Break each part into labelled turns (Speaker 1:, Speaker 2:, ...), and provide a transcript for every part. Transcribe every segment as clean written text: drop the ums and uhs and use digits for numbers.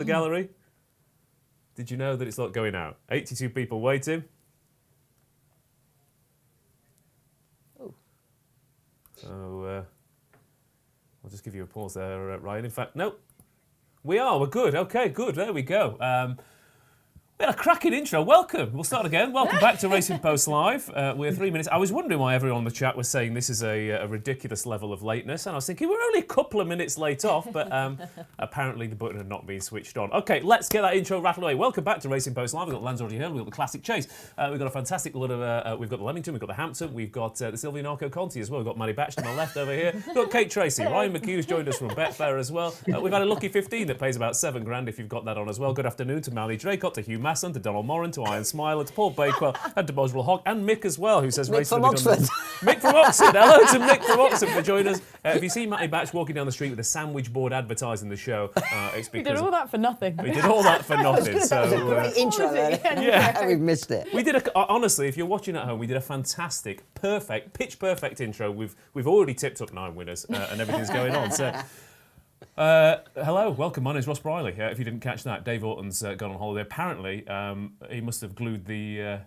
Speaker 1: the gallery? Did you know that it's not going out? 82 people waiting.
Speaker 2: Oh.
Speaker 1: So I'll just give you a pause there, Ryan. In fact, no. We're good. Okay, good. There we go. We had a cracking intro. Welcome. We'll start again. Welcome back to Racing Post Live. We're 3 minutes. I was wondering why everyone in the chat was saying this is a ridiculous level of lateness, and I was thinking we're only a couple of minutes late off, but apparently the button had not been switched on. Okay, let's get that intro rattled away. Welcome back to Racing Post Live. We've got Lanzarote Hurdle, we've got the Classic Chase, we've got a fantastic lot of. We've got the Leamington, we've got the Hampton, we've got the Silvio Narco Conti as well. We've got Mattie Batchelor on my left over here. We've got Kate Tracey. Ryan McCue's joined us from Betfair as well. We've had a lucky 15 that pays about $7,000 if you've got that on as well. Good afternoon to Mally Draycott, to Hugh Masson, to Donald Moran, to Iron Smiler, to Paul Bakewell, and to Boswell Hogg, and Mick as well, who says
Speaker 3: Mick from Oxford.
Speaker 1: Mick from Oxford. Hello to Mick from Oxford for joining us. If you see Mattie Batch walking down the street with a sandwich board advertising the show, it's because
Speaker 2: we did all that for nothing.
Speaker 1: We did all that for nothing.
Speaker 3: That was a great intro there.
Speaker 1: Yeah.
Speaker 3: We've missed it.
Speaker 1: We did honestly, if you're watching at home, we did a fantastic, pitch perfect intro. We've already tipped up 9 winners, and everything's going on. So. Hello, welcome. My name's Ross Brierley. If you didn't catch that, Dave Orton's gone on holiday. Apparently, he must have glued the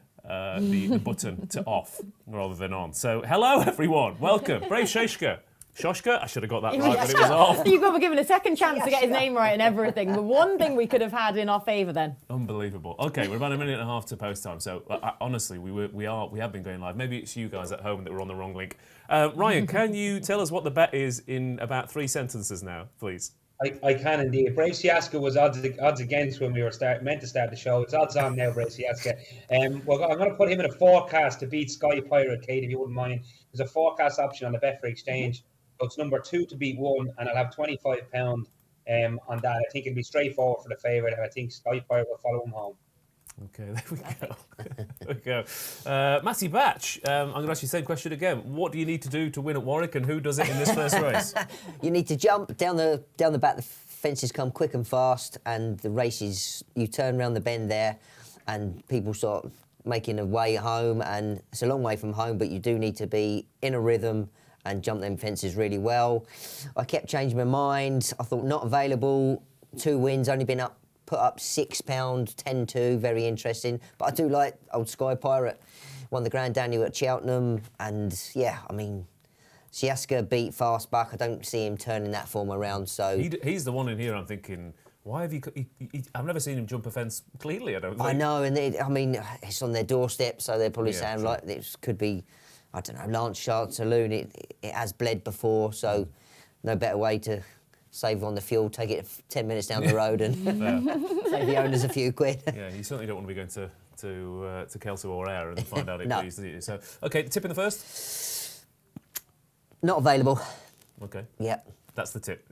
Speaker 1: button to off rather than on. So, hello everyone. Welcome. Brave Shoshka. Shoshka? I should have got that right, but it was off.
Speaker 2: You got given a second chance to get his name right and everything. The one thing we could have had in our favour then.
Speaker 1: Unbelievable. Okay, we're about a minute and a half to post time. So honestly, we have been going live. Maybe it's you guys at home that were on the wrong link. Ryan, can you tell us what the bet is in about 3 sentences now, please?
Speaker 4: I can indeed. Brave Siaska was odds against when we were meant to start the show. It's odds on now, Brave Siaska. Well, I'm going to put him in a forecast to beat Sky Pirate, Kate, if you wouldn't mind. There's a forecast option on the Betfair Exchange. So it's number 2 to beat 1, and I'll have £25 on that. I think it'll be straightforward for the favourite, and I think Sky Pirate will follow him home.
Speaker 1: Okay, there we go. There we go. Mattie Batch, I'm going to ask you the same question again. What do you need to do to win at Warwick, and who does it in this first race?
Speaker 3: You need to jump down the back. The fences come quick and fast, and the races, you turn around the bend there, and people start making a way home, and it's a long way from home, but you do need to be in a rhythm and jump them fences really well. I kept changing my mind. I thought not available. 2 wins, only been put up £6, 10-2, very interesting. But I do like old Sky Pirate. Won the Grand Daniel at Cheltenham, and yeah, I mean, Siaska beat Fastback. I don't see him turning that form around. So
Speaker 1: he's the one in here I'm thinking, why have you... I've never seen him jump a fence cleanly, I don't think.
Speaker 3: I know, and I mean, it's on their doorstep, so they're probably saying, like, this could be, I don't know, Lance Sharp Saloon. It has bled before, so no better way to save on the fuel, take it 10 minutes down the road and save the owners a few quid.
Speaker 1: Yeah, you certainly don't want to be going to Kelso or Ayr and find out it,
Speaker 3: No.
Speaker 1: please, do you? So, okay, tip in the first?
Speaker 3: Not available.
Speaker 1: Okay.
Speaker 3: Yeah.
Speaker 1: That's the tip.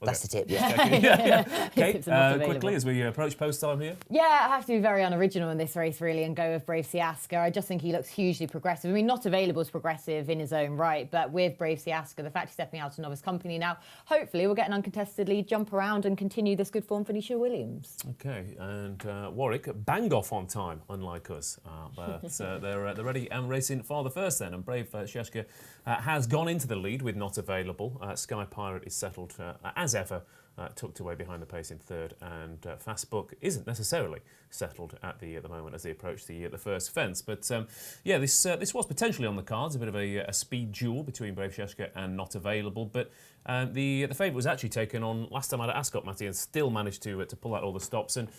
Speaker 1: Okay.
Speaker 3: That's the tip, yeah.
Speaker 1: Okay,
Speaker 2: Tips are not available.
Speaker 1: quickly, as we approach post time here.
Speaker 2: Yeah, I have to be very unoriginal in this race, really, and go with Brave Siaska. I just think he looks hugely progressive. I mean, not available as progressive in his own right, but with Brave Siaska, the fact he's stepping out to novice company now, hopefully we'll get an uncontested lead, jump around and continue this good form for Nisha Williams.
Speaker 1: Okay, and Warwick bang off on time, unlike us. But they're ready and racing for the first then. And Brave Siaska has gone into the lead with not available. Sky Pirate is settled as ever. Tucked away behind the pace in third, and Fastbook isn't necessarily settled at the moment as they approach the first fence. But yeah, this was potentially on the cards, a bit of a speed duel between Brave Siaska and Not Available. But the favourite was actually taken on last time out at Ascot, Mattie, and still managed to pull out all the stops. And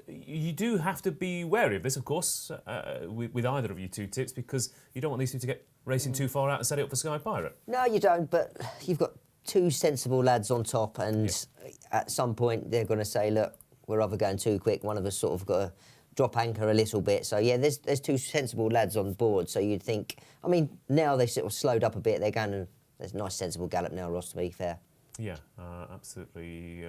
Speaker 1: you do have to be wary of this, of course, with either of you two tips, because you don't want these two to get racing too far out and set it up for Sky Pirate.
Speaker 3: No, you don't, but you've got 2 sensible lads on top, and at some point they're going to say, look, we're either going too quick, one of us sort of got to drop anchor a little bit. So yeah, there's 2 sensible lads on board, so you'd think, I mean, now they sort of slowed up a bit, they're going to, there's a nice sensible gallop now, Ross, to be fair.
Speaker 1: Yeah, absolutely.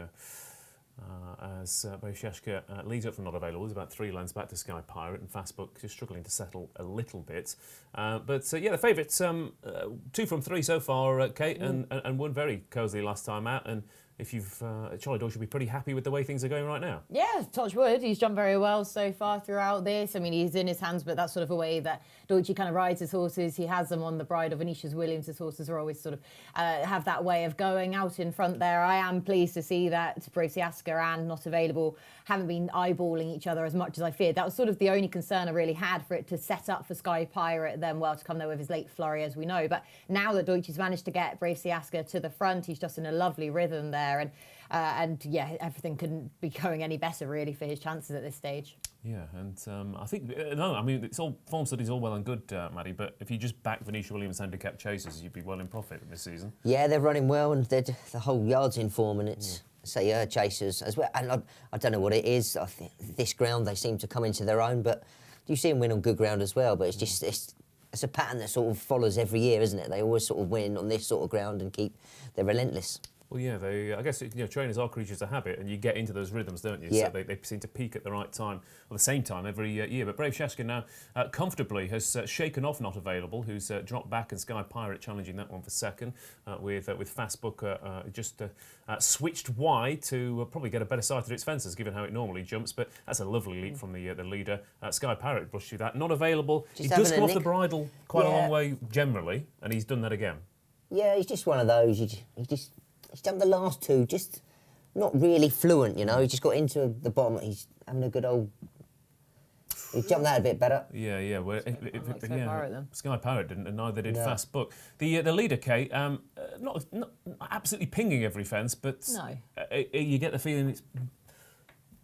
Speaker 1: As Brave Siaska leads up from Not Available, is about 3 lengths back to Sky Pirate, and Fastbook just struggling to settle a little bit. But yeah, the favourites, 2 from 3 so far, Kate, and won very cosily last time out. And if you've Charlie Deutsch should be pretty happy with the way things are going right now.
Speaker 2: Yeah, touch wood. He's jumped very well so far throughout this. I mean, he's in his hands, but that's sort of a way that Deutsch kind of rides his horses. He has them on the bridle. Venetia's Williams' horses are always sort of have that way of going out in front there. I am pleased to see that Brave Siaska and Not Available haven't been eyeballing each other as much as I feared. That was sort of the only concern I really had for it to set up for Sky Pirate, then, well, to come there with his late flurry, as we know. But now that Deutsch has managed to get Brave Siaska to the front, he's just in a lovely rhythm there. And yeah, everything couldn't be going any better, really, for his chances at this stage.
Speaker 1: Yeah, and I think, no, I mean, it's all form studies all well and good, Matty, but if you just back Venetia Williams handicap chasers, you'd be well in profit this season.
Speaker 3: Yeah, they're running well, and the whole yard's in form, and it's, say, chasers as well. And I don't know what it is. I think this ground, they seem to come into their own, but you see them win on good ground as well, but it's just, it's a pattern that sort of follows every year, isn't it? They always sort of win on this sort of ground and they're relentless.
Speaker 1: Well, yeah, I guess trainers are creatures of habit, and you get into those rhythms, don't you?
Speaker 3: Yeah.
Speaker 1: So they seem to peak at the right time, or the same time every year. But Brave Siaska now comfortably has shaken off Not Available, who's dropped back, and Sky Pirate challenging that one for second, with Fast Booker just switched wide to probably get a better sight at its fences, given how it normally jumps. But that's a lovely leap from the leader. Sky Pirate brushed through that. Not Available. He does come off the bridle quite a long way generally, and he's done that again.
Speaker 3: Yeah, he's just one of those. He's jumped the last two, just not really fluent, you know. He just got into the bottom. He's having a good old... He's jumped that a bit better.
Speaker 1: Yeah. Well,
Speaker 2: Sky Pirate, then.
Speaker 1: Sky Pirate didn't, and neither did Fast Book. The leader, Kate, not absolutely pinging every fence, but
Speaker 2: No.
Speaker 1: You get the feeling it's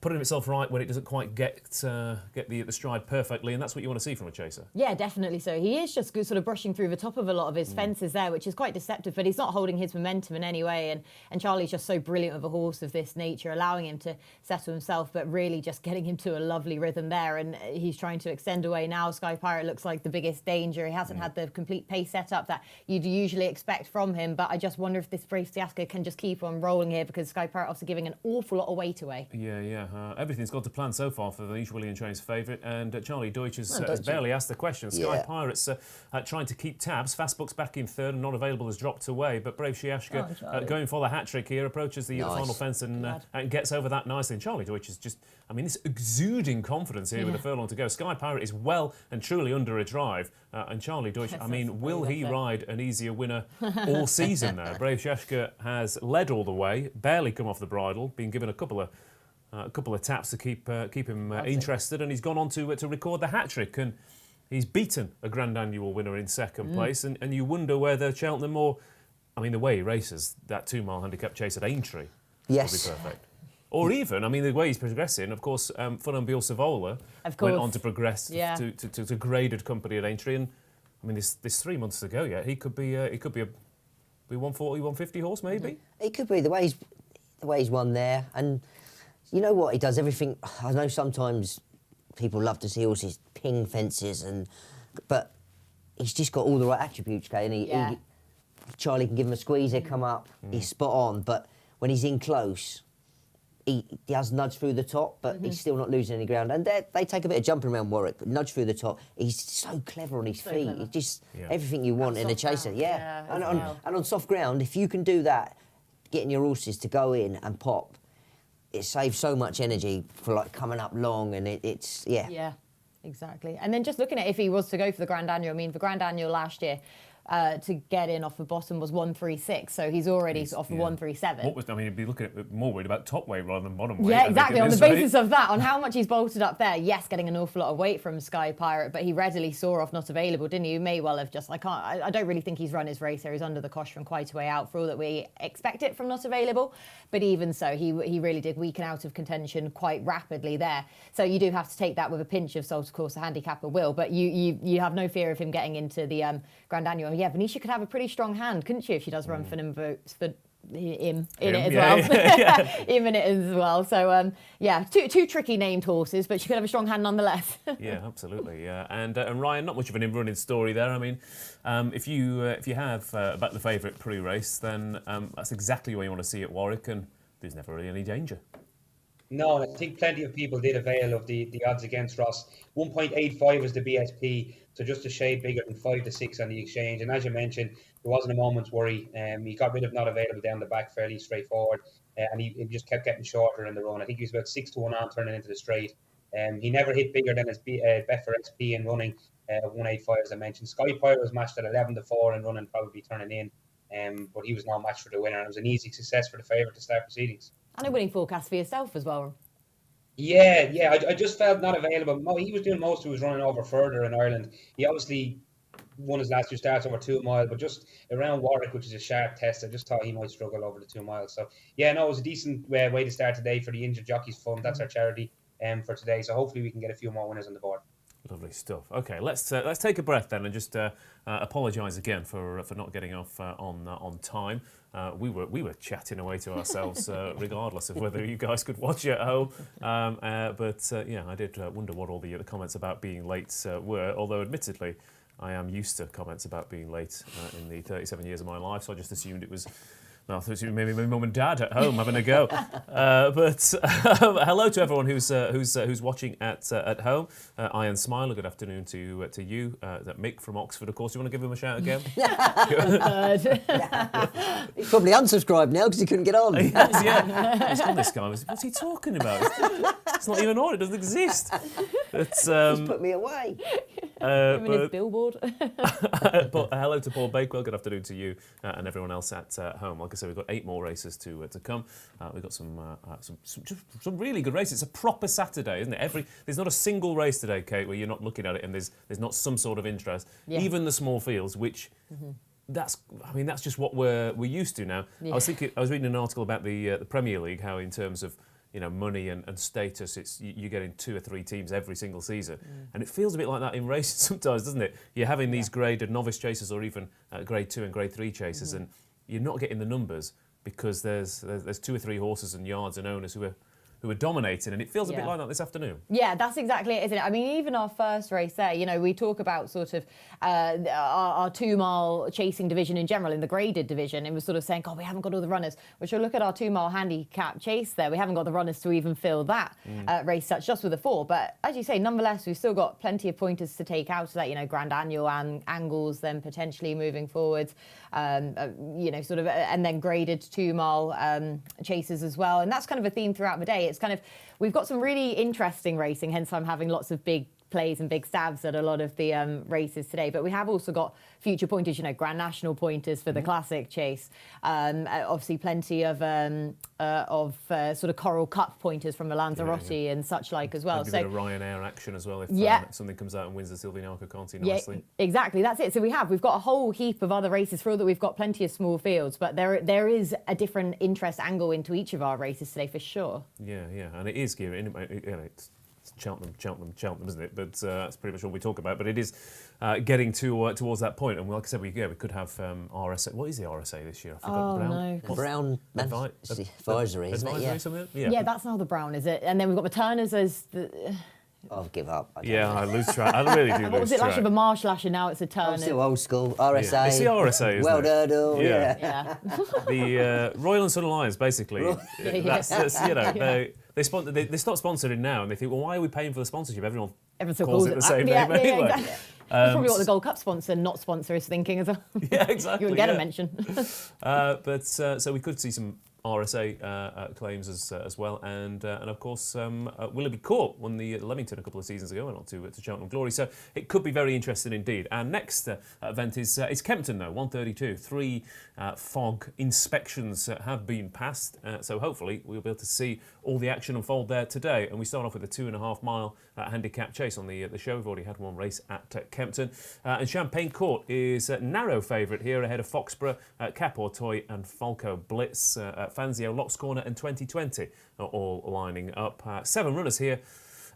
Speaker 1: putting itself right when it doesn't quite get the stride perfectly, and that's what you want to see from a chaser.
Speaker 2: Yeah, definitely so. He is just sort of brushing through the top of a lot of his fences there, which is quite deceptive, but he's not holding his momentum in any way. And Charlie's just so brilliant with a horse of this nature, allowing him to settle himself, but really just getting into a lovely rhythm there. And he's trying to extend away now. Sky Pirate looks like the biggest danger. He hasn't had the complete pace set up that you'd usually expect from him, but I just wonder if this Brave Siaska can just keep on rolling here, because Sky Pirate also giving an awful lot of weight away.
Speaker 1: Yeah. Everything's gone to plan so far for the Venetia Williams train's favourite, and Charlie Deutsch has barely asked the question. Sky Pirates trying to keep tabs. Fast Book's back in third, and Not Available has dropped away, but Brave Siaska going for the hat-trick here, approaches the final fence and gets over that nicely. And Charlie Deutsch is just, I mean, this exuding confidence here with a furlong to go. Sky Pirate is well and truly under a drive, and Charlie Deutsch, I mean, will he ride an easier winner all season now? Brave Siaska has led all the way, barely come off the bridle, been given a couple of taps to keep him interested, and he's gone on to record the hat-trick, and he's beaten a Grand Annual winner in second place, and you wonder whether Cheltenham, or, I mean, the way he races that 2-mile handicap chase at Aintree will be perfect. Or even, I mean, the way he's progressing, of course, Funambule Savola went on to progress to graded company at Aintree, and I mean, this 3 months to go yet, he could be a 140, 150 horse maybe.
Speaker 3: He could be the way he's won there, and you know what, he does everything. I know sometimes people love to see horses ping fences, but he's just got all the right attributes, Kay, and Charlie can give him a squeeze, they come up, he's spot on, but when he's in close, he does nudge through the top, but he's still not losing any ground. And they take a bit of jumping around Warwick, but nudge through the top. He's so clever on his feet. He's just everything you want in a chaser. And on soft ground, if you can do that, getting your horses to go in and pop, it saves so much energy for like coming up long, and it's.
Speaker 2: Yeah, exactly. And then just looking at if he was to go for the Grand Annual, I mean, for Grand Annual last year, to get in off the bottom was 136, so he's already off of 137.
Speaker 1: He'd be looking at more worried about top weight rather than bottom weight.
Speaker 2: Yeah, exactly. On the basis of that, on how much he's bolted up there, yes, getting an awful lot of weight from Sky Pirate, but he readily saw off Not Available, didn't he? He may well have just, I don't really think he's run his race there. He's under the cosh from quite a way out for all that we expect it from Not Available, but even so, he really did weaken out of contention quite rapidly there. So you do have to take that with a pinch of salt, of course, a handicapper will, but you have no fear of him getting into the Grand Annual. Yeah, Venetia could have a pretty strong hand, couldn't she, if she does run for him in it as well. Him in it as well. So two tricky named horses, but she could have a strong hand nonetheless.
Speaker 1: Yeah, absolutely. Yeah, and Ryan, not much of an in-running story there. I mean, if you have back the favourite pre-race, then that's exactly what you want to see at Warwick, and there's never really any danger.
Speaker 4: No, and I think plenty of people did avail of the odds against Ross. 1.85 was the BSP, so just a shade bigger than 5 to 6 on the exchange. And as you mentioned, there wasn't a moment's worry. He got rid of not available down the back fairly straightforward, and he just kept getting shorter in the run. I think he was about 6 to 1 on turning into the straight. He never hit bigger than his Betfair XP in running, 185 as I mentioned. Sky Pirate was matched at 11 to 4 and running, probably turning in. But he was not matched for the winner. And it was an easy success for the favourite to start proceedings.
Speaker 2: And a winning forecast for yourself as well.
Speaker 4: Yeah. I just felt not available. He was doing most of his running over further in Ireland. He obviously won his last 2 starts over 2 mile, but just around Warwick, which is a sharp test, I just thought he might struggle over the 2 miles. So, yeah, no, it was a decent way to start today for the Injured Jockeys Fund. That's our charity for today. So hopefully we can get a few more winners on the board.
Speaker 1: Lovely stuff. Okay, let's take a breath then and just apologise again for not getting off on time. We were chatting away to ourselves regardless of whether you guys could watch it at home. But I did wonder what all the comments about being late were. Although admittedly, I am used to comments about being late in the 37 years of my life, so I just assumed it was. No, I thought it was maybe my mum and dad at home having a go. But hello to everyone who's watching at home. Ian Smiler, good afternoon to you. That Mick from Oxford, of course. You want to give him a shout again?
Speaker 3: He's probably unsubscribed now because he couldn't get on.
Speaker 1: This guy what's he talking about? It's not even on. It doesn't exist.
Speaker 3: He's put me away.
Speaker 2: Even his billboard.
Speaker 1: But hello to Paul Bakewell. Good afternoon to you and everyone else at home. Like I said, we've got 8 more races to come. We've got some really good races. It's a proper Saturday, isn't it? There's not a single race today, Kate, where you're not looking at it and there's not some sort of interest. Yeah. Even the small fields, which that's just what we're used to now. Yeah. I was reading an article about the Premier League, how in terms of money and status, you're getting 2 or 3 teams every single season. And it feels a bit like that in races sometimes, doesn't it? You're having these graded novice chasers or even grade 2 and grade 3 chasers, and you're not getting the numbers because there's 2 or 3 horses and yards and owners who are dominating, and it feels a bit like that this afternoon. Yeah,
Speaker 2: that's exactly it, isn't it? I mean, even our first race there, we talk about sort of our 2 mile chasing division in general, in the graded division, and we're sort of saying, we haven't got all the runners. Which we'll look at our 2 mile handicap chase there. We haven't got the runners to even fill that race such, just with the 4. But as you say, nonetheless, we've still got plenty of pointers to take out of that, Grand Annual and angles then potentially moving forwards, and then graded 2 mile chases as well. And that's kind of a theme throughout the day. It's kind of, we've got some really interesting racing, hence I'm having lots of big plays and big stabs at a lot of the races today. But we have also got future pointers, Grand National pointers for the Classic Chase. Obviously plenty of sort of Coral Cup pointers from the Lanzarote and such like as well.
Speaker 1: Maybe a bit of Ryanair action as well if something comes out and wins the Silviniaco Conti nicely.
Speaker 2: Yeah, exactly. That's it. So we've got a whole heap of other races. For all that we've got plenty of small fields, but there is a different interest angle into each of our races today for sure.
Speaker 1: Yeah, and it is gearing. It's Cheltenham, isn't it? But that's pretty much all we talk about. But it is getting towards that point. And like I said, we could have RSA. What is the RSA this year? I forgot.
Speaker 3: Brown advisory, isn't it? Yeah.
Speaker 1: Something?
Speaker 2: Yeah, that's now the Brown, is it? And then we've got the Turners as the...
Speaker 3: I'll give up.
Speaker 1: I lose track. I really do lose track.
Speaker 2: What was it last year? The Marsh last year, now it's a Turner.
Speaker 3: I'm still old school. RSA.
Speaker 1: Yeah. It's the RSA, isn't
Speaker 3: World
Speaker 1: it?
Speaker 3: Hurdle.
Speaker 2: Yeah.
Speaker 1: The Royal and Sun Alliance, basically. That's they stop sponsoring now, and they think, well, why are we paying for the sponsorship? Everyone calls it the same name anyway.
Speaker 2: Exactly. That's probably what the Gold Cup sponsor, not sponsor, is thinking as well.
Speaker 1: Yeah, exactly.
Speaker 2: You would get a mention.
Speaker 1: But so we could see some RSA claims as well, and of course Willoughby Court won the Leamington a couple of seasons ago, went on to Cheltenham Glory, so it could be very interesting indeed. Our next event is Kempton though, 132. 3 fog inspections have been passed, so hopefully we'll be able to see all the action unfold there today. And we start off with a 2.5 mile handicap chase on the show. We've already had one race at Kempton, and Champagne Court is a narrow favourite here ahead of Foxborough, Cap Ortoy and Falco Blitz. Fanzio, Locks Corner and 2020 are all lining up. 7 runners here.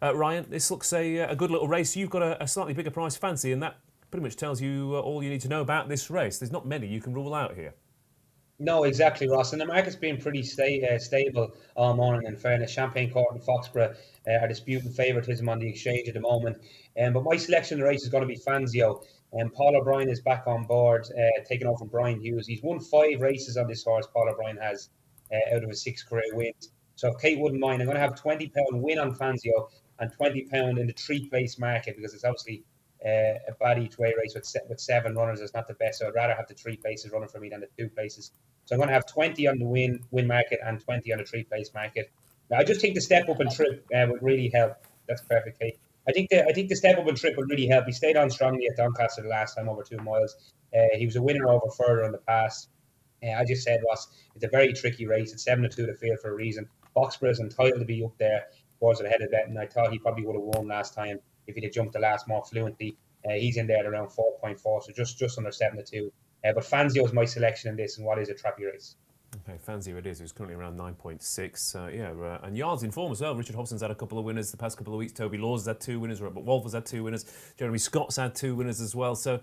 Speaker 1: Ryan, this looks a good little race. You've got a slightly bigger price fancy, and that pretty much tells you all you need to know about this race. There's not many you can rule out here.
Speaker 4: No, exactly, Ross. And the market's been pretty stable all morning, in fairness. Champagne Court and Foxborough are disputing favouritism on the exchange at the moment. But my selection of the race is going to be Fanzio. Paul O'Brien is back on board, taking over from Brian Hughes. He's won 5 races on this horse, Paul O'Brien has, out of his 6 career wins. So if Kate wouldn't mind, I'm going to have £20 win on Fangio and £20 in the 3-place market, because it's obviously a bad each way race with 7 runners. It's not the best, so I'd rather have the 3 places running for me than the 2 places. So I'm going to have 20 on the win market and 20 on the 3-place market. Now, I just think the step up and trip would really help. That's perfect, Kate. I think the step up and trip would really help. He stayed on strongly at Doncaster the last time over 2 miles. He was a winner over further in the past. I just said, Ross, it's a very tricky race. It's 7-2 to field for a reason. Foxborough is entitled to be up there towards the head of that, and I thought he probably would have won last time if he'd have jumped the last more fluently. He's in there at around 4.4, so just under 7-2. But Fangio is my selection in this, and what is a trappy race.
Speaker 1: Okay, Fangio it is. He's currently around 9.6. And yards in form as well. Richard Hobson's had a couple of winners the past couple of weeks. Toby Laws has had 2 winners. Robert Wolfer's had 2 winners. Jeremy Scott's had 2 winners as well. So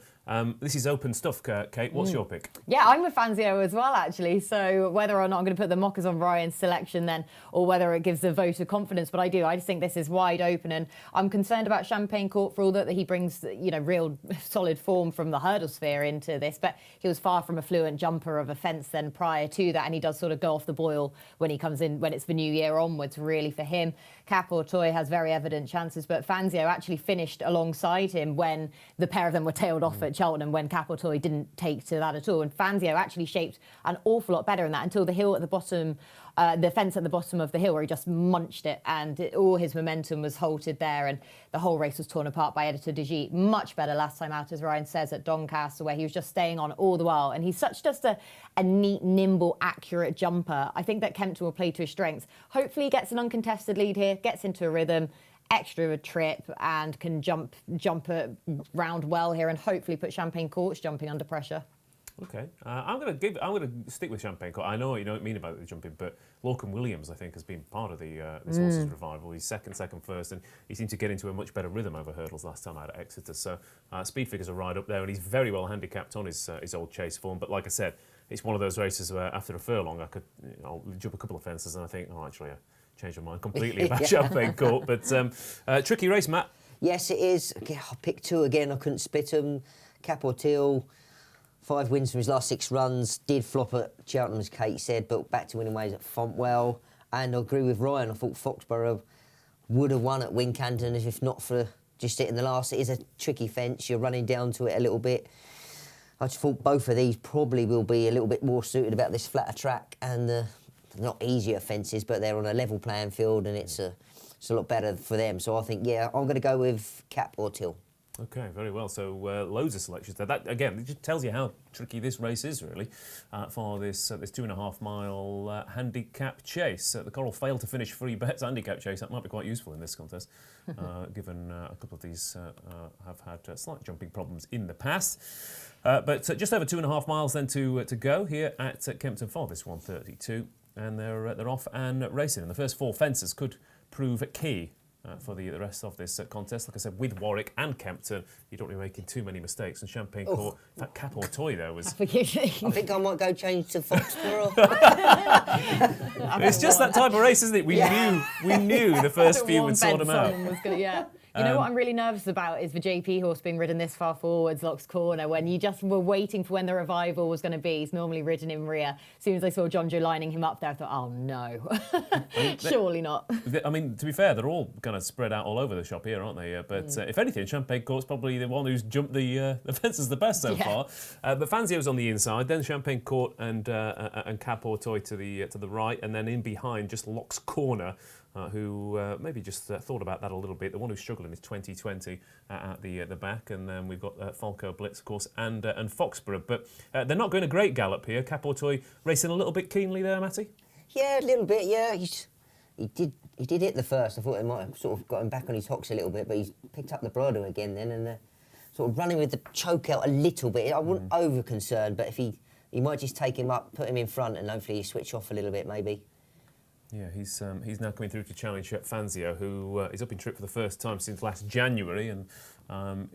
Speaker 1: this is open stuff, Kate. What's your pick?
Speaker 2: Yeah, I'm with Fangio as well, actually. So whether or not I'm going to put the mockers on Ryan's selection then, or whether it gives a vote of confidence, but I just think this is wide open, and I'm concerned about Champagne Court for all that he brings, real solid form from the hurdle sphere into this, but he was far from a fluent jumper of a fence then prior to that, and he does sort of go off the boil when he comes in, when it's the new year onwards, really, for him. Cap or Toy has very evident chances, but Fangio actually finished alongside him when the pair of them were tailed off at Cheltenham, when Cap or Toy didn't take to that at all. And Fangio actually shaped an awful lot better in that until the hill at the bottom, the fence at the bottom of the hill, where he just munched it, and all his momentum was halted there, and the whole race was torn apart by Editor Digi. Much better last time out, as Ryan says, at Doncaster, where he was just staying on all the while. And he's such just a neat, nimble, accurate jumper. I think that Kempton will play to his strengths. Hopefully he gets an uncontested lead here, gets into a rhythm, extra trip, and can jump round well here, and hopefully put Champagne Court's jumping under pressure.
Speaker 1: Okay, I'm going to stick with Champagne Court. I know what you don't mean about the jumping, but Lorcan Williams, I think, has been part of the this horse's revival. He's second, first, and he seemed to get into a much better rhythm over hurdles last time out at Exeter. So speed figures are right up there, and he's very well handicapped on his old chase form. But like I said, it's one of those races where after a furlong, I'll jump a couple of fences, and I think, actually, I changed my mind completely about Champagne Court. But tricky race, Matt.
Speaker 3: Yes, it is. I picked 2 again. I couldn't split them. Cap or Teal, 5 wins from his last 6 runs. Did flop at Cheltenham, as Kate said, but back to winning ways at Fontwell. And I agree with Ryan. I thought Foxborough would have won at Wincanton if not for just hitting the last. It is a tricky fence. You're running down to it a little bit. I just thought both of these probably will be a little bit more suited about this flatter track and not easier fences, but they're on a level playing field, and it's a lot better for them. So I think, I'm going to go with Cap or Till.
Speaker 1: Okay, very well. So loads of selections there. That again, it just tells you how tricky this race is, really, for this 2.5 mile handicap chase. The Coral failed to finish free bets handicap chase. That might be quite useful in this contest, given a couple of these have had slight jumping problems in the past. But just over 2.5 miles then to go here at Kempton Farm. This 1:32, and they're off and racing. And the first 4 fences could prove key for the rest of this contest. Like I said, with Warwick and Kempton, you don't want to be making too many mistakes. And Champagne Court, in fact, Cap or Toy there was...
Speaker 3: I think I might go change to Foxborough.
Speaker 1: It's just that type of race, isn't it? We knew the first few would sort them out.
Speaker 2: You know what I'm really nervous about is the JP horse being ridden this far forwards, Locks Corner, when you just were waiting for when the revival was going to be. He's normally ridden in rear. As soon as I saw John Joe lining him up there, I thought, oh no, surely not.
Speaker 1: I mean, to be fair, they're all kind of spread out all over the shop here, aren't they? But if anything, Champagne Court's probably the one who's jumped the fences the best so far. But Fangio's on the inside, then Champagne Court and Cap or Toy to the right, and then in behind just Locks Corner. Who maybe just thought about that a little bit. The one who's struggling is 2020 at the back, and then we've got Falco Blitz, of course, and Foxborough. But they're not going a great gallop here. Cap or Toy racing a little bit keenly there, Matty?
Speaker 3: Yeah, a little bit. Yeah, he did hit the first. I thought it might have sort of got him back on his hocks a little bit, but he's picked up the bridle again then, and sort of running with the choke out a little bit. I wouldn't over concern, but if he might just take him up, put him in front, and hopefully he switch off a little bit maybe.
Speaker 1: Yeah, he's now coming through to challenge Fangio, who is up in trip for the first time since last January, and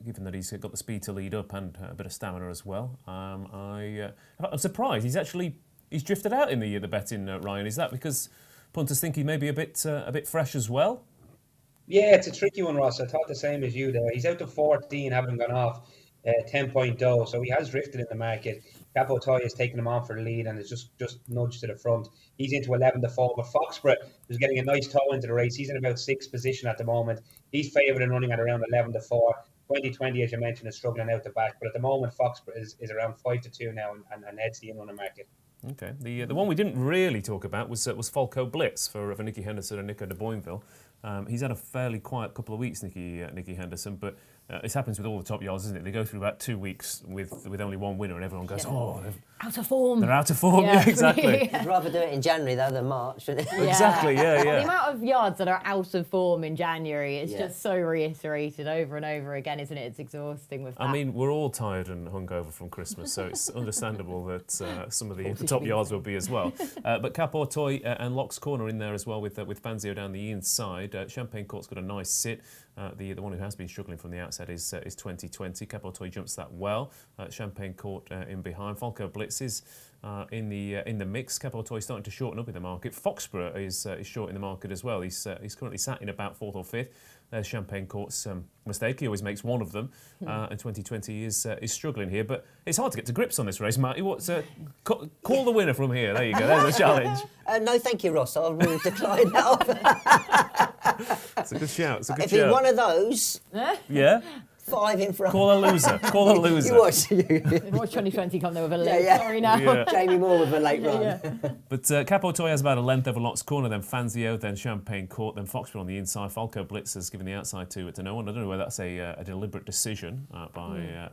Speaker 1: given that he's got the speed to lead up and a bit of stamina as well, I'm surprised he's drifted out in the betting, Ryan. Is that because punters think he may be a bit fresh as well?
Speaker 4: Yeah, it's a tricky one, Ross. I thought the same as you there. He's out to 14, having gone off 10.0, so he has drifted in the market. Capo Toy is taking him on for the lead and is just nudged to the front. He's into 11-4, but Foxborough is getting a nice toe into the race. He's in about 6th position at the moment. He's favoured and running at around 11-4. 2020, as you mentioned, is struggling out the back, but at the moment Foxborough is around 5-2 now and heads the in-runner market.
Speaker 1: Okay. The one we didn't really talk about was Falco Blitz for Nicky Henderson and Nico de Boinville. He's had a fairly quiet couple of weeks, Nicky Henderson, but this happens with all the top yards, isn't it? They go through about 2 weeks with only one winner, and everyone goes,
Speaker 2: out of form.
Speaker 1: They're out of form, yeah exactly.
Speaker 3: I'd rather do it in January though than March.
Speaker 1: Exactly, yeah.
Speaker 2: The amount of yards that are out of form in January is just so reiterated over and over again, isn't it? It's exhausting with that.
Speaker 1: I mean, we're all tired and hungover from Christmas, so it's understandable that some of the top yards will be as well. But Cap Toy and Locks Corner in there as well with Fangio down the inside. Champagne Court's got a nice sit. The one who has been struggling from the outset is 2020. Cap Toy jumps that well. Champagne Court in behind. Falco Blitz is in the mix. Cap Toy starting to shorten up in the market. Foxborough is short in the market as well. He's currently sat in about 4th or 5th. There's Champagne Court's mistake. He always makes one of them, and 2020 is struggling here. But it's hard to get to grips on this race, Matty. Call the winner from here? There you go. There's a challenge.
Speaker 3: No, thank you, Ross. I'll decline that.
Speaker 1: It's a good shout. It's a good
Speaker 3: If
Speaker 1: shout.
Speaker 3: he's one of those,
Speaker 1: Yeah.
Speaker 3: 5 in front.
Speaker 1: Call a loser. Call a loser.
Speaker 3: You watch.
Speaker 2: Watch 2020 come there with a late.
Speaker 3: Yeah.
Speaker 2: Sorry now.
Speaker 1: Yeah.
Speaker 3: Jamie Moore with a late run.
Speaker 1: But Capo Toy has about a length over Locks Corner, then Fangio, then Champagne Court, then Foxborough on the inside. Falco Blitz has given the outside to no one. I don't know whether that's a deliberate decision by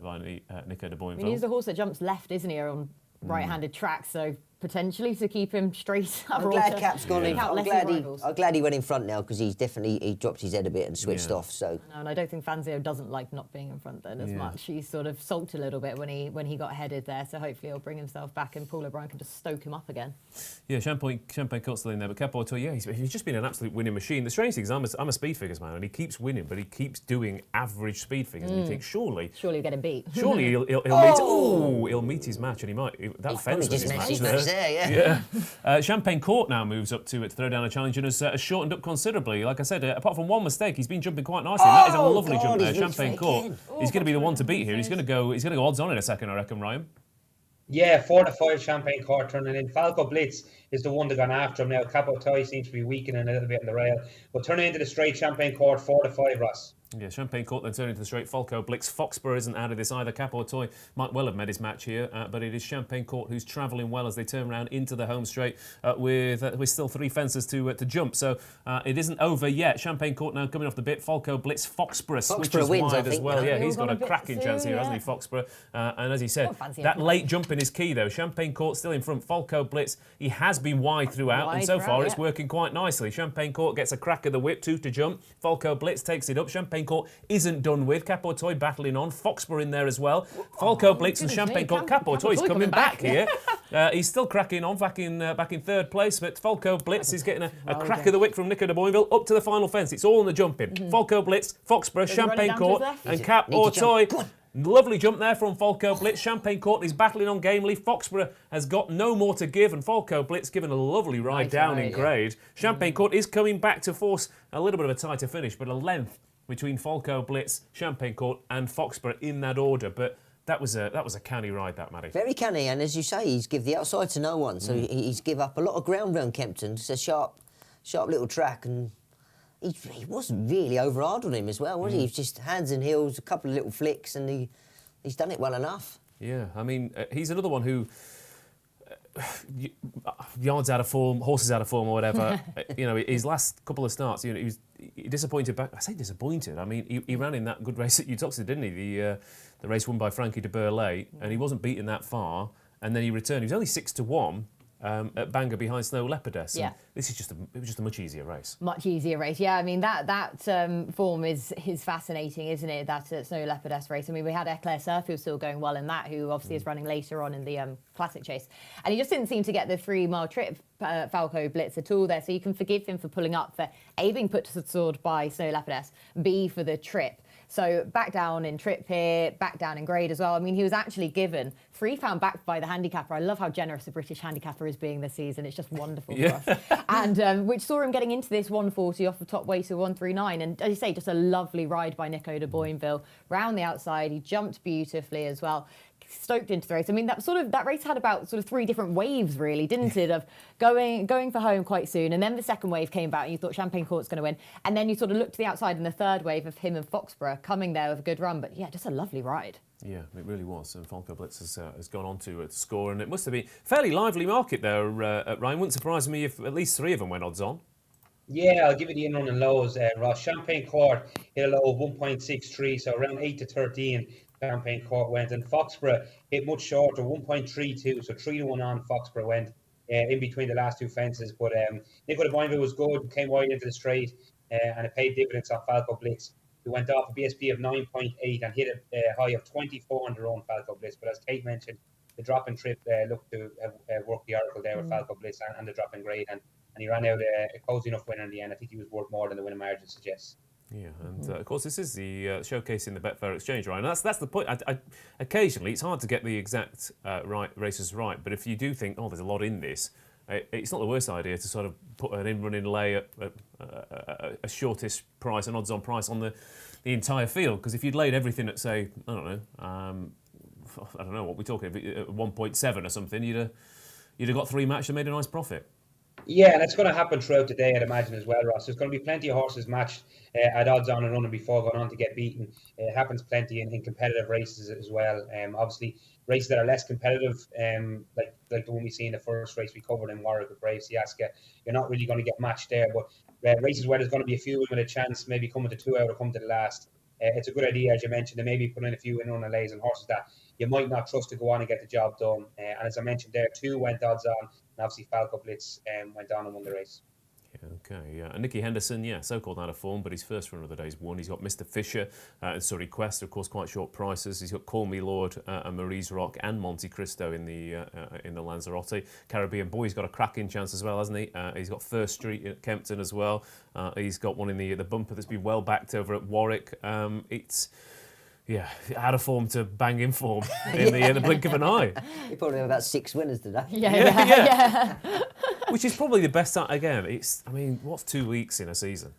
Speaker 1: Nico de Boinville.
Speaker 2: I mean, he's the horse that jumps left, isn't he, on right-handed track, so potentially to keep him straight.
Speaker 3: I'm glad Cap's gone in. I'm glad he went in front now because he dropped his head a bit and switched off. So
Speaker 2: no, and I don't think Fangio doesn't like not being in front then as much. He sort of sulked a little bit when he got headed there. So hopefully he'll bring himself back and Paul O'Brien can just stoke him up again. Yeah,
Speaker 1: Champagne Court's still in there, but Capo Toy, he's just been an absolute winning machine. The strange thing is I'm a speed figures man, and he keeps winning, but he keeps doing average speed figures. And you think surely
Speaker 2: he'll get him beat.
Speaker 1: Surely he'll meet his match, and he might. That fence was his match there. Champagne Court now moves up to throw down a challenge and has shortened up considerably. Like I said, apart from one mistake, he's been jumping quite nicely. That is a lovely jump there. Champagne Court. He's going to be the one to beat here. He's going to go odds on in a second, I reckon, Ryan.
Speaker 4: Yeah, 4-5 Champagne Court turning in. Falco Blitz is the one that gone after him now. Capo Toy seems to be weakening a little bit in the rail. But turning into the straight, Champagne Court 4-5, Ross.
Speaker 1: Yeah, Champagne Court then turning to the straight. Falco Blitz. Foxborough isn't out of this either. Capo Toy might well have met his match here, but it is Champagne Court who's travelling well as they turn around into the home straight with still 3 fences to jump. So it isn't over yet. Champagne Court now coming off the bit. Falco Blitz. Foxborough switches
Speaker 3: wins,
Speaker 1: wide as well.
Speaker 3: Yeah,
Speaker 1: he's got a cracking chance here, hasn't he, Foxborough? And as he said, that
Speaker 2: him.
Speaker 1: late jumping is key though. Champagne Court still in front. Falco Blitz, he has been wide throughout, and so far it's working quite nicely. Champagne Court gets a crack of the whip, 2 to jump. Falco Blitz takes it up. Champagne Court isn't done with. Capo Toy battling on. Foxborough in there as well. Falco Blitz and Champagne Court. Capo Toy's coming back here. He's still cracking on back in 3rd place, but Falco Blitz is getting a crack of the whip from Nico de Boinville up to the final fence. It's all in the jumping. Falco Blitz, Foxborough, Champagne Court, and Capo Toy. Lovely jump there from Falco Blitz. Champagne Court is battling on gamely. Foxborough has got no more to give, and Falco Blitz given a lovely ride down in grade. Champagne Court is coming back to force a little bit of a tighter finish, but a length between Falco Blitz, Champagne Court, and Foxborough in that order. But that was a canny ride, that, Matty.
Speaker 3: Very canny, and as you say, he's give the outside to no one. So he's give up a lot of ground round Kempton. It's a sharp little track, and he wasn't really over hard on him as well, was he? He was just hands and heels, a couple of little flicks, and he's done it well enough. Yeah,
Speaker 1: I mean, he's another one who yards out of form, horses out of form, or whatever. His last couple of starts, he was disappointed. I say disappointed. I mean, he ran in that good race at Uttoxeter, didn't he? The race won by Frankie de Burley, and he wasn't beaten that far. And then he returned. He was only 6-1. At Bangor behind Snow Leopardess. Yeah. This is just a much easier race. Much easier race, yeah. I mean, that form is fascinating, isn't it? That Snow Leopardess race. I mean, we had Eclair Surfield still going well in that, who obviously is running later on in the Classic Chase. And he just didn't seem to get the 3-mile trip, Falco Blitz, at all there. So you can forgive him for pulling up, for A, being put to the sword by Snow Leopardess, B, for the trip. So back down in trip here, back down in grade as well. I mean, he was actually given £3 back by the handicapper. I love how generous the British handicapper is being this season. It's just wonderful for us. And which saw him getting into this 140 off the top weight of 139. And as you say, just a lovely ride by Nico de Boinville. Round the outside, he jumped beautifully as well.
Speaker 2: stoked into the race. I mean, that race had about sort of 3 different waves, really, didn't it? Of going for home quite soon, and then the second wave came about, and you thought Champagne Court's going to win, and then you sort of looked to the outside in the third wave of him and Foxborough coming there with a good run. But yeah, just a lovely ride. Yeah,
Speaker 1: it really was. And Falco Blitz has gone on to score, and it must have been a fairly lively market there, Ryan. Wouldn't surprise me if at least 3 of them went odds on.
Speaker 4: Yeah, I'll give you the in-run and lows, Ross. Champagne Court hit a low of 1.63, so around 8 to 13 Champagne Court went. And Foxborough hit much shorter, 1.32, so 3-1 on Foxborough went in between the last 2 fences. But Nicola de Boinville was good, came wide into the straight, and it paid dividends on Falco Blitz, who went off a BSP of 9.8 and hit a high of 24 on their own Falco Blitz. But as Kate mentioned, the drop-in trip looked to have worked the oracle there with Falco Blitz and the drop-in grade. And he ran out a cosy enough winner in the end. I think he was worth more than the winning margin suggests.
Speaker 1: Yeah, and of course this is the showcase in the Betfair Exchange, right? And that's the point. Occasionally, it's hard to get the exact races right, but if you do think, there's a lot in this, it's not the worst idea to sort of put an in-run-in lay at a shortest price, an odds-on price on the entire field. Because if you'd laid everything at, say, I don't know what we're talking, 1.7 or something, you'd have got 3 matched and made a nice profit.
Speaker 4: Yeah, and it's going to happen throughout the day, I'd imagine, as well, Ross. There's going to be plenty of horses matched at odds on and running before going on to get beaten. It happens plenty in competitive races as well. Obviously, races that are less competitive, like the one we see in the first race we covered in Warwick with Brave Siaska, you're not really going to get matched there. But races where there's going to be a few with a chance, maybe coming to 2 out or coming to the last, it's a good idea, as you mentioned, to maybe put in a few in-run lays and horses that you might not trust to go on and get the job done. And as I mentioned there, 2 went odds on, and obviously Falco Blitz went on and won the race.
Speaker 1: Okay, yeah. And Nicky Henderson, so-called out of form, but his first run of the day's won. He's got Mr. Fisher and Surrey Quest, of course, quite short prices. He's got Call Me Lord and Marie's Rock and Monte Cristo in the Lanzarote. Caribbean Boy's got a cracking chance as well, hasn't he? He's got First Street at Kempton as well. He's got one in the bumper that's been well backed over at Warwick. Out of form to bang in form in the blink of an eye.
Speaker 3: He probably have about 6 winners today.
Speaker 2: Yeah.
Speaker 1: Which is probably the best time. Again, what's 2 weeks in a season?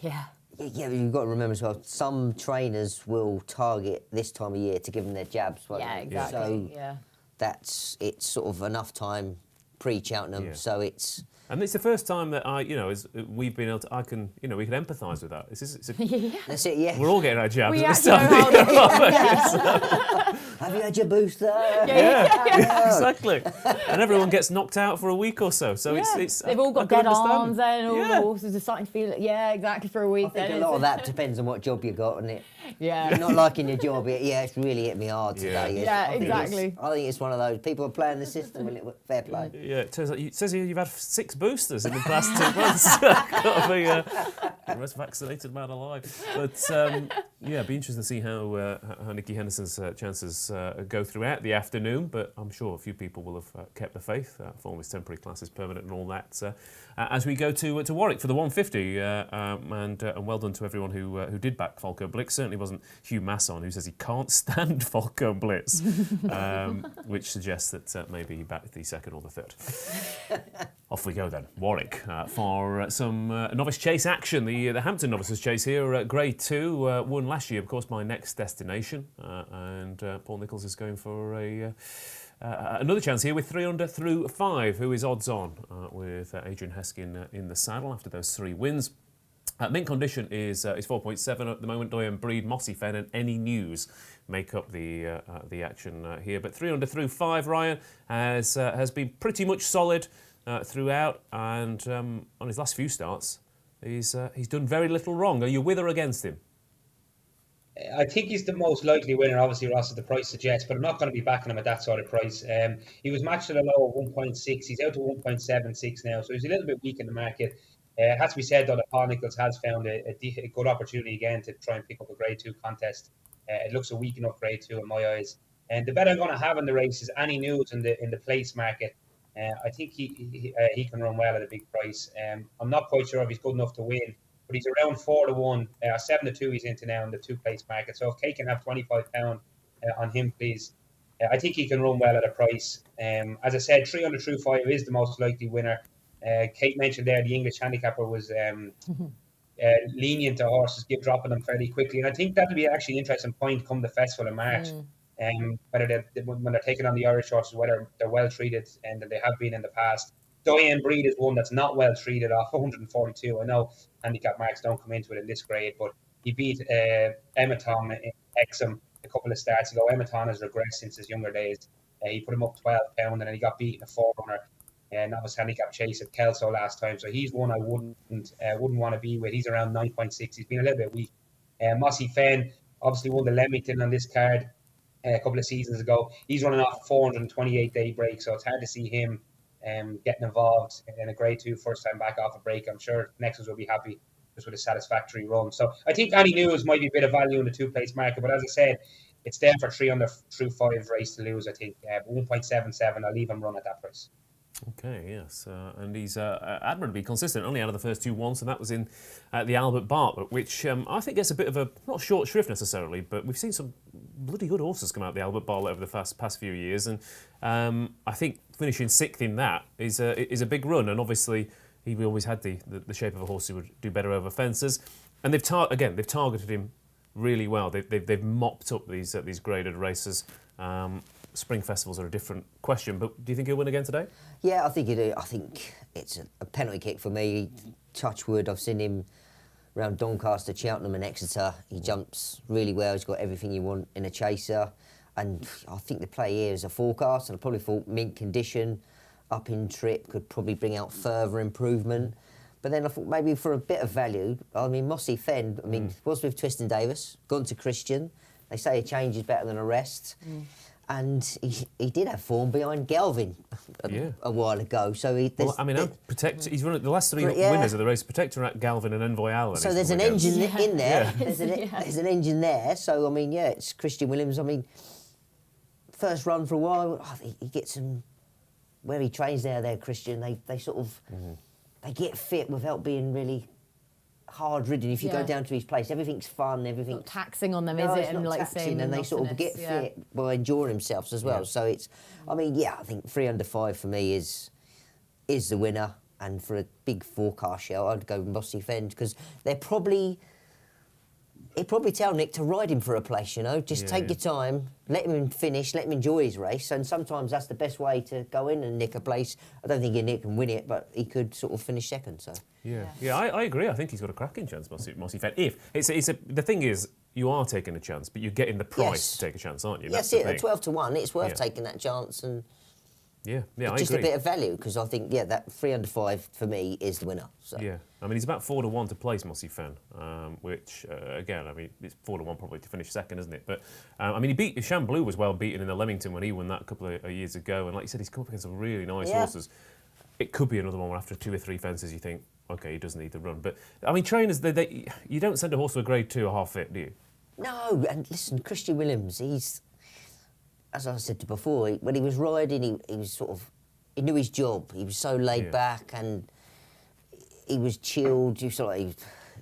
Speaker 2: Yeah.
Speaker 3: Yeah, you've got to remember as well, some trainers will target this time of year to give them their jabs.
Speaker 2: Yeah, exactly.
Speaker 3: So it's sort of enough time pre-Cheltenham, so it's...
Speaker 1: And it's the first time that we've been able to, we can empathise with that.
Speaker 3: That's it, yeah.
Speaker 1: We're all getting our jabs
Speaker 2: We
Speaker 1: at this
Speaker 2: actually
Speaker 1: time.
Speaker 3: Have you had your booster?
Speaker 1: Yeah, exactly. And everyone gets knocked out for a week or so. So it's
Speaker 2: they've all got dead arms then, all the horses are starting to feel it. Yeah, exactly, for a week.
Speaker 3: I think a lot of that depends on what job you got, and it.
Speaker 2: Yeah.
Speaker 3: You're not liking your job. It's really hit me hard today.
Speaker 2: Yeah, exactly.
Speaker 3: I think it's one of those people are playing the system, and fair play.
Speaker 1: Yeah, it turns out it says here you've had 6 boosters in the past 2 months. Got to be the most vaccinated man alive. But it'd be interesting to see how Nicky Henderson's chances go throughout the afternoon. But I'm sure a few people will have kept the faith. Form is temporary, class is permanent, and all that. As we go to Warwick for the 150, and well done to everyone who did back Falco Blitz. Certainly wasn't Hugh Masson, who says he can't stand Falco Blitz, which suggests that maybe he backed the second or the third. Off we go then, Warwick, for some novice chase action. The Hampton Novices Chase here, Grade 2, won last year, of course, my next destination, and Paul Nicholls is going for another chance here with 3 under through 5, who is odds on with Adrian Heskin in the saddle after those 3 wins. Mint condition is 4.7 at the moment. Doyen Breed, Mossy Fen, and Any News make up the action here. But 3 under through 5, Ryan has been pretty much solid throughout, and on his last few starts, he's done very little wrong. Are you with or against him?
Speaker 4: I think he's the most likely winner, obviously, Ross, as the price suggests, but I'm not going to be backing him at that sort of price. He was matched at a low of 1.6. He's out to 1.76 now, so he's a little bit weak in the market. It has to be said, though, that Paul Nicholls has found a good opportunity again to try and pick up a Grade 2 contest. It looks a weak enough Grade 2 in my eyes. And the bet I'm going to have in the race is Any News in the place market. I think he can run well at a big price. I'm not quite sure if he's good enough to win, but he's around 4-1, 7-2 he's into now in the 2-place market. So if Kate can have £25 on him, please. I think he can run well at a price. As I said, 3 under through 5 is the most likely winner. Kate mentioned there the English handicapper was lenient to horses, dropping them fairly quickly. And I think that'll be actually an interesting point come the festival in March. whether when they're taking on the Irish horses, whether they're well treated, and they have been in the past. Diane Breed is one that's not well treated off 142. I know handicap marks don't come into it in this grade, but he beat Ematon in Exham a couple of starts ago. Ematon has regressed since his younger days. He put him up 12 pound, and then he got beaten a 4-runner. And that was handicap chase at Kelso last time. So he's one I wouldn't want to be with. He's around 9.6. He's been a little bit weak. Mossy Fenn obviously won the Leamington on this card a couple of seasons ago. He's running off a 428-day break, so it's hard to see him getting involved in a grade 2 first time back off a break. I'm sure Nexus will be happy just with a satisfactory run. So I think Annie News might be a bit of value in the 2-place market, but as I said, it's there for 3 under through 5 race to lose, I think. 1.77, I'll leave him run at that price.
Speaker 1: Okay, yes, and he's admirably consistent, only out of the first 2 once, and that was in the Albert Bartlett, which I think gets a bit of a, not short shrift necessarily, but we've seen some bloody good horses come out of the Albert Bartlett over the past few years, and I think finishing 6th in that is a big run, and obviously he always had the shape of a horse who would do better over fences, and they've targeted him really well. They've mopped up these graded races. Spring festivals are a different question, but do you think he'll win again today?
Speaker 3: Yeah, I think he do. I think it's a penalty kick for me. Touchwood, I've seen him around Doncaster, Cheltenham and Exeter. He jumps really well. He's got everything you want in a chaser. And I think the play here is a forecast, and I probably thought mint condition, up in trip, could probably bring out further improvement. But then I thought maybe for a bit of value, I mean, Mossy Fenn, was with Twiston Davis, gone to Christian. They say a change is better than a rest. And he did have form behind Galvin a while ago. So he's running the last 3 winners of the race: Protector at Galvin and Envoy Allen. So there's an engine in there. Yeah. There's an engine there. So I mean, yeah, it's Christian Williams. I mean, first run for a while. He gets some where he trains there. Christian. They sort of they get fit without being really hard ridden. If you go down to his place, everything's fun, everything's
Speaker 2: not taxing on them, is it?
Speaker 3: And like taxing, and they sort of get fit by enjoying themselves as well. So it's, I mean, I think 3 under 5 for me is the winner. And for a big forecast show, I'd go Mossy Fenn, because he'd probably tell Nick to ride him for a place, just take your time, let him finish, let him enjoy his race, and sometimes that's the best way to go in and nick a place. I don't think Nick can win it, but he could sort of finish second. So I agree. I think he's got a cracking chance, Mossy Fenn. The thing is, you are taking a chance, but you're getting the price to take a chance, aren't you? That's it. At 12 to 1, it's worth taking that chance and.
Speaker 1: I
Speaker 3: just
Speaker 1: agree.
Speaker 3: A bit of value, because I think that 3 under 5 for me is the winner. So.
Speaker 1: Yeah, I mean he's about 4 to 1 to place Mossy Fenn, which again, I mean it's 4 to 1 probably to finish second, isn't it? But I mean he beat Chamblou was well beaten in the Leamington when he won that a couple of years ago, and like you said, he's come up against some really nice horses. It could be another one where after 2 or 3 fences you think, okay, he does need the run. But I mean trainers, you don't send a horse to a grade 2 half fit, do you?
Speaker 3: No, and listen, Christian Williams, he's, as I said before, when he was riding, he was sort of. He knew his job. He was so laid back, and he was chilled. You saw he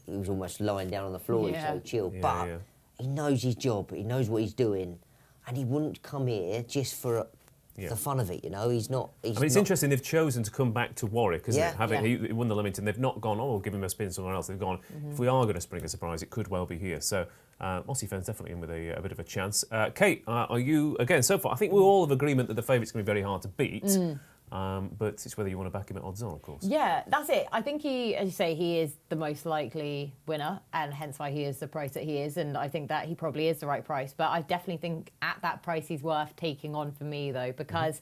Speaker 3: was almost lying down on the floor. He was so chilled. But he knows his job. He knows what he's doing, and he wouldn't come here just for the fun of it. He's not.
Speaker 1: It's interesting. They've chosen to come back to Warwick, isn't it? He won the Leamington. They've not gone, we'll give him a spin somewhere else. They've gone, if we are going to spring a surprise, it could well be here. So Mossy Fenn's definitely in with a bit of a chance. Kate, are you, again, so far, I think we're all of agreement that the favourite's going to be very hard to beat. But it's whether you want to back him at odds on, of course. Yeah,
Speaker 2: that's it. I think he, as you say, he is the most likely winner, and hence why he is the price that he is. And I think that he probably is the right price. But I definitely think at that price he's worth taking on for me, though, because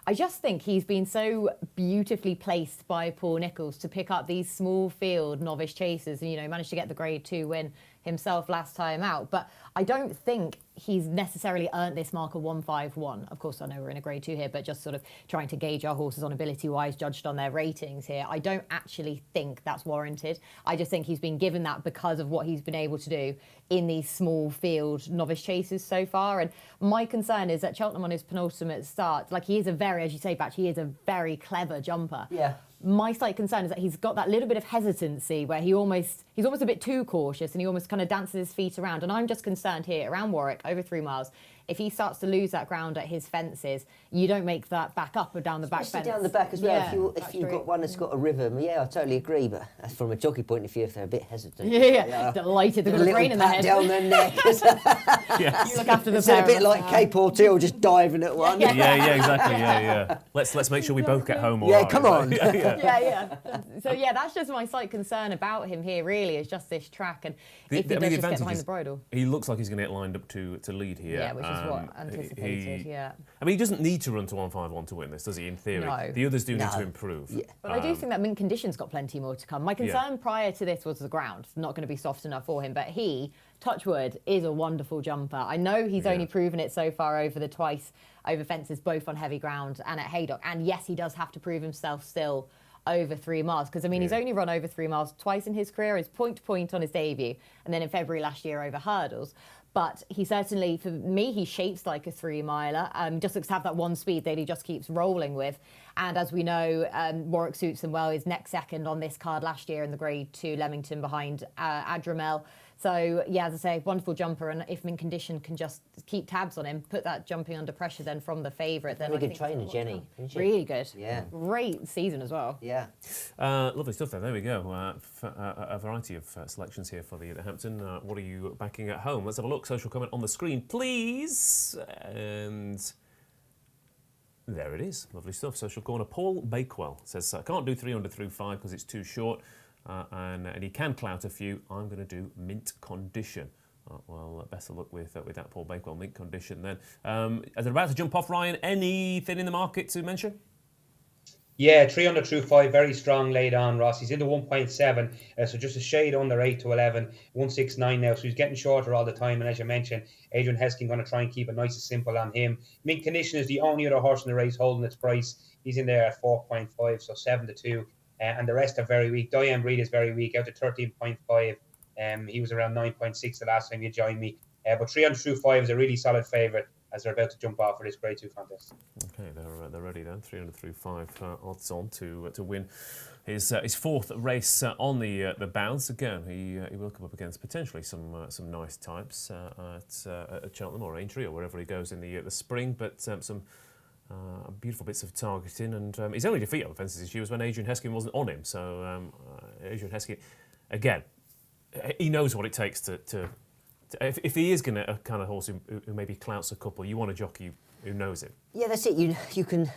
Speaker 2: I just think he's been so beautifully placed by Paul Nicholls to pick up these small field novice chasers, and managed to get the grade 2 win himself last time out. But I don't think he's necessarily earned this mark of 151. Of course, I know we're in a grade 2 here, but just sort of trying to gauge our horses on ability-wise, judged on their ratings here. I don't actually think that's warranted. I just think he's been given that because of what he's been able to do in these small field novice chases so far. And my concern is that Cheltenham on his penultimate start, he is a very, as you say, Batch, he is a very clever jumper. Yeah. My slight concern is that he's got that little bit of hesitancy where he's almost a bit too cautious, and he almost kind of dances his feet around. And I'm just concerned here around Warwick, over 3 miles, if he starts to lose that ground at his fences, you don't make that back up or down the back fence.
Speaker 3: Down the back as well.
Speaker 2: Yeah,
Speaker 3: if you've got one that's got a rhythm, yeah, I totally agree. But from a jockey point of view, if they're a bit hesitant,
Speaker 2: delighted they've got a brain in their head.
Speaker 3: Down their neck.
Speaker 2: You look after the
Speaker 3: It's a bit like Cape Orteal just diving at one.
Speaker 1: Yeah, exactly. Yeah. Let's make sure we both get home.
Speaker 3: Yeah, come on.
Speaker 2: Yeah. So that's just my slight concern about him here. Really, is just this track, and if he does just get behind the bridle,
Speaker 1: he looks like he's going to get lined up to lead here.
Speaker 2: Yeah, which is what anticipated.
Speaker 1: I mean, he doesn't need to run to 151 to win this, does he? In theory,
Speaker 2: No.
Speaker 1: The others do need to improve.
Speaker 3: Yeah.
Speaker 2: But I do think that mint condition's got plenty more to come. My concern prior to this was the ground, not going to be soft enough for him. But he, touch wood, is a wonderful jumper. I know he's only proven it so far over fences, both on heavy ground and at Haydock. And yes, he does have to prove himself still over 3 miles, because I mean he's only run over 3 miles twice in his career. He's point to point on his debut, and then in February last year over hurdles. But he certainly, for me, he shapes like a 3-miler. Just looks to have that one speed that he just keeps rolling with. And as we know, Warwick suits him well. He's next second on this card last year in the Grade 2 Leamington behind Adramel. So, yeah, as I say, wonderful jumper. And if mint condition can just keep tabs on him, put that jumping under pressure then from the favourite. Then
Speaker 3: Really good trainer, Jenny.
Speaker 2: Really good.
Speaker 3: Yeah.
Speaker 2: Great season as well.
Speaker 3: Yeah.
Speaker 1: Lovely stuff there. There we go. A variety of selections here for the Hampton. What are you backing at home? Let's have a look. Social comment on the screen, please. And there it is. Lovely stuff. Social corner. Paul Bakewell says, I can't do 300 through 5 because it's too short. And he can clout a few. I'm going to do mint condition. Well, best of luck with that, Paul Bakewell. Mint condition then. As they're about to jump off, Ryan, anything in the market to mention?
Speaker 4: Yeah, 300 through 5, very strong laid on, Ross. He's into 1.7, so just a shade under 8 to 11, 169 now, so he's getting shorter all the time. And as you mentioned, Adrian Heskin going to try and keep it nice and simple on him. Mint condition is the only other horse in the race holding its price. He's in there at 4.5, so 7 to 2. And the rest are very weak. Diane Breed is very weak, out to 13.5. He was around 9.6 the last time you joined me. But 300 through 5 is a really solid favourite as they're about to jump off for this Grade 2 contest.
Speaker 1: Okay, they're ready then. 300 through 5 odds on to win his fourth race on the bounce. Again, he will come up against potentially some nice types at Cheltenham or Aintree or wherever he goes in the spring, but some beautiful bits of targeting, and his only defeat on the fences this year was when Adrian Heskin wasn't on him. So Adrian Heskin, again, he knows what it takes to if he is going to a kind of horse who maybe clouts a couple, you want a jockey who knows it.
Speaker 3: Yeah, that's it. You can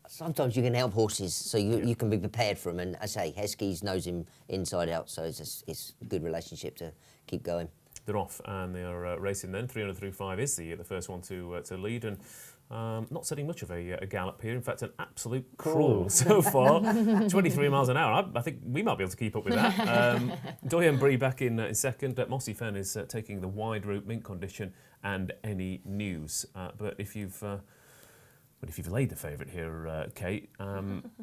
Speaker 3: sometimes you can help horses, so you can be prepared for them. And as I say, Heskey knows him inside out, so it's a good relationship to keep going.
Speaker 1: They're off and they are racing then. 300 through 5 is the first one to lead, and not setting much of a gallop here. In fact, an absolute crawl so far. 23 miles an hour. I think we might be able to keep up with that. Doyen Brie back in second. Mossy Fen is taking the wide route, mint condition, and any news. But if you've laid the favourite here, Kate,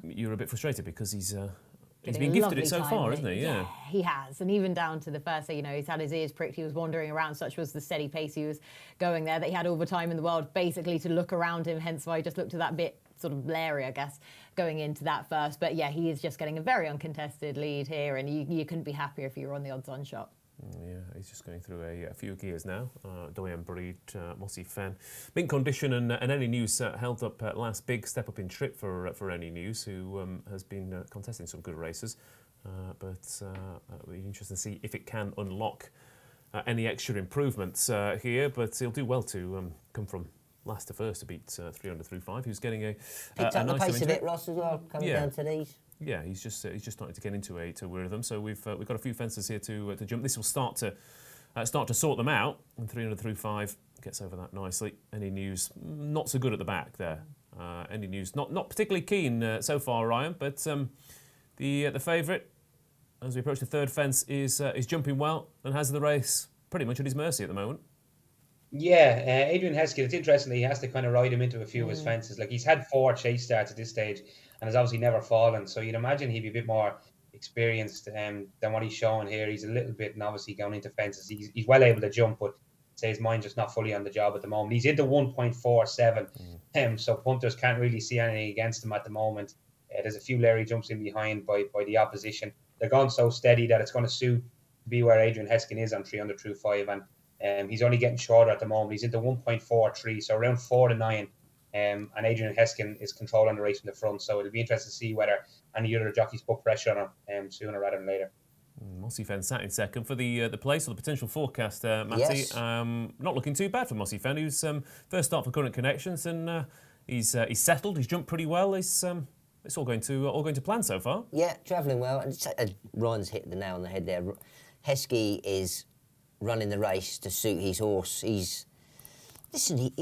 Speaker 1: you're a bit frustrated because he's been gifted it so far, isn't he?
Speaker 2: Yeah, he has. And even down to the first, he's had his ears pricked. He was wandering around. Such was the steady pace he was going there that he had all the time in the world basically to look around him. Hence why I just looked at that bit sort of blurry, I guess, going into that first. But yeah, he is just getting a very uncontested lead here, and you couldn't be happier if you were on the odds-on shot.
Speaker 1: Yeah, he's just going through a few gears now. Doyen Breed, Mossy Fen. Mint condition and any news held up last big step up in trip for any news, who has been contesting some good races. But it'll be interesting to see if it can unlock any extra improvements here. But he'll do well to come from last to first to beat 300 through 5. Who's getting a
Speaker 3: picked up the
Speaker 1: nice
Speaker 3: pace a bit, Ross, as well, coming down to these.
Speaker 1: Yeah, he's just starting to get into a rhythm. So we've got a few fences here to jump. This will start to sort them out. And 300 through 5 gets over that nicely. Any news? Not so good at the back there. Any news? Not particularly keen so far, Ryan. But the favourite, as we approach the third fence, is jumping well and has the race pretty much at his mercy at the moment.
Speaker 4: Yeah, Adrian Heskin, it's interesting that he has to kind of ride him into a few of his fences. Like, he's had 4 chase starts at this stage and has obviously never fallen. So you'd imagine he'd be a bit more experienced than what he's showing here. He's a little bit, and obviously going into fences, he's well able to jump, but say his mind's just not fully on the job at the moment. He's into 1.47, so punters can't really see anything against him at the moment. There's a few Larry jumps in behind by the opposition. They're gone so steady that it's going to suit to be where Adrian Heskin is on 300 through 5. And He's only getting shorter at the moment. He's into 1.43, so around 4 to 9. And Adrian Heskin is controlling the race from the front, so it'll be interesting to see whether any other jockeys put pressure on him sooner rather than later.
Speaker 1: Mossy Fen sat in second for the place, or the potential forecast, Matty.
Speaker 3: Yes.
Speaker 1: Not looking too bad for Mossy Fen, who's first start for Current Connections, and he's settled. He's jumped pretty well. It's all going to plan so far.
Speaker 3: Yeah, travelling well. And Ryan's hit the nail on the head there. Heskey is running the race to suit his horse. He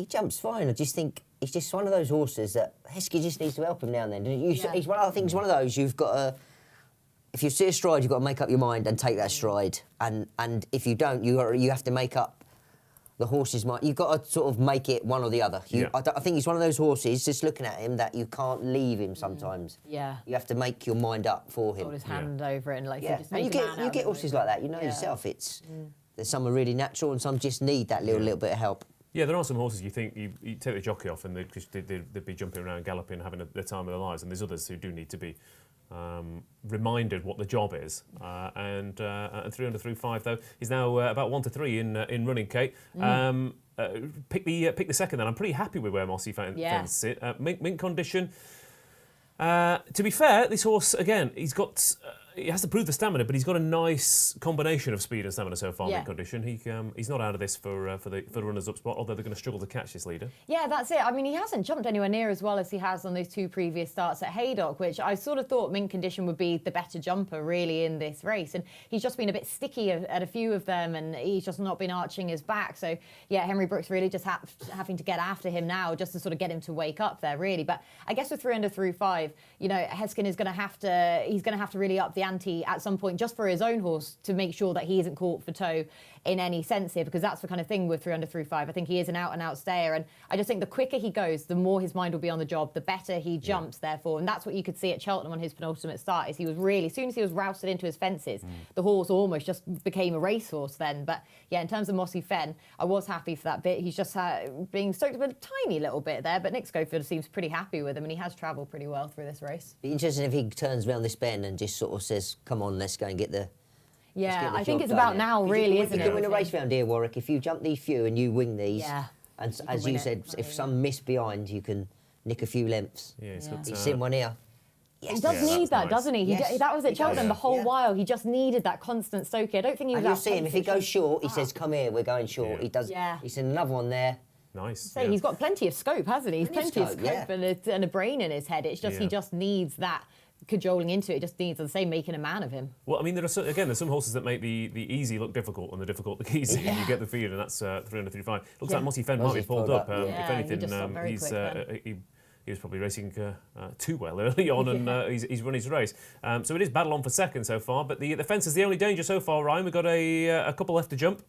Speaker 3: jumps fine. I just think he's just one of those horses that Heskey just needs to help him now and then. He's one of those you've got to. If you see a stride, you've got to make up your mind and take that stride. And if you don't, you have to make up the horse's mind. You've got to sort of make it one or the other. I think he's one of those horses, just looking at him, that you can't leave him sometimes.
Speaker 2: Yeah.
Speaker 3: You have to make your mind up for him.
Speaker 2: Hold his hand over it and like.
Speaker 3: Yeah,
Speaker 2: Just
Speaker 3: and
Speaker 2: make
Speaker 3: you get horses like that. You know yourself. There's some are really natural and some just need that little bit of help.
Speaker 1: Yeah, there are some horses you think you take the jockey off and they'd be jumping around, galloping, having the time of their lives, and there's others who do need to be reminded what the job is. And 300 through 5 though is now about 1 to 3 in running. Kate, pick the second. Then I'm pretty happy with where Mossy Fens sit. Mint condition. To be fair, this horse again, he has to prove the stamina, but he's got a nice combination of speed and stamina so far. Mint condition. He's not out of this for the runners-up spot, although they're going to struggle to catch this leader.
Speaker 2: Yeah, that's it. I mean, he hasn't jumped anywhere near as well as he has on those 2 previous starts at Haydock, which I sort of thought Mint Condition would be the better jumper really in this race, and he's just been a bit sticky at a few of them, and he's just not been arching his back. So yeah, Henry Brooks really just having to get after him now just to sort of get him to wake up there really. But I guess with 300 through 5, you know, Heskin is going to have to really up the ante at some point just for his own horse to make sure that he isn't caught for toe in any sense here, because that's the kind of thing with 300 through 5. I think he is an out-and-out stayer, and I just think the quicker he goes, the more his mind will be on the job, the better he jumps, therefore. And that's what you could see at Cheltenham on his penultimate start, is he was really, as soon as he was rousted into his fences, the horse almost just became a racehorse then. But yeah, in terms of Mossy Fen, I was happy for that bit. He's just being stoked with a tiny little bit there, but Nick Schofield seems pretty happy with him, and he has travelled pretty well through this race.
Speaker 3: Be interesting if he turns around this bend and just sort of says, come on, let's go and get the...
Speaker 2: Yeah, I think it's about now, really, isn't it?
Speaker 3: You can win a race round here, Warwick. If you jump these few and you win these, and as you said, if some miss behind, you can nick a few lengths.
Speaker 1: Yeah,
Speaker 3: he's seen one here. Yes.
Speaker 2: He does need that, doesn't he? That was at Cheltenham the whole while. He just needed that constant stoker. I don't think he was.
Speaker 3: And you'll see him if he goes short. He says, "Come here, we're going short."
Speaker 1: Yeah.
Speaker 3: He does. He's seen another one there.
Speaker 1: Nice.
Speaker 2: So he's got plenty of scope, hasn't he? He's plenty of scope and a brain in his head. It's just he just needs that cajoling into it. It just needs, as I say, making a man of him.
Speaker 1: Well, I mean, there's some horses that make the easy look difficult and the difficult look easy. You get the feeling, and that's 300 through 5. Looks like Mossy Fen might be pulled up. If anything, he was probably racing too well early on, and he's run his race. So it is battle on for second so far, but the fence is the only danger so far, Ryan. We've got a couple left to jump.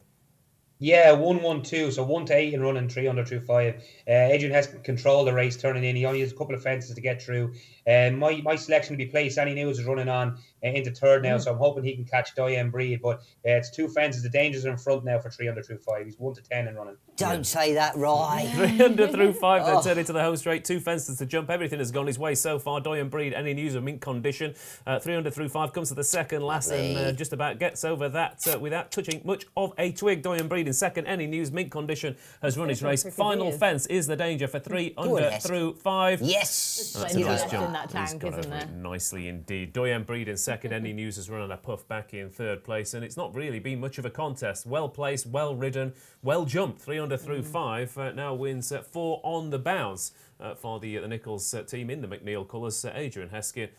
Speaker 4: Yeah, 1-1-2, so 1 to 8 and running 300 through 5. Adrian has controlled the race, turning in. He only has a couple of fences to get through. My selection to be placed, Annie News is running on into third now, so I'm hoping he can catch Diane Breed. But it's 2 fences. The dangers are in front now for 300 through 5. He's 1 to 10 and running.
Speaker 3: Don't say that, right?
Speaker 1: 300 through 5, they're turning to the home straight. 2 fences to jump. Everything has gone his way so far. Diane Breed, Any News of mint condition. 300 through 5 comes to the second last and just about gets over that without touching much of a twig. Diane Breed in second. Any News, mint condition, has run his race. Final fence is the danger for 300 through 5.
Speaker 3: Yes!
Speaker 1: That's a nice jump.
Speaker 2: In that tank,
Speaker 1: isn't there? Nicely indeed. Diane Breed in second. Any News has run on a puff back in third place, and it's not really been much of a contest. Well placed, well ridden, well jumped. 300 through 5 now wins 4 on the bounce for the Nichols team in the McNeil colours. Adrian Heskin,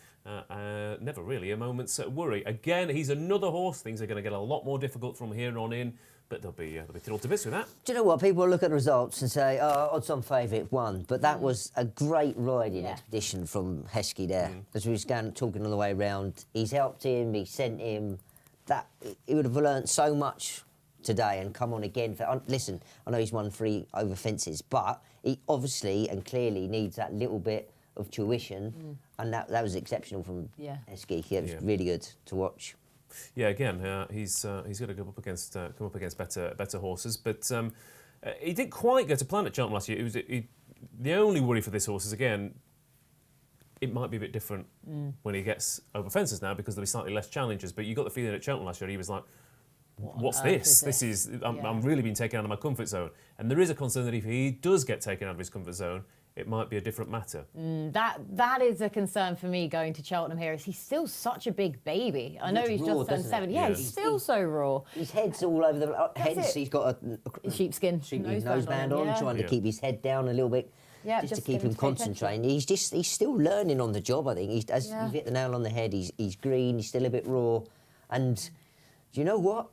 Speaker 1: never really a moment's worry. Again, he's another horse. Things are going to get a lot more difficult from here on in, but they'll be thrilled to bits with that.
Speaker 3: Do you know what? People look at the results and say, "Oh, odds-on favourite won," but that was a great riding expedition from Heskey there. As we was talking on the way around, he's helped him, he sent him. That he would have learnt so much today and come on again. Listen, I know he's won 3 over fences, but he obviously and clearly needs that little bit of tuition, and that was exceptional from Heskey. It was really good to watch.
Speaker 1: Yeah, again, he's got to come up against better horses, but he didn't quite go to plan at Cheltenham last year. The only worry for this horse is, again, it might be a bit different when he gets over fences now because there'll be slightly less challenges. But you got the feeling at Cheltenham last year he was like, what's
Speaker 2: on earth
Speaker 1: this? This is, I'm really being taken out of my comfort zone. And there is a concern that if he does get taken out of his comfort zone, it might be a different matter.
Speaker 2: That is a concern for me going to Cheltenham here. Is he's still such a big baby? I know he's
Speaker 3: raw,
Speaker 2: just turned
Speaker 3: doesn't
Speaker 2: 7.
Speaker 3: it?
Speaker 2: Yeah, he's still so raw.
Speaker 3: His head's all over the heads.
Speaker 2: it.
Speaker 3: He's got a
Speaker 2: Sheepskin
Speaker 3: noseband on,
Speaker 2: yeah.
Speaker 3: trying to keep his head down a little bit.
Speaker 2: Yeah,
Speaker 3: just to
Speaker 2: just
Speaker 3: keep
Speaker 2: get him
Speaker 3: him
Speaker 2: to pay
Speaker 3: concentrating. He's still learning on the job, I think. You've hit the nail on the head. He's green, he's still a bit raw. And do you know what?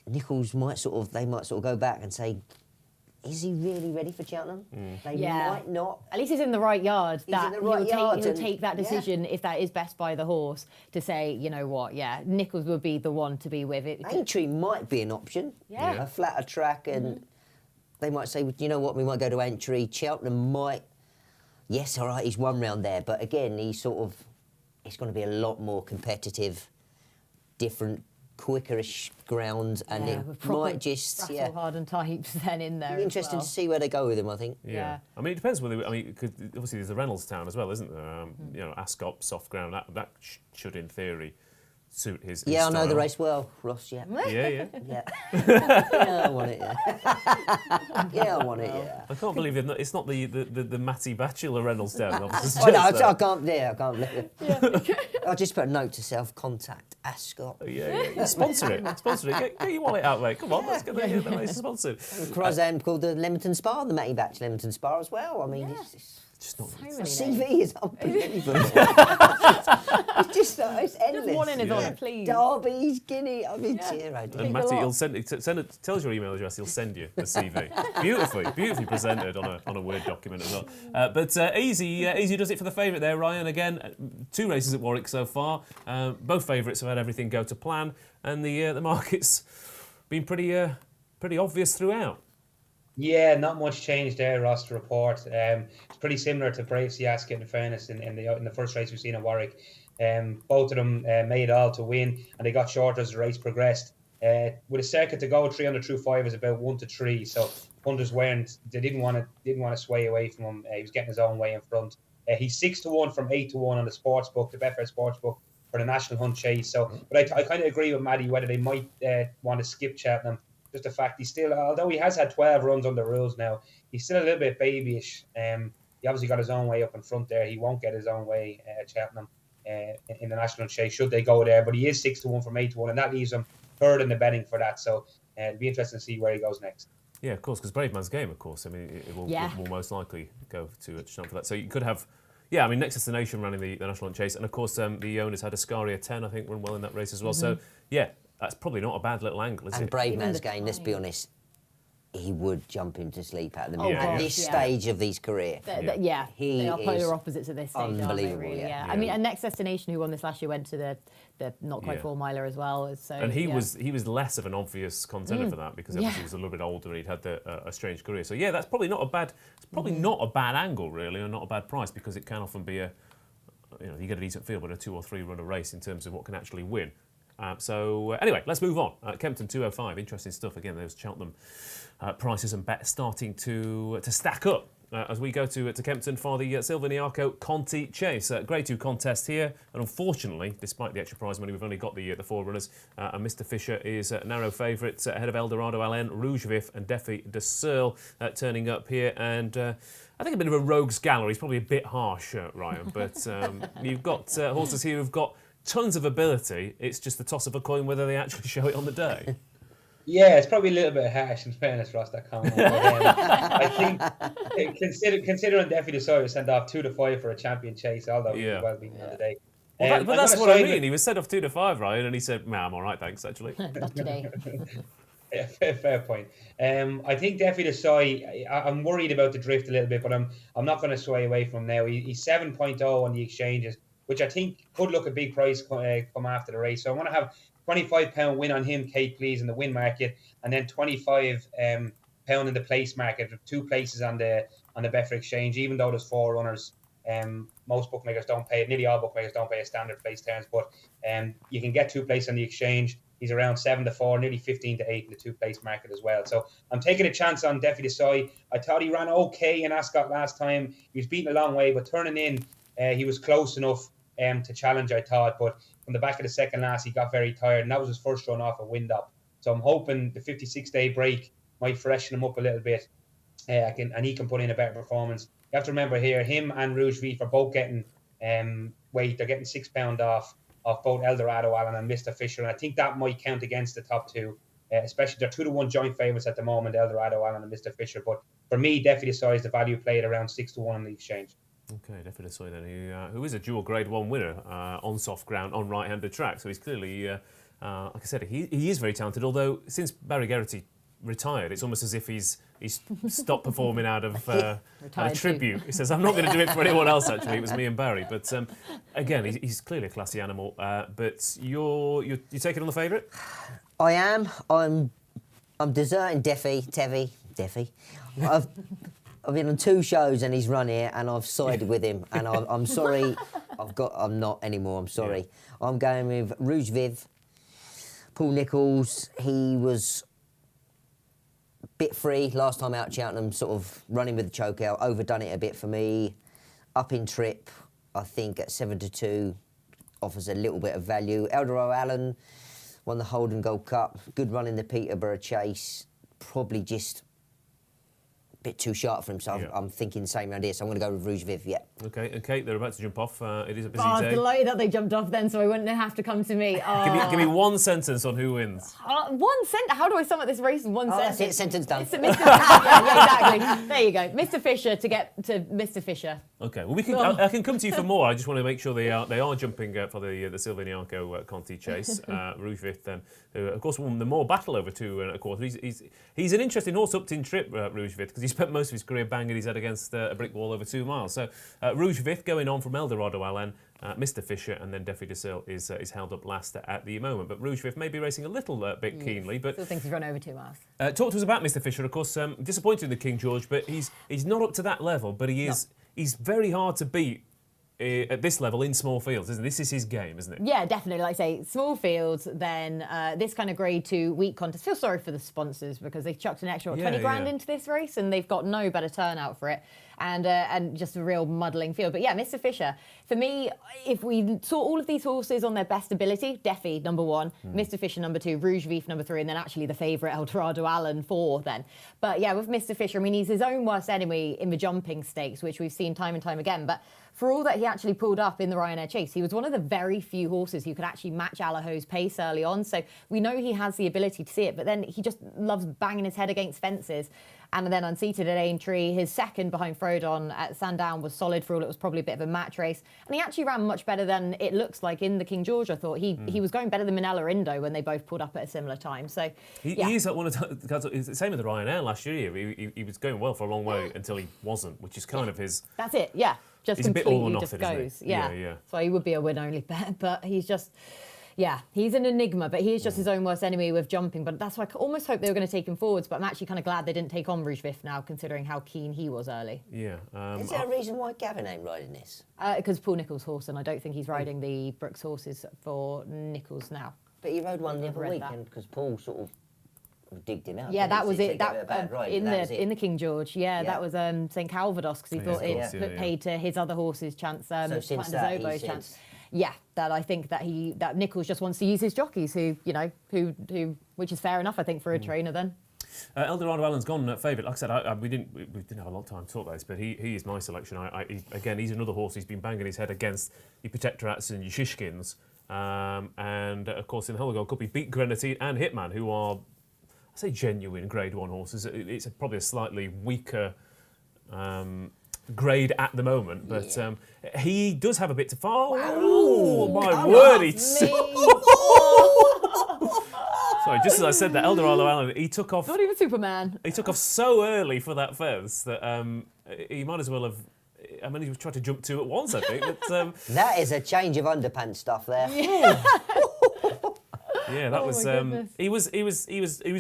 Speaker 3: Nichols might go back and say, is he really ready for Cheltenham? They might not.
Speaker 2: At least he's in the right yard.
Speaker 3: He's in the right yard
Speaker 2: He'll
Speaker 3: and-
Speaker 2: take that decision if that is best by the horse to say, you know what, Nichols would be the one to be with it.
Speaker 3: Aintree might be an option.
Speaker 2: Yeah.
Speaker 3: A flatter track, and they might say, you know what, we might go to Aintree. Cheltenham might, yes, all right, he's won round there, but again, it's going to be a lot more competitive, different, quicker-ish ground, and it might just,
Speaker 2: rattle-hardened types then in there.
Speaker 3: It'll be interesting to see where they go with him, I think.
Speaker 1: Yeah. I mean, it depends whether, obviously there's the Reynolds Town as well, isn't there? You know, Ascot, soft ground, that should, in theory, suit his
Speaker 3: Yeah, I know
Speaker 1: style.
Speaker 3: the race well, Ross,
Speaker 1: Yeah.
Speaker 3: Yeah. Yeah, I want it, yeah, I want it, yeah.
Speaker 1: I can't believe it's not the Mattie Batchelor Reynolds Town. Obviously.
Speaker 3: Oh, no, I can't. I'll just put a note to self, contact Ascot.
Speaker 1: Yeah. Sponsor it. Get your wallet out, mate. Come on, let's get the race sponsored.
Speaker 3: Crozan called the Leamington Spa, the Mattie Batchelor Leamington Spa as well. I mean, it's
Speaker 1: Just not.
Speaker 2: So many
Speaker 3: CV
Speaker 2: names.
Speaker 3: is unbelievable. it's endless.
Speaker 2: Just one in his honour, please.
Speaker 3: Derby's, Guinea. I mean, cheer, I do.
Speaker 1: And Matty, he'll send it. Tell us your email address. He'll send you the CV. Beautifully presented on a Word document as well. But Easy does it for the favourite there, Ryan. Again, 2 races at Warwick so far. Both favourites have had everything go to plan, and the market's been pretty obvious throughout.
Speaker 4: Yeah, not much change there, Ross, to report. It's pretty similar to Brave Siaska, in fairness, in the first race we've seen at Warwick. Both of them made all to win, and they got shorter as the race progressed. With a circuit to go, 300 through 5 is about 1 to 3. So punters didn't want to sway away from him. He was getting his own way in front. He's 6 to 1 from 8 to 1 on the sportsbook, the Betfair Sportsbook, for the National Hunt Chase. So, but I kind of agree with Matty whether they might want to skip Cheltenham. Just the fact he's still, although he has had 12 runs on the rules now, he's still a little bit babyish. He obviously got his own way up in front there. He won't get his own way at Cheltenham in the National Chase, should they go there. But he is 6 to 1 from 8 to 1, and that leaves him third in the betting for that. So it'll be interesting to see where he goes next.
Speaker 1: Yeah, of course, because Brave Man's Game, of course. I mean, it will most likely go to Cheltenham for that. So you could have, Next Destination running the National Hunt Chase, and of course the owners had Ascaria 10, I think, run well in that race as well. So that's probably not a bad little angle, is it?
Speaker 3: And Brave Man's Game, let's be honest, he would jump him to sleep at the
Speaker 2: Oh,
Speaker 3: minute. At
Speaker 2: gosh,
Speaker 3: this stage of his career.
Speaker 2: He they are polar opposites at this stage.
Speaker 3: Unbelievable,
Speaker 2: Really?
Speaker 3: yeah.
Speaker 2: I mean, and Next Destination, who won this last year, went to the not quite 4 miler as well. So
Speaker 1: and he was less of an obvious contender for that because obviously he was a little bit older and he'd had a strange career. So that's probably not a bad. It's probably not a bad angle really, and not a bad price because it can often be you get a decent feel, but a 2 or 3 runner race in terms of what can actually win. Anyway, let's move on. Kempton 205, interesting stuff. Again, those Cheltenham prices and bets starting to stack up as we go to Kempton for the Silver Niarco Conti Chase. Grade 2 contest here, and unfortunately, despite the extra prize money, we've only got the 4 runners, and Mr. Fisher is narrow favourite ahead of Eldorado Allen, Rouge Vif and Defi de Searle turning up here, and I think a bit of a rogues gallery is probably a bit harsh, Ryan, but you've got horses here who've got tons of ability. It's just the toss of a coin whether they actually show it on the day.
Speaker 4: Yeah, it's probably a little bit harsh, in fairness, Ross, that comment. But, I think, considering Defi de Searle was sent off 2 to 5 for a champion chase, although he was well beaten on the day.
Speaker 1: Well, but that's what I mean. He was sent off 2 to 5, Ryan, and he said, "Nah, I'm all right, thanks, actually."
Speaker 2: Not today.
Speaker 4: Yeah, fair point. I think Defi de Searle, I'm worried about the drift a little bit, but I'm not going to sway away from him now. He's 7.0 on the exchanges, which I think could look a big price come after the race. So I want to have £25 win on him, Kate, please, in the win market, and then £25 in the place market. 2 places on the Betfair Exchange, even though there's 4 runners. Most bookmakers don't pay it. Nearly all bookmakers don't pay a standard place terms, but you can get 2 places on the exchange. He's around 7 to 4, nearly 15 to 8 in the 2 place market as well. So I'm taking a chance on Defi de Searle. I thought he ran okay in Ascot last time. He was beaten a long way, but turning in, he was close enough to challenge, I thought. But from the back of the second last, he got very tired, and that was his first run off a wind up. So I'm hoping the 56-day break might freshen him up a little bit, and he can put in a better performance. You have to remember here, him and Rouge Vif are both getting weight. They're getting 6 pound off both Eldorado Allen and Mr. Fisher, and I think that might count against the top two. Especially they're 2-1 joint favourites at the moment, Eldorado Allen and Mr. Fisher. But for me, definitely Desai is the value play at around 6-1 on the exchange.
Speaker 1: Okay, definitely Desai then, who is a dual Grade 1 winner on soft ground, on right-handed track. So he's clearly, like I said, he is very talented. Although since Barry Geraghty retired, it's almost as if he's stopped performing out of tribute. He says, I'm not going to do it for anyone else, actually. It was me and Barry. But again, he's clearly a classy animal. But you're taking on the favourite?
Speaker 3: I am. I'm deserting Defi. I've been on 2 shows and he's run here and I've sided with him. And I'm sorry. I'm not anymore. I'm sorry. Yeah. I'm going with Rouge Viv. Paul Nicholls. He was bit free last time out Cheltenham, sort of running with the choke out, overdone it a bit for me. Up in trip, I think at 7-2 offers a little bit of value. Eldorado Allen won the Holden Gold Cup, good run in the Peterborough Chase, probably just a bit too sharp for him, so I'm thinking same round here, so I'm going to go with Rouge Viv, yeah.
Speaker 1: Okay, and Kate, they're about to jump off. It is a busy
Speaker 2: I
Speaker 1: day.
Speaker 2: was delighted that they jumped off then, so I wouldn't have to come to me.
Speaker 1: Give me one sentence on who wins.
Speaker 2: 1 sentence? How do I sum up this race in 1 sentence?
Speaker 3: That's it, sentence done.
Speaker 2: Yeah, exactly. There you go. Mr. Fisher to get to Mr. Fisher.
Speaker 1: Okay, well, I can come to you for more. I just want to make sure they are jumping for the Silviniaco Conti Chase. Rouge Viv, then, who, of course, won the Moore Battle over 2 1/4. He's an interesting horse up in trip, Rouge Viv, because he spent most of his career banging his head against a brick wall over 2 miles. So Rouge Viv going on from Eldorado Allen, Mr. Fisher, and then Defi Desil is held up last at the moment. But Rouge Viv may be racing a little bit keenly. But
Speaker 2: Still thinks he's run over 2 miles.
Speaker 1: Talk to us about Mr. Fisher. Of course, disappointed in the King George, but he's not up to that level. But he's very hard to beat at this level in small fields, isn't it? This is his game, isn't it?
Speaker 2: Yeah, definitely. Like I say, small fields, then this kind of Grade 2 week contest. Feel sorry for the sponsors because they've chucked an extra 20 grand into this race and they've got no better turnout for it. And just a real muddling field. But yeah, Mr. Fisher, for me, if we saw all of these horses on their best ability, Defi, number 1, Mr. Fisher, number 2, Rouge Vif, number 3, and then actually the favourite, Eldorado Allen, 4 then. But yeah, with Mr. Fisher, I mean, he's his own worst enemy in the jumping stakes, which we've seen time and time again. But for all that he actually pulled up in the Ryanair Chase, he was one of the very few horses who could actually match Allaho's pace early on. So we know he has the ability to see it, but then he just loves banging his head against fences. And then unseated at Aintree, his second behind Frodon at Sandown was solid for all. It was probably a bit of a match race. And he actually ran much better than it looks like in the King George, I thought. He was going better than Minella Indo when they both pulled up at a similar time. So
Speaker 1: He is at one of the same with the Ryanair last year. He was going well for a long way until he wasn't, which is kind of his...
Speaker 2: That's it, yeah. Just
Speaker 1: he's completely
Speaker 2: a bit all or nothing,
Speaker 1: just
Speaker 2: goes.
Speaker 1: Yeah.
Speaker 2: So he would be a win-only bet, but he's just... Yeah, he's an enigma, but he is just his own worst enemy with jumping. But that's why I almost hope they were going to take him forwards. But I'm actually kind of glad they didn't take on Rouge Vif now, considering how keen he was early.
Speaker 1: Yeah.
Speaker 3: Is there a reason why Gavin ain't riding this?
Speaker 2: Because Paul Nicholls' horse, and I don't think he's riding the Brooks horses for Nicholls now.
Speaker 3: But he rode one the other
Speaker 2: read
Speaker 3: week,
Speaker 2: that.
Speaker 3: because Paul sort of digged him out.
Speaker 2: Yeah,
Speaker 3: didn't
Speaker 2: that
Speaker 3: he?
Speaker 2: was
Speaker 3: So
Speaker 2: it.
Speaker 3: he gave a bad ride, but that was it.
Speaker 2: In the King George. Yeah, that was St Calvados because he thought it paid to his other horse's chance,
Speaker 3: So since that,
Speaker 2: Zobo's chance. Yeah, that I think that Nicholls just wants to use his jockeys, who which is fair enough, I think, for a trainer then.
Speaker 1: Eldorado Allen's gone favourite. Like I said, we didn't have a lot of time to talk about this, but he is my selection. Again, he's another horse. He's been banging his head against your Protectorats and your Shishkins, and of course in the Holger Gold Cup he beat Grenadine and Hitman, who are, I say, genuine Grade 1 horses. It's probably a slightly weaker grade at the moment, but he does have a bit to fall. Oh my word! Sorry, just as I said that, Eldorado Allen, he took off.
Speaker 2: Not even Superman.
Speaker 1: He took off so early for that fence that he might as well have. I mean, he was trying to jump 2 at once, I think. But,
Speaker 3: that is a change of underpants stuff there.
Speaker 1: Yeah, that was. He was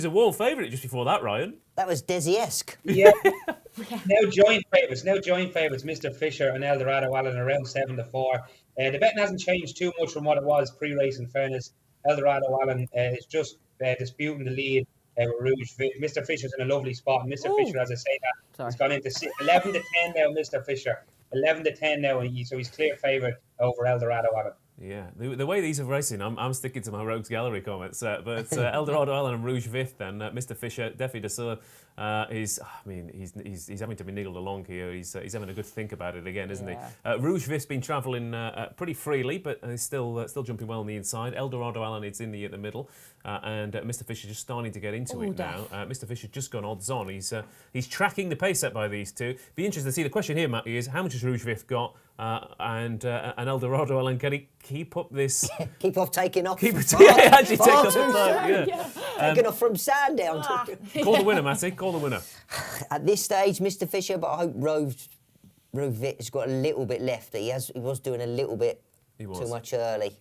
Speaker 1: a world favourite just before that, Ryan.
Speaker 3: That was Desi-esque.
Speaker 4: Yeah. Now joint favourites, Mr. Fisher and Eldorado Allen around 7-4. The betting hasn't changed too much from what it was pre-race, in fairness. Eldorado Allen is just disputing the lead with Rouge. Mr. Fisher's in a lovely spot. And Mr. Fisher, as I say that, has gone into 11-10 now, Mr. Fisher. 11-10 now, so he's clear favourite over Eldorado Allen.
Speaker 1: Yeah, the way these are racing, I'm sticking to my Rogues Gallery comments. But Eldorado Allen and Rouge Vif, then Mr. Fisher, Defi de Sur, he's having to be niggled along here. He's having a good think about it again, isn't he? Rouge Vif's been travelling pretty freely, but he's still jumping well on the inside. Eldorado Allen is in the middle, and Mr. Fisher just starting to get into it now. Mr. Fisher just gone odds on. He's tracking the pace set by these two. Be interested to see. The question here, Mattie, is how much has Rouge Vif got? And Eldorado Allen, can he keep up this?
Speaker 3: Keep off taking off.
Speaker 1: Actually take off the time.
Speaker 3: Taking off from Sandown.
Speaker 1: Call the winner, Mattie. Call the winner.
Speaker 3: At this stage, Mr. Fisher, but I hope Rouge Vif's got a little bit left. He was doing a little bit too much early.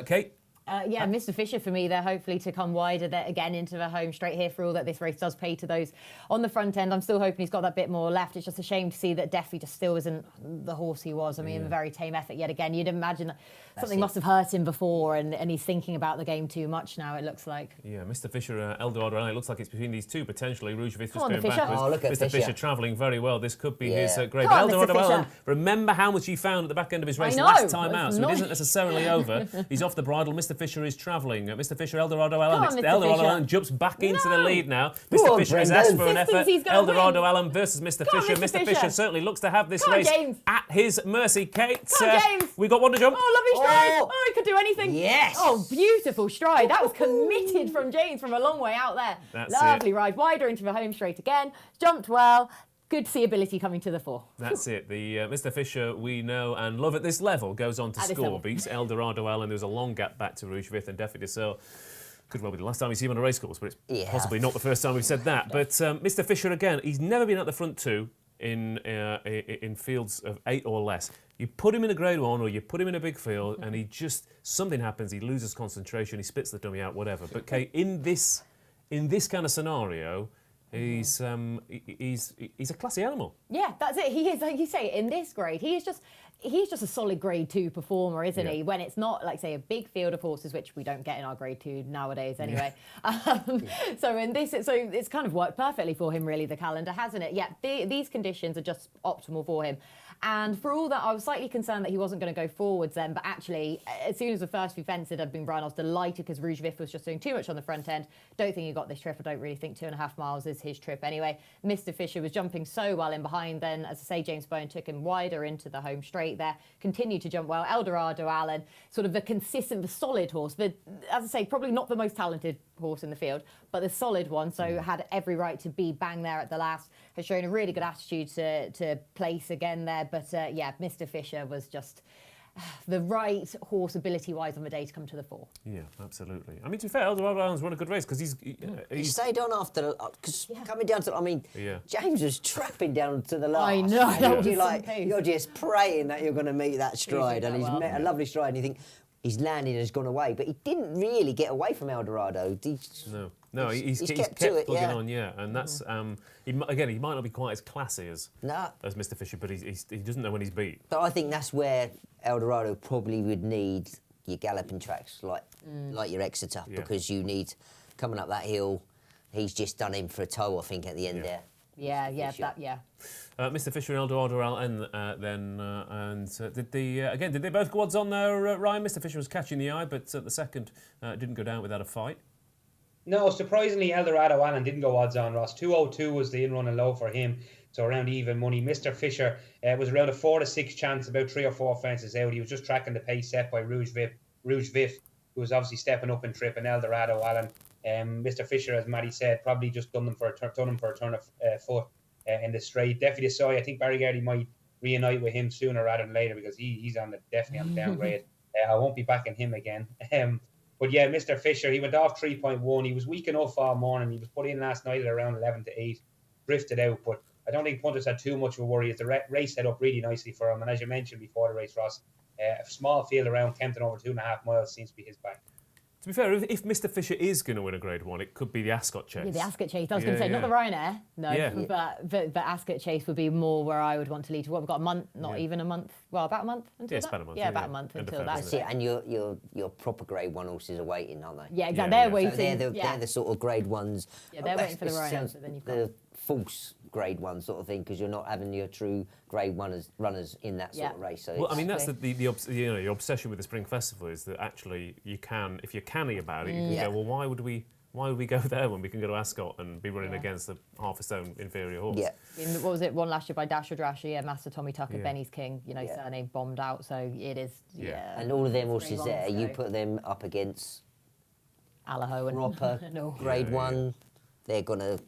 Speaker 1: Kate?
Speaker 2: Mr. Fisher for me there, hopefully to come wider there again into the home straight here for all that this race does pay to those on the front end. I'm still hoping he's got that bit more left. It's just a shame to see that Defi just still isn't the horse he was. I mean, a very tame effort yet again. You'd imagine that something must have hurt him before and he's thinking about the game too much now, it looks like. Yeah,
Speaker 1: Mr. Fisher, Eldorado, it looks like it's between these two potentially. Rouge Vif just
Speaker 2: going
Speaker 1: backwards.
Speaker 3: Oh, look at
Speaker 1: Mr. Fisher travelling very well. This could be his grade.
Speaker 2: Come on,
Speaker 1: Eldorado
Speaker 2: Mr.
Speaker 1: Allen,
Speaker 2: Fisher.
Speaker 1: remember how much he found at the back end of his race
Speaker 2: I know,
Speaker 1: last time out, so
Speaker 2: not-
Speaker 1: it isn't necessarily over. He's off the bridle. Mr. Fisher is travelling. Mr. Fisher, Eldorado Allen.
Speaker 2: on, Mr.
Speaker 1: Eldorado
Speaker 2: Fisher.
Speaker 1: Allen jumps back into the lead now.
Speaker 3: Go
Speaker 1: Mr.
Speaker 3: on,
Speaker 1: Fisher has
Speaker 3: Brendan.
Speaker 1: asked for an effort.
Speaker 2: Consistency, he's gonna
Speaker 1: Eldorado
Speaker 2: win.
Speaker 1: Allen versus Mr.
Speaker 2: Come on,
Speaker 1: Fisher.
Speaker 2: Mr.
Speaker 1: Mr.
Speaker 2: Fisher.
Speaker 1: Fisher certainly looks to have this
Speaker 2: Come on,
Speaker 1: race
Speaker 2: James.
Speaker 1: at his mercy. Kate,
Speaker 2: James.
Speaker 1: we got one to jump.
Speaker 2: Oh, lovely stride.
Speaker 3: Oh.
Speaker 2: Oh, he could do anything.
Speaker 3: Yes.
Speaker 2: Oh, beautiful stride. That was committed from James from a long way out there.
Speaker 1: That's
Speaker 2: Lovely ride. Wider into the home straight again. Jumped well. Good to see ability coming to the fore.
Speaker 1: That's it. The Mr. Fisher we know and love at this level goes on to
Speaker 2: At this
Speaker 1: score.
Speaker 2: level.
Speaker 1: Beats Eldorado Allen. There's a long gap back to Rouge Vif and Defi de Sur. Could well be the last time we see him on a racecourse, but it's possibly not the first time we've said that. But Mr. Fisher, again, he's never been at the front two in fields of 8 or less. You put him in a grade 1 or you put him in a big field and he just, something happens, he loses concentration, he spits the dummy out, whatever. But Kate, in this kind of scenario, he's a classy animal.
Speaker 2: Yeah, that's it. He is, like you say, in this grade, he's just a solid grade 2 performer, isn't he? When it's not, like, say, a big field of horses, which we don't get in our grade 2 nowadays anyway. So in this, it's kind of worked perfectly for him, really, the calendar, hasn't it? Yeah, these conditions are just optimal for him. And for all that, I was slightly concerned that he wasn't going to go forwards then, but actually, as soon as the first few fences had been run, I was delighted because Rouge Vif was just doing too much on the front end. Don't think he got this trip. I don't really think 2.5 miles is his trip anyway. Mr. Fisher was jumping so well in behind then. As I say, James Bowen took him wider into the home straight there, continued to jump well. Eldorado Allen, sort of the consistent, the solid horse, but as I say, probably not the most talented horse in the field, but the solid one, so had every right to be bang there at the last, has shown a really good attitude to place again there. But Mr. Fisher was just the right horse ability-wise on the day to come to the fore.
Speaker 1: Yeah, absolutely. I mean, to be fair, Eldorado Allen's run a good race because
Speaker 3: He stayed on after, because coming down to, James was trapping down to the last.
Speaker 2: I know, that was some pace.
Speaker 3: You're just praying that you're going to meet that stride, and he's
Speaker 2: well.
Speaker 3: met a lovely stride, and you think his landing has gone away, but he didn't really get away from Eldorado.
Speaker 1: No, he's kept
Speaker 3: to it,
Speaker 1: plugging on, and that's he might not be quite as classy as Mr. Fisher, but he doesn't know when he's beat.
Speaker 3: But I think that's where Eldorado probably would need your galloping tracks like your Exeter, because you need coming up that hill. He's just done him for a toe, I think, at the end there.
Speaker 1: Mr. Fisher and Eldorado Allen did they both go odds on there, Ryan? Mr. Fisher was catching the eye, but the second didn't go down without a fight.
Speaker 4: No, surprisingly, Eldorado Allen didn't go odds on, Ross. 202 was the in-run and low for him, so around even money. Mr. Fisher was around a 4 to 6 chance, about 3 or 4 fences out. He was just tracking the pace set by Rouge Vif, who was obviously stepping up in trip, and Eldorado Allen. Mr. Fisher, as Mattie said, probably just done him for a turn of foot in the straight. Definitely Soy, I think Barry Gardy might reunite with him sooner rather than later because he's definitely on the downgrade. I won't be backing him again. But yeah, Mr. Fisher, he went off 3.1. He was weak enough all morning. He was put in last night at around 11 to 8, drifted out. But I don't think punters had too much of a worry. It's the race set up really nicely for him. And as you mentioned before the race, Ross, a small field around Kempton over 2.5 miles seems to be his back.
Speaker 1: To be fair, if Mr. Fisher is going to win a Grade 1, it could be the Ascot Chase.
Speaker 2: Yeah, the Ascot Chase. I was going to say, not the Ryanair, but Ascot Chase would be more where I would want to lead to. What, we've got a month, not even a month. Well, about a month until that?
Speaker 1: About a month.
Speaker 2: Yeah, about a month until that.
Speaker 3: That's it, and your proper Grade 1 horses are waiting, aren't they?
Speaker 2: Yeah, exactly. They're waiting.
Speaker 3: So they're the sort of Grade 1s.
Speaker 2: Yeah, they're waiting for the Ryanair, but then you've got
Speaker 3: the false Grade 1 sort of thing, because you're not having your true Grade 1 runners in that sort of race. So
Speaker 1: well, I mean, that's your obsession with the Spring Festival is that actually you can, if you're canny about it, you can go, well, why would we go there when we can go to Ascot and be running against a half a stone inferior horse?
Speaker 3: Yeah.
Speaker 2: What was it? One last year by Dasher Drasher, Master Tommy Tucker, Benny's King, surname bombed out, so it is,
Speaker 3: And all of them horses there, you put them up against
Speaker 2: Allaho and
Speaker 3: proper Grade 1, they're gonna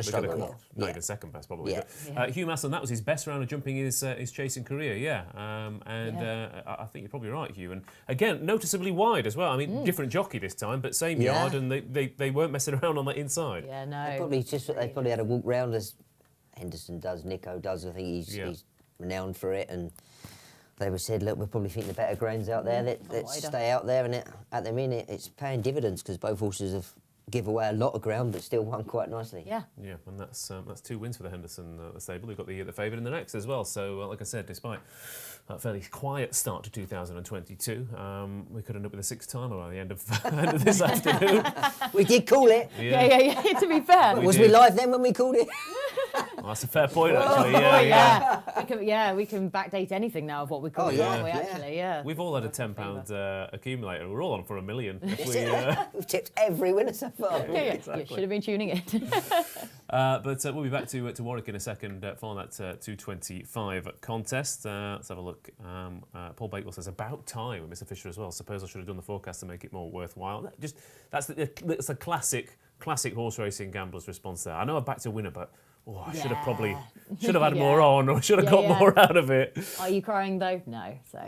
Speaker 3: struggle.
Speaker 1: Not even second best, probably.
Speaker 3: Yeah.
Speaker 1: But, Hugh Massillon, that was his best round of jumping his chasing career, I think you're probably right, Hugh. And again, noticeably wide as well. I mean, different jockey this time, but same yard, and they weren't messing around on the inside.
Speaker 2: Yeah, no.
Speaker 3: They probably had a walk round as Henderson does, Nico does. I think he's renowned for it, and they were said, look, we probably think the better grains out there that stay out there, and at the minute it's paying dividends because both horses have give away a lot of ground but still won quite nicely.
Speaker 2: Yeah,
Speaker 1: and that's 2 wins for the Henderson stable. They've got the favourite in the next as well. So, like I said, despite a fairly quiet start to 2022, we could end up with a 6th timer by the end of this afternoon.
Speaker 3: We did call it.
Speaker 2: Yeah. To be fair,
Speaker 3: was we live then when we called it?
Speaker 1: Well, that's a fair point, actually.
Speaker 2: We can backdate anything now of what we call it, can't we? Actually,
Speaker 1: We've all had a £10 accumulator. We're all on for $1 million.
Speaker 3: We've tipped every winner so far.
Speaker 2: Exactly. You should have been tuning in.
Speaker 1: But we'll be back to Warwick in a second for that 225 contest. Let's have a look. Paul Bakewell says, about time with Mr. Fisher as well. Suppose I should have done the forecast to make it more worthwhile. That's a classic horse racing gambler's response there. I know I backed a winner, but I should have had more on, or should have got more out of it.
Speaker 2: Are you crying though? No. So.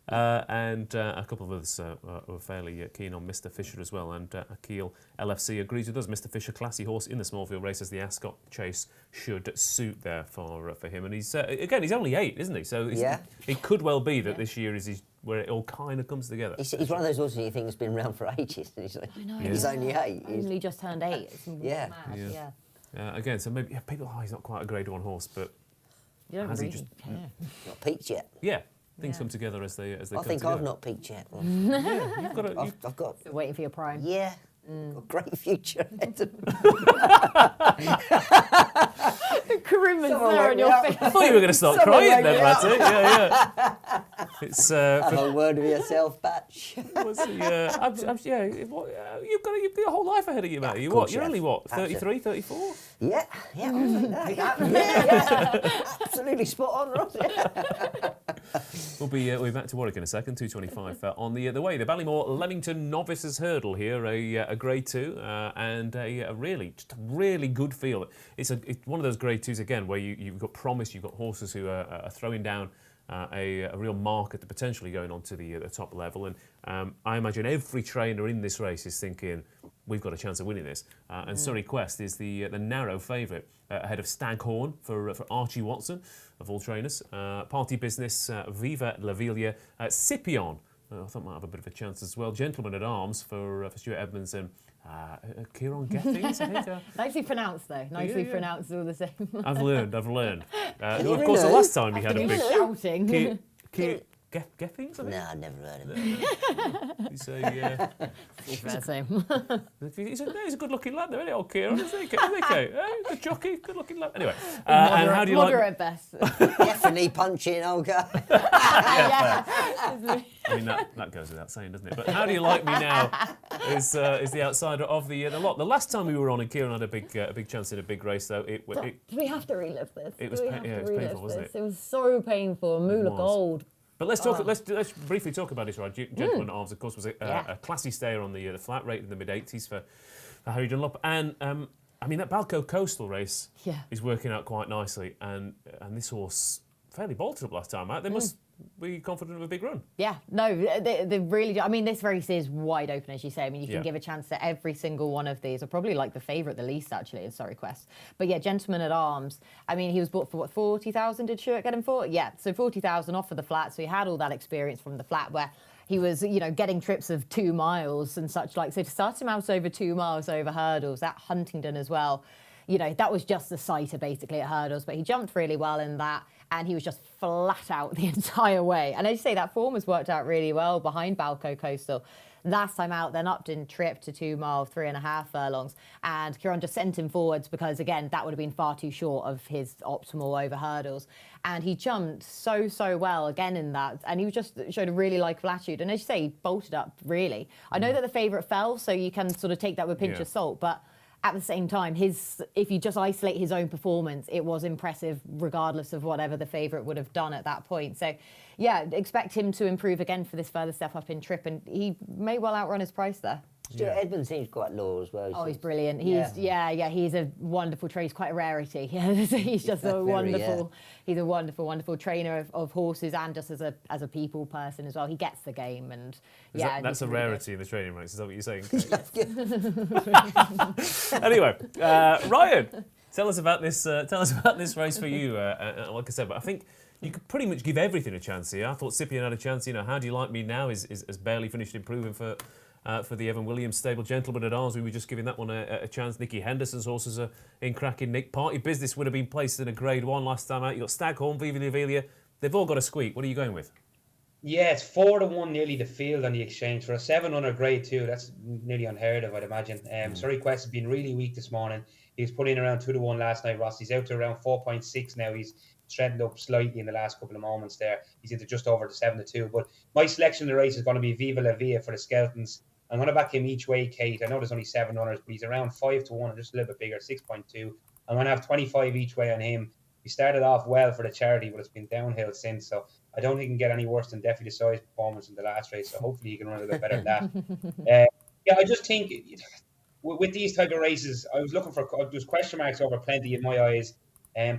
Speaker 1: And a couple of others were fairly keen on Mr. Fisher as well. And Akil LFC agrees with us. Mr. Fisher, classy horse in the Smallfield races. The Ascot Chase should suit there for him. And he's only 8, isn't he? So it could well be that this year is where it all kind of comes together.
Speaker 3: He's one of those horses you think has been around for ages.
Speaker 2: I know.
Speaker 3: He's only 8.
Speaker 2: He's only just turned 8. It's mad.
Speaker 1: Again, so maybe people, he's not quite a Grade 1 horse, but
Speaker 2: you don't
Speaker 1: has
Speaker 2: really
Speaker 1: he just
Speaker 3: not peaked yet?
Speaker 1: Yeah, things come together as they come together.
Speaker 3: I think I've not peaked yet. I've got.
Speaker 2: Still waiting for your prime.
Speaker 3: Yeah. Got a great future ahead.
Speaker 2: Grimness there on your face.
Speaker 1: I thought you were going to start crying then, Matty. Yeah. It's
Speaker 3: have a word with yourself, Batch.
Speaker 1: you've got your whole life ahead of you, Matty. You're only 33, 34?
Speaker 3: Yeah. Absolutely spot on, Ross.
Speaker 1: We'll be back to Warwick in a second. 225 on the way. The Ballymore Leamington Novices Hurdle here, a Grade 2 and a really good field. It's one of those Grade 2s again where you've got promise, you've got horses who are throwing down a real mark at the potentially going on to the top level. And I imagine every trainer in this race is thinking, we've got a chance of winning this. And Surrey Quest is the narrow favourite ahead of Staghorn for Archie Watson, of all trainers. Party Business, Viva La Viglia, Scipion, I thought might have a bit of a chance as well. Gentleman at Arms for Stuart Edmonds and Kieran Gethings, I think.
Speaker 2: Nicely pronounced, though. Nicely pronounced, all the same.
Speaker 1: I've learned. Of course, the last time he had a big
Speaker 2: shouting.
Speaker 1: Gethings, I think?
Speaker 3: No, I've never heard of it.
Speaker 1: He's
Speaker 2: Same.
Speaker 1: he's a good-looking lad, though, isn't he, old Kieran? Isn't he, Kate? Good jockey, good-looking lad. Anyway, and how do you
Speaker 2: moderate
Speaker 1: like...
Speaker 2: at best.
Speaker 3: Definitely punching, old guy.
Speaker 1: I mean, that goes without saying, doesn't it? But how do you like me now is the outsider of the lot. The last time we were on and Kieran had a big chance in a big race, though,
Speaker 2: we have to relive this.
Speaker 1: It was painful, wasn't it?
Speaker 2: It was so painful. Moolah Gold.
Speaker 1: But let's briefly talk about this, right? Gentleman at Arms, of course, was a classy stayer on the flat, rated in the mid-80s for Harry Dunlop. And, I mean, that Balco Coastal race is working out quite nicely. And this horse fairly bolted up last time out. They must be confident of a big run.
Speaker 2: Yeah, no, they really do. I mean, this race is wide open, as you say. I mean, you can give a chance to every single one of these, or probably like the favourite the least, actually, in Surrey Quest. But yeah, Gentleman at Arms, I mean, he was bought for, what, 40,000 did Stuart get him for? Yeah, so 40,000 off of the flat. So he had all that experience from the flat where he was, getting trips of 2 miles and such like. So to start him out over 2 miles over hurdles, at Huntingdon as well, that was just the sighter basically at hurdles, but he jumped really well in that, and he was just flat out the entire way. And as you say, that form has worked out really well behind Balco Coastal. Last time out, then upped in trip to 2 mile, 3.5 furlongs. And Kieran just sent him forwards because, again, that would have been far too short of his optimal over hurdles. And he jumped so well again in that. And he just showed a really likeable attitude. And as you say, he bolted up, really. I know that the favourite fell, so you can sort of take that with a pinch of salt. But at the same time, if you just isolate his own performance, it was impressive regardless of whatever the favourite would have done at that point. So, yeah, expect him to improve again for this further step up in trip. And he may well outrun his price there.
Speaker 3: Stuart Edmund seems quite low as well.
Speaker 2: Oh, he's brilliant. He's he's a wonderful trainer. He's quite a rarity. He's just he's a wonderful trainer of horses and just as a people person as well. He gets the game and
Speaker 1: that's a rarity in the training ranks. Is that what you're saying? Anyway, Ryan, tell us about this race for you. Like I said, but I think you could pretty much give everything a chance here. I thought Cyprian had a chance. How do you like me now? Is barely finished improving for the Evan Williams stable. Gentleman at Arms, we were just giving that one a chance. Nicky Henderson's horses are in cracking nick. Party Business would have been placed in a Grade 1 last time out. You've got Staghorn, Viva La Velia. They've all got a squeak. What are you going with?
Speaker 4: Yeah, it's 4-1 nearly the field on the exchange. For a 7-under Grade 2, that's nearly unheard of, I'd imagine. Surrey Quest has been really weak this morning. He was put in around 2-1 last night, Ross. He's out to around 4.6 now. He's strengthened up slightly in the last couple of moments there. He's into just over the 7-2. But my selection of the race is going to be Viva La Via for the Skeltons. I'm going to back him each way, Kate. I know there's only 7 runners, but he's around 5-1, just a little bit bigger, 6.2. I'm going to have 25 each way on him. He started off well for the charity, but it's been downhill since. So I don't think he can get any worse than Deputy Size performance in the last race. So hopefully he can run a little bit better than that. I just think with these type of races, I was looking for, there's question marks over plenty in my eyes.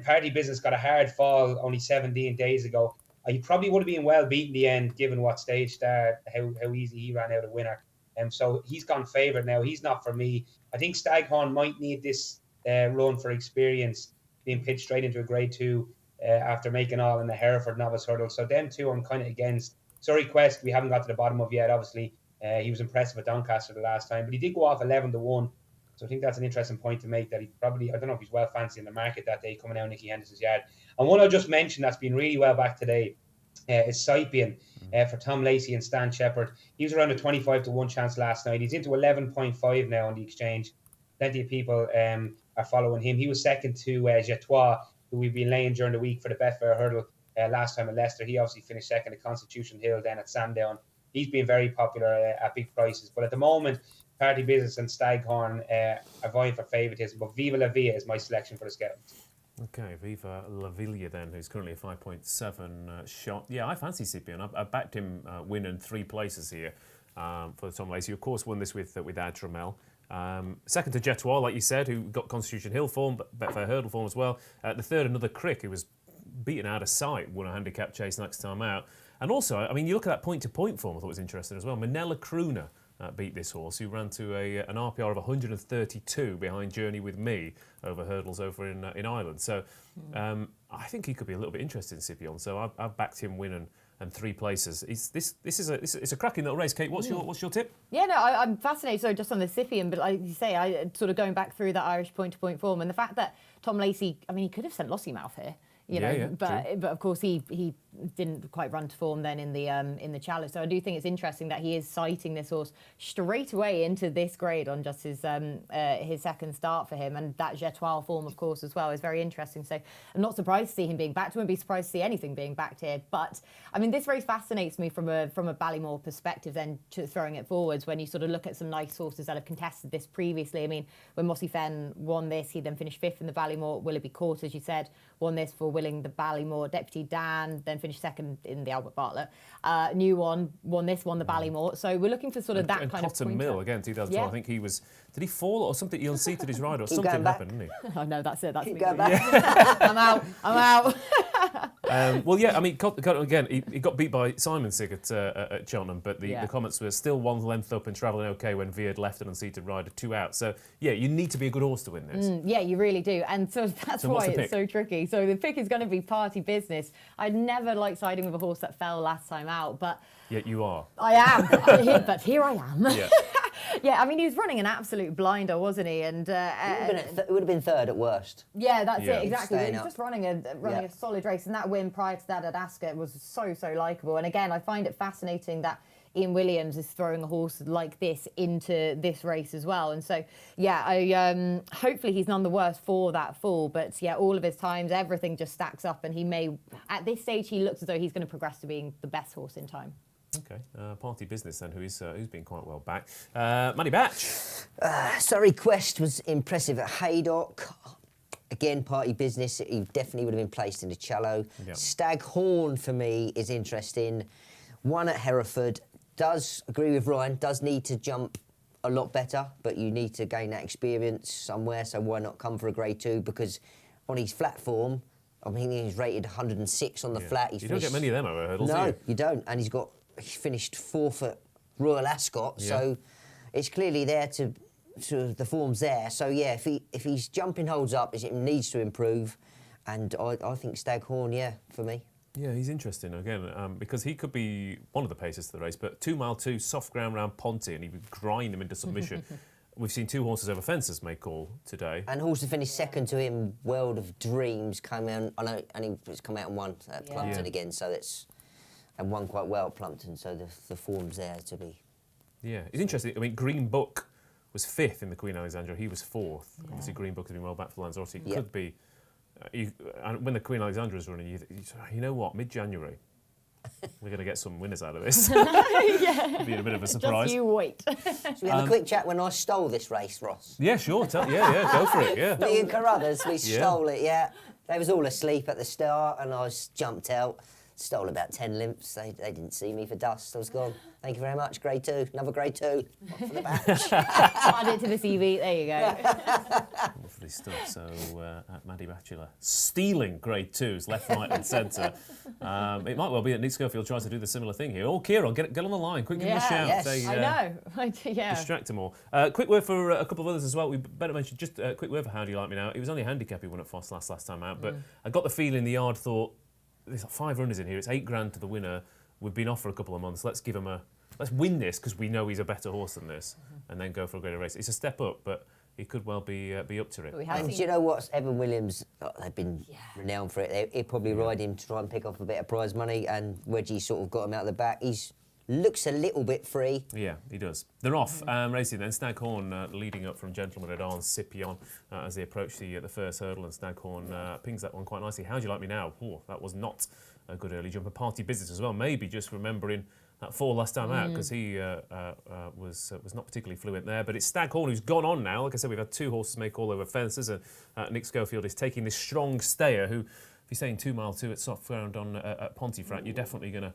Speaker 4: Party Business got a hard fall only 17 days ago. He probably would have been well beat in the end, given what stage start, how easy he ran out a winner. So he's gone favourite now. He's not for me. I think Staghorn might need this run for experience, being pitched straight into a Grade 2 after making all in the Hereford Novice Hurdle. So them two I'm kind of against. Surrey Quest, we haven't got to the bottom of yet, obviously. He was impressive at Doncaster the last time, but he did go off 11-1. So I think that's an interesting point to make, that he probably, I don't know if he's well fancy in the market that day coming out of Nicky Henderson's yard. And one I'll just mention that's been really well back today is Cyprian for Tom Lacey and Stan Shepherd. He was around a 25-1 chance last night. He's into 11.5 now on the exchange. Plenty of people are following him. He was second to Jetois, who we've been laying during the week for the Betfair Hurdle last time at Leicester. He obviously finished second at Constitution Hill, then at Sandown. He's been very popular at big prices. But at the moment, Party Business and Staghorn are vying for favouritism. But Viva La Via is my selection for the Skeltons.
Speaker 1: Okay, Viva La Velia then, who's currently a 5.7 shot. Yeah, I fancy Cyprian. I backed him winning 3 places here for Tom Lacey. Of course, won this with Adramel. Second to Jetois, like you said, who got Constitution Hill form, but Betfair Hurdle form as well. The third, another Crick, who was beaten out of sight, won a handicap chase next time out. And also, I mean, you look at that point-to-point form, I thought was interesting as well. Manella Crooner beat this horse, who ran to an RPR of 132 behind Journey with Me over hurdles over in Ireland. So I think he could be a little bit interested in Cyprian. So I've backed him win and 3 places. It's a cracking little race. Kate, what's your tip?
Speaker 2: Yeah, no, I'm fascinated. So just on the Cyprian, but like you say, I sort of going back through that Irish point-to-point form and the fact that Tom Lacey, I mean, he could have sent Lossiemouth here. But of course he didn't quite run to form then in the challenge. So I do think it's interesting that he is citing this horse straight away into this grade on just his second start for him, and that Jetois form, of course, as well is very interesting. So I'm not surprised to see him being backed. I wouldn't be surprised to see anything being backed here. But I mean, this race fascinates me from a Ballymore perspective. Then throwing it forwards, when you sort of look at some nice horses that have contested this previously. I mean, when Mossy Fen won this, he then finished 5th in the Ballymore. Willoughby Court, as you said, won this for Willing the Ballymore. Deputy Dan then finished 2nd in the Albert Bartlett. New One won the Ballymore. So we're looking for sort of that kind
Speaker 1: Cotton
Speaker 2: of Cotton
Speaker 1: Mill again, 2012. I think he was. Did he fall or something? He unseated his rider or something happened, didn't he?
Speaker 2: Oh no, that's it. That's
Speaker 3: Keep
Speaker 2: me.
Speaker 3: going back.
Speaker 2: I'm out.
Speaker 1: Well, yeah, I mean, again, he got beat by Simon Sig at Cheltenham, but the comments were still 1 length up and travelling okay when Veered left an unseated rider 2 out. So, yeah, you need to be a good horse to win this.
Speaker 2: Yeah, you really do. And so that's why it's so tricky. So the pick is going to be Party Business. I'd never liked siding with a horse that fell last time out, but...
Speaker 1: Yet you are.
Speaker 2: I am, but here I am.
Speaker 1: Yeah.
Speaker 2: Yeah, I mean, he was running an absolute blinder, wasn't he? And
Speaker 3: it would have been 3rd at worst.
Speaker 2: Yeah, that's it, exactly. He was
Speaker 3: up.
Speaker 2: just running a solid race, and that win prior to that at Ascot was so likeable. And again, I find it fascinating that Ian Williams is throwing a horse like this into this race as well. And so, yeah, hopefully he's none the worse for that fall. But yeah, all of his times, everything just stacks up, and he may, at this stage, he looks as though he's going to progress to being the best horse in time.
Speaker 1: Okay, Party Business then, who's been quite well back. Mattie Batch.
Speaker 3: Surrey Quest was impressive at Haydock. Again, Party Business, he definitely would have been placed in the Challow.
Speaker 1: Yep.
Speaker 3: Staghorn, for me, is interesting. One at Hereford. Does agree with Ryan, does need to jump a lot better, but you need to gain that experience somewhere, so why not come for a Grade 2? Because on his flat form, I mean, he's rated 106 on the flat.
Speaker 1: You don't get many of them over hurdles, do
Speaker 3: No,
Speaker 1: you?
Speaker 3: you don't. And he finished 4th at Royal Ascot, so it's clearly there to the form's there. So yeah, if he's jumping holds up, it needs to improve, and I think Staghorn, for me.
Speaker 1: Yeah, he's interesting again because he could be one of the pacers to the race, but 2 mile 2 soft ground round Ponty, and he would grind him into submission. We've seen 2 horses over fences make call today.
Speaker 3: And horse to finish second to him, World of Dreams, came out. I know, and he's come out and won at Plumpton again. So that's and won quite well at Plumpton. So the form's there to be.
Speaker 1: Yeah, it's interesting. I mean, Green Book was 5th in the Queen Alexandra. He was 4th. Obviously, Green Book has been well back for Lanzarote. He could be. And when the Queen Alexandra is running, you know what? Mid-January, we're going to get some winners out of this. It'll be a bit of a surprise.
Speaker 2: Just you wait.
Speaker 3: Should we have a quick chat when I stole this race, Ross?
Speaker 1: Yeah, sure. Go for it. Yeah.
Speaker 3: Me and Carruthers, we stole it. Yeah, they was all asleep at the start, and I jumped out. Stole about 10 lengths. They didn't see me for dust. I was gone. Thank you very much. Grade 2. Another Grade 2. Off for the batch.
Speaker 2: Add it to the CV. There you go.
Speaker 1: Lovely stuff. So, at Mattie Batchelor, stealing Grade 2s left, right and centre. It might well be that Nick Schofield tries to do the similar thing here. Oh, Kieran, get on the line. Quick, give him a shout.
Speaker 3: Yes.
Speaker 1: Say,
Speaker 2: I know.
Speaker 1: Distract them all. Quick word for a couple of others as well. We better mention just a quick word for How Do You Like Me Now. It was only a handicap he won at Foss last time out, but I got the feeling the yard thought, there's 5 runners in here. It's $8,000 to the winner. We've been off for a couple of months. Let's give him let's win this because we know he's a better horse than this, and then go for a greater race. It's a step up, but he could well be up to it.
Speaker 3: And do you know what? Evan Williams, they've been renowned for it. He'd probably ride him to try and pick off a bit of prize money, and Wedgie sort of got him out of the back. He's looks a little bit free.
Speaker 1: Yeah, he does. They're off racing then. Staghorn leading up from Gentleman at Arms, Scipion, as they approach the first hurdle, and Staghorn pings that one quite nicely. How Do You Like Me Now? Oh, that was not a good early jumper. Party Business as well. Maybe just remembering that fall last time out because he was not particularly fluent there. But it's Staghorn who's gone on now. Like I said, we've had 2 horses make all over fences, and Nick Schofield is taking this strong stayer who, if you're saying 2 mile 2 at soft ground on at Pontefract, you're definitely going to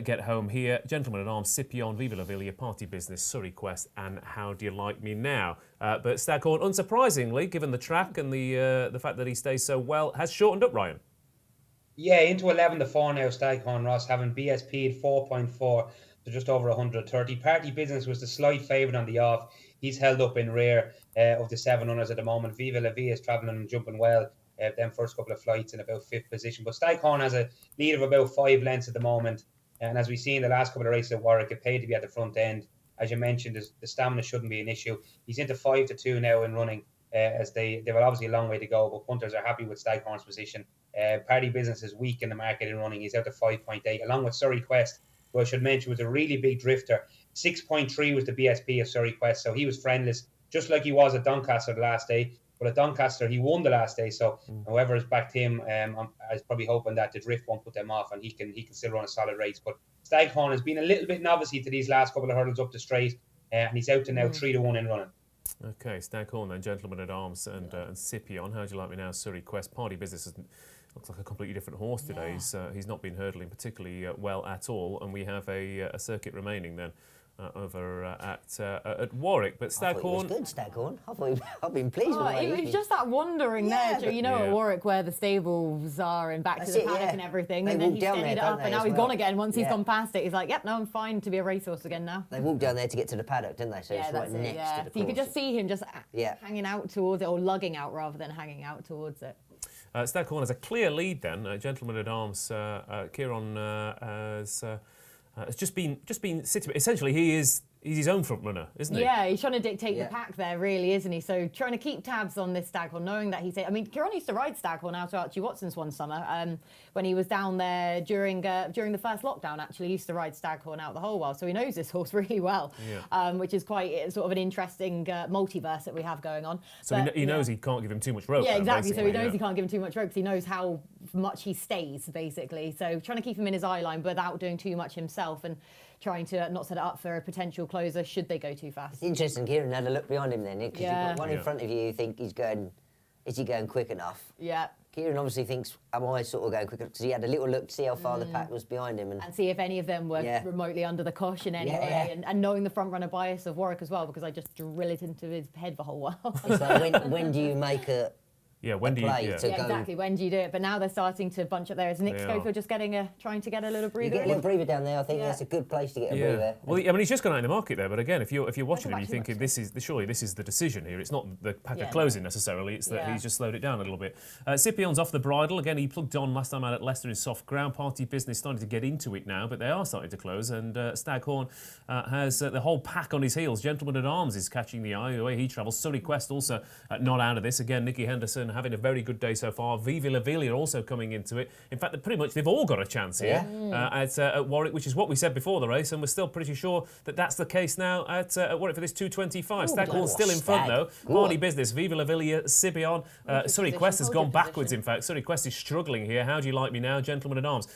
Speaker 1: get home here. Gentleman at Arms, Scipion, Viva La Villa, Party Business, Surrey Quest, and How Do You Like Me Now? But Staghorn, unsurprisingly, given the track and the fact that he stays so well, has shortened up, Ryan.
Speaker 4: Yeah, into 11 to 4 now, Staghorn, Ross, having BSP at 4.4 to just over 130. Party Business was the slight favourite on the off. He's held up in rear of the 7 runners at the moment. Viva La Villa is travelling and jumping well. Them first couple of flights in about 5th position. But Staghorn has a lead of about 5 lengths at the moment. And as we've seen in the last couple of races at Warwick, it paid to be at the front end. As you mentioned, the stamina shouldn't be an issue. He's into 5 to 2 now in running, as they've obviously a long way to go, but punters are happy with Staghorn's position. Party Business is weak in the market in running. He's out to 5.8, along with Surrey Quest, who I should mention was a really big drifter. 6.3 was the BSP of Surrey Quest, so he was friendless, just like he was at Doncaster the last day. But at Doncaster, he won the last day, so whoever has backed him, I was probably hoping that the drift won't put them off, and he can still run a solid race. But Staghorn has been a little bit novice to these last couple of hurdles up the straight, and he's out to now 3 to 1 in running.
Speaker 1: Okay, Staghorn then, Gentleman at Arms, and Scipion. How Do You Like Me Now? Surrey Quest. Party Business looks like a completely different horse today. He's not been hurdling particularly well at all, and we have a circuit remaining then. Over at Warwick, but Staghorn.
Speaker 3: It was good, Staghorn. I've been pleased with it.
Speaker 2: It was just that wandering there, Joe. You know, at Warwick where the stables are and back
Speaker 3: That's
Speaker 2: to the
Speaker 3: it,
Speaker 2: paddock
Speaker 3: yeah.
Speaker 2: and everything,
Speaker 3: They
Speaker 2: and then
Speaker 3: walk
Speaker 2: he
Speaker 3: down
Speaker 2: steadied
Speaker 3: there,
Speaker 2: it
Speaker 3: don't
Speaker 2: up,
Speaker 3: they,
Speaker 2: and now
Speaker 3: as
Speaker 2: he's
Speaker 3: well?
Speaker 2: gone again. Once he's
Speaker 3: Yeah.
Speaker 2: gone past it, he's like, "Yep, now I'm fine to be a racehorse again now."
Speaker 3: They walked down there to get to the paddock, didn't they? So
Speaker 2: Yeah,
Speaker 3: it's right
Speaker 2: that's it.
Speaker 3: next
Speaker 2: Yeah,
Speaker 3: to the
Speaker 2: so you could
Speaker 3: course.
Speaker 2: just see him just hanging out towards it, or lugging out rather than hanging out towards it.
Speaker 1: Staghorn has a clear lead then. Gentleman at Arms, Kieran has just been sitting. Essentially, he is He's his own front runner, isn't he?
Speaker 2: Yeah, he's trying to dictate the pack there, really, isn't he? So trying to keep tabs on this Staghorn, knowing that I mean, Kieran used to ride Staghorn out to Archie Watson's one summer when he was down there during the first lockdown. Actually, he used to ride Staghorn out the whole while, so he knows this horse really well, which is quite sort of an interesting multiverse that we have going on.
Speaker 1: So he knows he can't give him too much rope.
Speaker 2: Yeah,
Speaker 1: then,
Speaker 2: exactly. So he knows
Speaker 1: yeah.
Speaker 2: he can't give him too much rope because he knows how much he stays, basically. So trying to keep him in his eye line without doing too much himself and trying to not set it up for a potential closer should they go too fast.
Speaker 3: It's interesting, Kieran had a look behind him then, because you've got one in
Speaker 1: Yeah.
Speaker 3: front of you, you think is he going quick enough?
Speaker 2: Yeah.
Speaker 3: Kieran obviously thinks, am I sort of going quicker? Because he had a little look to see how far the pack was behind him.
Speaker 2: And see if any of them were remotely under the cosh in any way. And knowing the front runner bias of Warwick as well, because I just drill it into his head the whole while.
Speaker 3: It's like, when do you make a
Speaker 1: when do you?
Speaker 3: play
Speaker 1: Yeah.
Speaker 3: to
Speaker 2: Yeah,
Speaker 3: go?
Speaker 2: exactly. When do you do it? But now they're starting to bunch up there. Is Nick
Speaker 1: They
Speaker 2: Schofield
Speaker 1: are.
Speaker 2: just trying to get a little
Speaker 3: You
Speaker 2: breather?
Speaker 3: get a little breather down there. I think that's a good place to get a breather.
Speaker 1: Well, I mean, he's just gone out in the market there. But again, if you're watching him,
Speaker 2: back
Speaker 1: you're
Speaker 2: too
Speaker 1: thinking
Speaker 2: much,
Speaker 1: surely this is the decision here. It's not the pack
Speaker 2: Yeah,
Speaker 1: of closing necessarily. It's that he's just slowed it down a little bit. Scipion's off the bridle again. He plugged on last time out at Leicester in soft ground. Party Business starting to get into it now, but they are starting to close. And Staghorn has the whole pack on his heels. Gentleman at Arms is catching the eye the way he travels. Surrey Quest also not out of this. Again, Nicky Henderson having a very good day so far. Viva La Ville also coming into it. In fact, pretty much they've all got a chance here at Warwick, which is what we said before the race, and we're still pretty sure that that's the case now at Warwick for this 225. Staghorn's still in front though. Party Business, Viva La Ville, Sibion. Surrey Quest has gone backwards. In fact, Surrey Quest is struggling here. How do you like me now, Gentleman at Arms?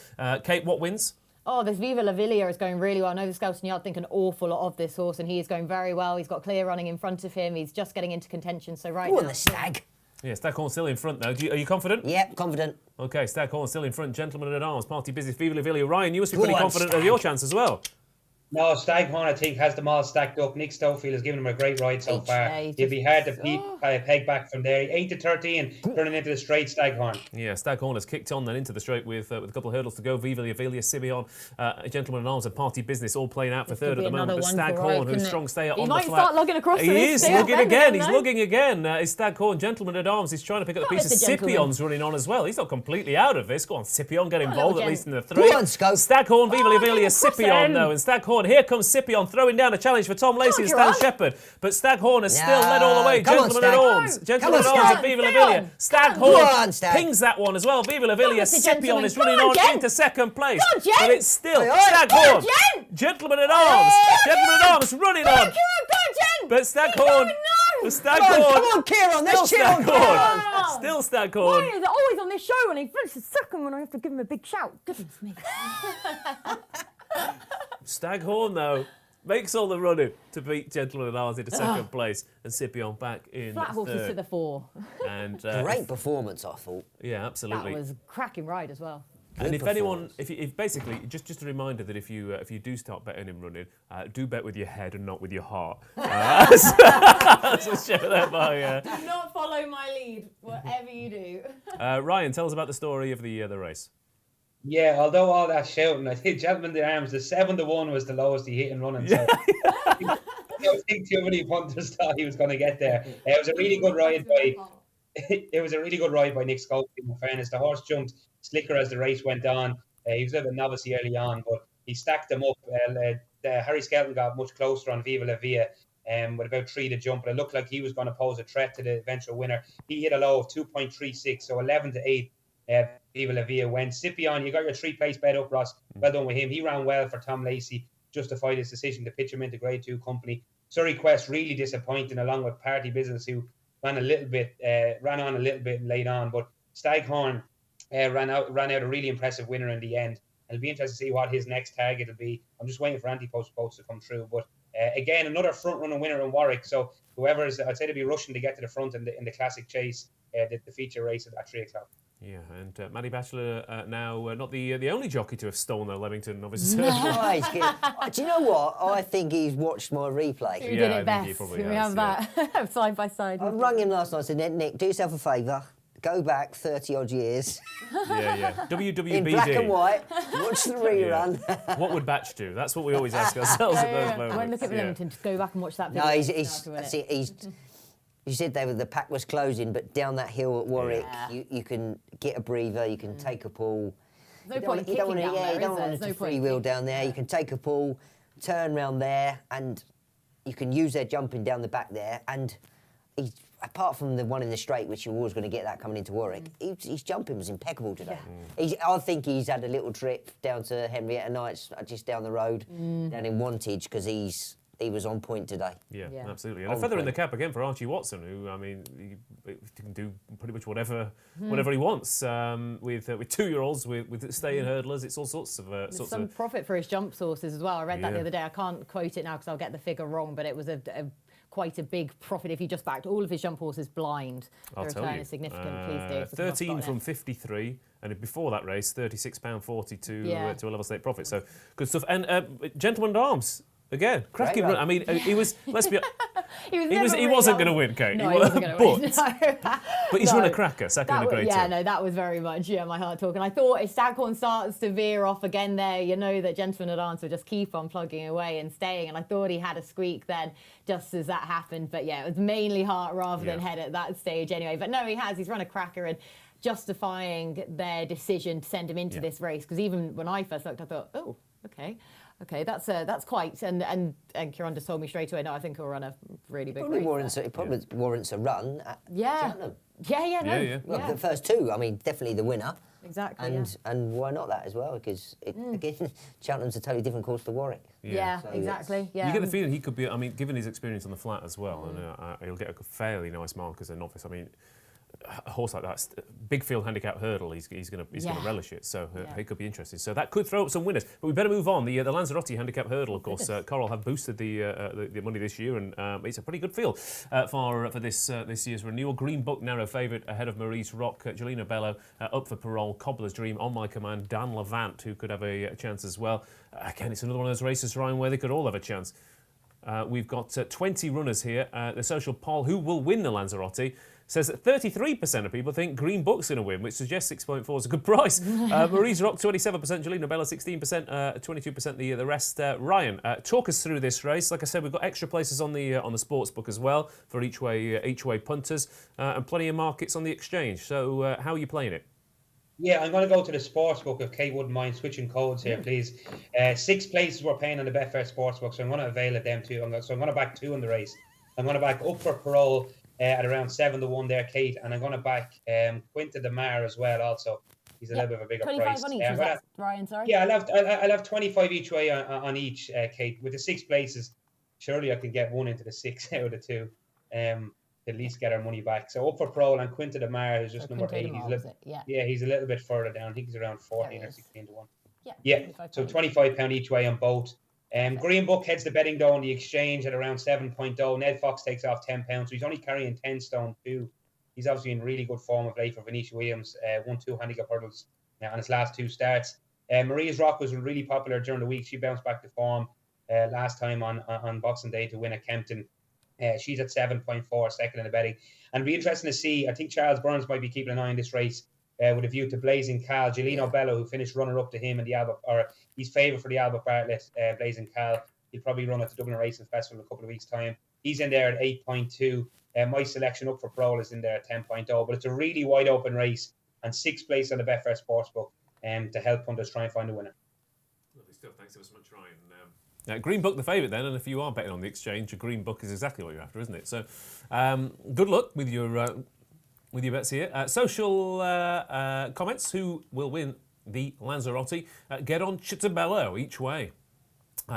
Speaker 1: Kate, what wins?
Speaker 2: Oh, this Viva La Ville is going really well. I know the Scouting Yard think an awful lot of this horse, and he is going very well. He's got clear running in front of him. He's just getting into contention. So
Speaker 3: Go on,
Speaker 2: now,
Speaker 3: the Stag.
Speaker 1: Yeah, Staghorn's still in front though. Are you confident?
Speaker 3: Yep, confident.
Speaker 1: Okay, Staghorn still in front. Gentleman at Arms, Party Business, Viva La Ville. Ryan, you must be
Speaker 3: Go
Speaker 1: pretty
Speaker 3: on,
Speaker 1: confident
Speaker 3: Stag.
Speaker 1: of your chance as well.
Speaker 4: No, Staghorn, I think, has them all stacked up. Nick Schofield has given him a great ride so far.
Speaker 2: Yeah,
Speaker 4: It'd be hard to peg back from there. 8-13, turning into the straight Staghorn.
Speaker 1: Yeah, Staghorn has kicked on then into the straight with a couple of hurdles to go. Viva La Ville, Sibion, Gentleman at Arms and Party Business all playing out for third at the moment. But Staghorn, who's strong stayer on the flat.
Speaker 2: He might start lugging across.
Speaker 1: He is lugging again. He's lugging again. Is Staghorn, Gentleman at Arms. He's trying to pick up the pieces.
Speaker 2: Mr. Gentleman.
Speaker 1: Scipion's running on as well. He's not completely out of this. Go on, Scipion, get involved at least in the three.
Speaker 3: Go on, Scope.
Speaker 1: Staghorn, Viva La Ville,
Speaker 2: get across
Speaker 1: Scipion
Speaker 2: him.
Speaker 1: though. And Staghorn, here comes Scipion throwing down a challenge for Tom Lacey and Stan
Speaker 2: Kieran.
Speaker 1: Shepherd. But Staghorn has still led all the way.
Speaker 3: Come on,
Speaker 1: Gentleman at
Speaker 3: Stag.
Speaker 1: Arms. Gentleman at
Speaker 3: Come on,
Speaker 1: Arms
Speaker 3: Stag.
Speaker 1: and Viva La
Speaker 2: Stay on.
Speaker 1: Ville.
Speaker 3: Go
Speaker 1: Staghorn
Speaker 3: on, Stag.
Speaker 1: pings that one as well. Viva La Ville,
Speaker 2: Mr.
Speaker 1: Scipion
Speaker 2: Gentleman.
Speaker 1: is
Speaker 2: Come
Speaker 1: running
Speaker 2: on,
Speaker 1: on
Speaker 2: Jen.
Speaker 1: into second place.
Speaker 2: Come on, Jen.
Speaker 1: But it's still
Speaker 3: Oi, oi.
Speaker 1: Staghorn.
Speaker 2: Come on, Jen.
Speaker 1: Gentleman at Arms. Gentleman at Arms running on.
Speaker 2: Kieran, go, Jen.
Speaker 1: But Staghorn.
Speaker 2: No.
Speaker 1: Staghorn.
Speaker 3: Come on, Kieran, let's
Speaker 1: Still
Speaker 3: cheer on
Speaker 1: Staghorn.
Speaker 3: Kieran.
Speaker 1: Still Staghorn.
Speaker 2: Why? They're always on this show, and he finishes second when I have to give him a big shout. Goodness me.
Speaker 1: Staghorn, though, makes all the running to beat Gentleman at Arms into second place and Scipion back in
Speaker 2: Flat horses to
Speaker 1: third.
Speaker 2: the fore.
Speaker 1: And
Speaker 3: Great performance, I thought.
Speaker 1: yeah,
Speaker 2: That
Speaker 1: absolutely.
Speaker 2: was a cracking ride as well.
Speaker 1: And if
Speaker 3: Good
Speaker 1: anyone,
Speaker 3: performance.
Speaker 1: if basically, just a reminder that if you do start betting him running, do bet with your head and not with your heart. So share that by.
Speaker 2: Do not follow my lead, whatever you do.
Speaker 1: Ryan, tell us about the story of the race.
Speaker 4: Yeah, although all that shouting, I think Gentleman at Arms, the 7-1 was the lowest he hit in running. So I think too many punters thought he was going to get there. It was a really good ride by. It was a really good ride by Nick Schofield. In fairness, the horse jumped slicker as the race went on. He was a little bit novice early on, but he stacked them up. Harry Skelton got much closer on Viva La Villa with about 3 to jump, but it looked like he was going to pose a threat to the eventual winner. He hit a low of 2.36, so 11-8. Viva La Villa went. Scipion, you got your 3-place bet up, Ross. Well done with him. He ran well for Tom Lacey, justified his decision to pitch him into Grade 2 company. Surrey Quest really disappointing, along with Party Business, who ran on a little bit late on, but Staghorn ran out a really impressive winner in the end. It'll be interesting to see what his next target will be. I'm just waiting for Anti-Post Post to come through, but again, another front-runner winner in Warwick. So whoever is, I'd say they'll be rushing to get to the front in the classic chase, the feature race at 3 o'clock.
Speaker 1: Yeah, and Mattie Batchelor now not the only jockey to have stolen the Leamington Novice.
Speaker 3: Nice. Do you know what? I think he's watched my replay.
Speaker 2: Who
Speaker 1: Yeah,
Speaker 2: did
Speaker 1: I
Speaker 2: it
Speaker 1: think he
Speaker 2: best?
Speaker 1: probably
Speaker 2: We
Speaker 1: has,
Speaker 2: have that side by side.
Speaker 3: I rung him last night and said, Nick, do yourself a favour. Go back 30-odd years
Speaker 1: Yeah. WWBD.
Speaker 3: in black and white. Watch the rerun.
Speaker 1: What would Batch do? That's what we always ask ourselves at those moments.
Speaker 2: When look at
Speaker 1: yeah.
Speaker 2: Leamington, just go back and watch that video.
Speaker 3: No,
Speaker 2: He's
Speaker 3: you said the pack was closing, but down that hill at Warwick,
Speaker 2: Yeah.
Speaker 3: you can get a breather, you can take a pull.
Speaker 2: There's no point kicking down there,
Speaker 3: you don't
Speaker 2: is there?
Speaker 3: want
Speaker 2: There's
Speaker 3: to
Speaker 2: no
Speaker 3: free
Speaker 2: point.
Speaker 3: wheel down there. You can take a pull, turn round there, and you can use their jumping down the back there, and he's, apart from the one in the straight, which you're always going to get that coming into Warwick, his jumping was impeccable today. I think he's had a little trip down to Henrietta Knights, just down the road, down in Wantage, because he was on point today.
Speaker 1: Yeah, absolutely. And a feather in the cap again for Archie Watson, who, I mean, he can do pretty much whatever he wants with 2-year-olds, with stay-in hurdlers. It's all sorts of...
Speaker 2: some profit for his jump sources as well. I read that the other day. I can't quote it now because I'll get the figure wrong, but it was quite a big profit if you just backed all of his jump horses blind.
Speaker 1: I'll
Speaker 2: the
Speaker 1: tell
Speaker 2: return
Speaker 1: you.
Speaker 2: is significant. Please do.
Speaker 1: 13 from 53, and before that race, £36.40 to a level state profit. So good stuff. And Gentleman at Arms. Again, cracking run. I mean, he was. Let's be. he wasn't going to win, Kate.
Speaker 2: No, he wasn't going to win.
Speaker 1: But he's run a cracker, second in a grade 2.
Speaker 2: Yeah, no, that was very much my heart talking. I thought if Staghorn starts to veer off again there, you know that Gentleman at Arms will just keep on plugging away and staying. And I thought he had a squeak then, just as that happened. But yeah, it was mainly heart rather than head at that stage anyway. But no, he has. He's run a cracker and justifying their decision to send him into this race. Because even when I first looked, I thought, oh, okay, that's quite, and Kieran just told me straight away. No, I think he'll run a really big race.
Speaker 3: It probably warrants a run at Cheltenham.
Speaker 1: Yeah.
Speaker 3: The first 2, I mean, definitely the winner.
Speaker 2: Exactly.
Speaker 3: And why not that as well? Because again, Cheltenham's a totally different course to Warwick.
Speaker 2: Yeah, exactly. Yeah.
Speaker 1: You get the feeling he could be. I mean, given his experience on the flat as well, and he'll get a fairly nice mark as a novice. I mean, a horse like that, big field handicap hurdle, he's going to relish it. So he could be interested. So that could throw up some winners. But we better move on. The Lanzarote handicap hurdle, of course, Coral have boosted the money this year, and it's a pretty good field for this year's renewal. Green Book narrow favourite ahead of Marie's Rock, Jelena Bello up for parole, Cobbler's Dream on my command, Dan Levant, who could have a chance as well. Again, it's another one of those races, Ryan, where they could all have a chance. We've got 20 runners here. The social poll, who will win the Lanzarote, says that 33% of people think Green Book's going to win, which suggests 6.4 is a good price. Marie's Rock, 27%, Jelena Bella, 16%, 22% the rest. Ryan, talk us through this race. Like I said, we've got extra places on the sports book as well for each way punters, and plenty of markets on the exchange. So how are you playing it?
Speaker 4: Yeah, I'm going to go to the sportsbook if Kate wouldn't mind switching codes here, please. 6 places we're paying on the Betfair Sportsbook, so I'm going to avail of them too. So I'm going to back 2 in the race. I'm going to back Up for Parole at around 7-1 there, Kate, and I'm going to back Quinta de Mar as well. Also, he's a little bit of a bigger
Speaker 2: 25
Speaker 4: price.
Speaker 2: 25 on each, is that Ryan? Sorry.
Speaker 4: Yeah, I'll have 25 each way on each, Kate. With the 6 places, surely I can get 1 into the 6 out of the 2. At least get our money back. So Up for Parole and Quinta de Mar is just number 8. He's a little bit further down. I think he's around 14 or 16 to 1. Yeah. So £25 each way on both. Green Book heads the betting though on the exchange at around 7.0. Ned Fox takes off £10, so he's only carrying 10 stone too. He's obviously in really good form of late for Venetia Williams. Won 2 handicap hurdles on his last 2 starts. Maria's Rock was really popular during the week. She bounced back to form last time on Boxing Day to win at Kempton. She's at 7.4, second in the betting. And it'll be interesting to see. I think Charles Burns might be keeping an eye on this race with a view to Blazing Cal. Jelena Bello, who finished runner-up to him in the Albert, or he's favourite for the Albert Bartlett. Blazing Cal, he'll probably run at the Dublin Racing Festival in a couple of weeks' time. He's in there at 8.2. My selection Up for Parole is in there at 10.0. But it's a really wide-open race, and 6th place on the Betfair Sportsbook to help punters try and find a winner.
Speaker 1: Lovely stuff. Thanks so much, Ryan. Green Book the favourite then, and if you are betting on the exchange, a Green Book is exactly what you're after, isn't it? So good luck with your bets here. Social comments, who will win the Lanzarote? Get on Chitabello each way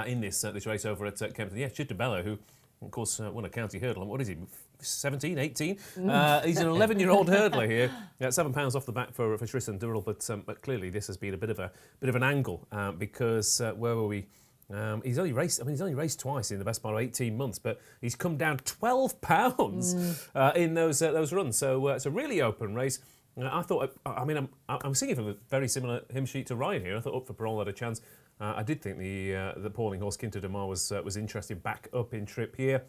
Speaker 1: in this race over at Kempton. Yeah, Chitabello, who of course won a county hurdle. And what is he, 17, 18? He's an 11-year-old hurdler here. £7 off the back for Tristan Durrell, but clearly this has been a bit of an angle because where were we? He's only raced twice in the best part of 18 months, but he's come down £12 in those runs. So it's a really open race. I thought, I'm singing from a very similar hymn sheet to Ryan here. I thought Up for Parole had a chance. I did think the Pauling horse Quinta de Mar was interesting back up in trip here.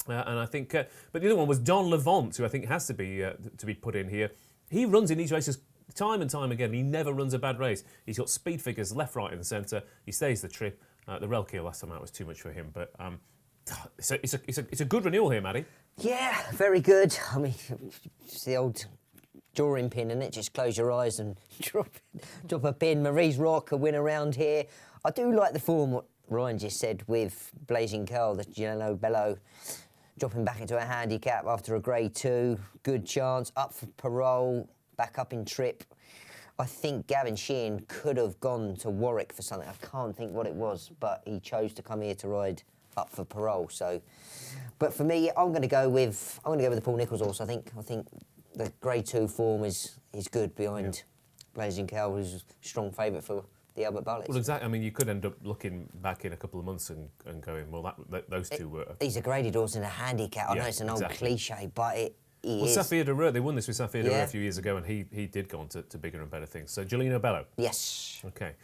Speaker 1: And I think, but the other one was Don Levant, who I think has to be put in here. He runs in these races time and time again. He never runs a bad race. He's got speed figures left, right, and centre. He stays the trip. The Relkill last time out was too much for him, but it's a good renewal here, Matty.
Speaker 3: Yeah, very good. I mean, it's the old drawing pin, isn't it? Just close your eyes and drop a pin. Marie's Rock, a win around here. I do like the form what Ryan just said with Blazing Curl, the Giuliano Bello dropping back into a handicap after a grade 2, good chance, up for parole, back up in trip. I think Gavin Sheehan could have gone to Warwick for something. I can't think what it was, but he chose to come here to ride up for parole. So, but for me, I'm going to go with the Paul Nicholls horse. I think the grade 2 form is good behind Blazing Curl, who's a strong favourite for the Albert Bullets.
Speaker 1: Well, exactly. I mean, you could end up looking back in a couple of months and going, well, those two were.
Speaker 3: He's a graded horse in a handicap. I know it's an old cliche, but he is.
Speaker 1: Safir de Reux, they won this with Safir de Reux a few years ago, and he did go on to bigger and better things. So, Giuliano Bello.
Speaker 3: Yes.
Speaker 1: Okay.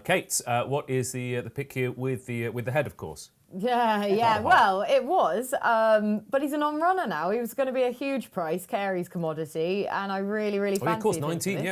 Speaker 1: Kate, what is the pick here with the head, of course?
Speaker 2: Yeah. Well, it was, but he's a non-runner now. He was going to be a huge price, Carey's Commodity, and I really fancied him.
Speaker 1: Of course, 19.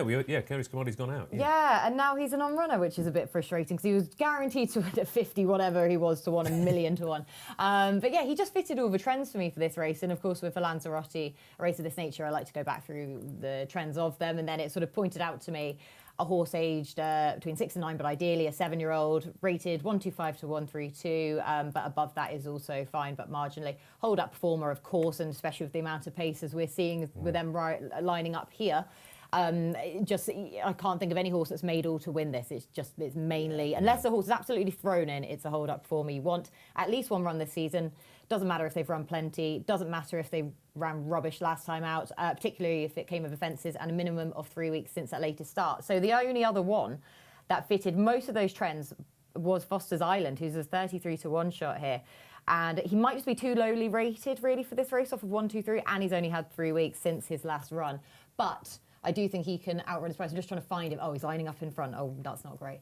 Speaker 1: Carey's Commodity's gone out.
Speaker 2: Yeah, and now he's a non-runner, which is a bit frustrating because he was guaranteed to win at 50, whatever he was, to 1 million to 1. But yeah, he just fitted all the trends for me for this race, and of course, with a Lanzarote, a race of this nature, I like to go back through the trends of them, and then it sort of pointed out to me a horse aged between 6 and 9, but ideally a 7-year-old, rated 125 to 132, but above that is also fine, but marginally. Hold-up performer, of course, and especially with the amount of paces we're seeing with them lining up here. I can't think of any horse that's made all to win this. It's mainly, unless the horse is absolutely thrown in, it's a hold-up performer. You want at least one run this season. Doesn't matter if they've run plenty. Doesn't matter if they ran rubbish last time out, particularly if it came with offences, and a minimum of 3 weeks since that latest start. So the only other one that fitted most of those trends was Foster's Island, who's a 33 to 1 shot here. And he might just be too lowly rated, really, for this race off of 1, 2, 3, and he's only had 3 weeks since his last run. But I do think he can outrun his price. I'm just trying to find him. Oh, he's lining up in front. Oh, that's not great.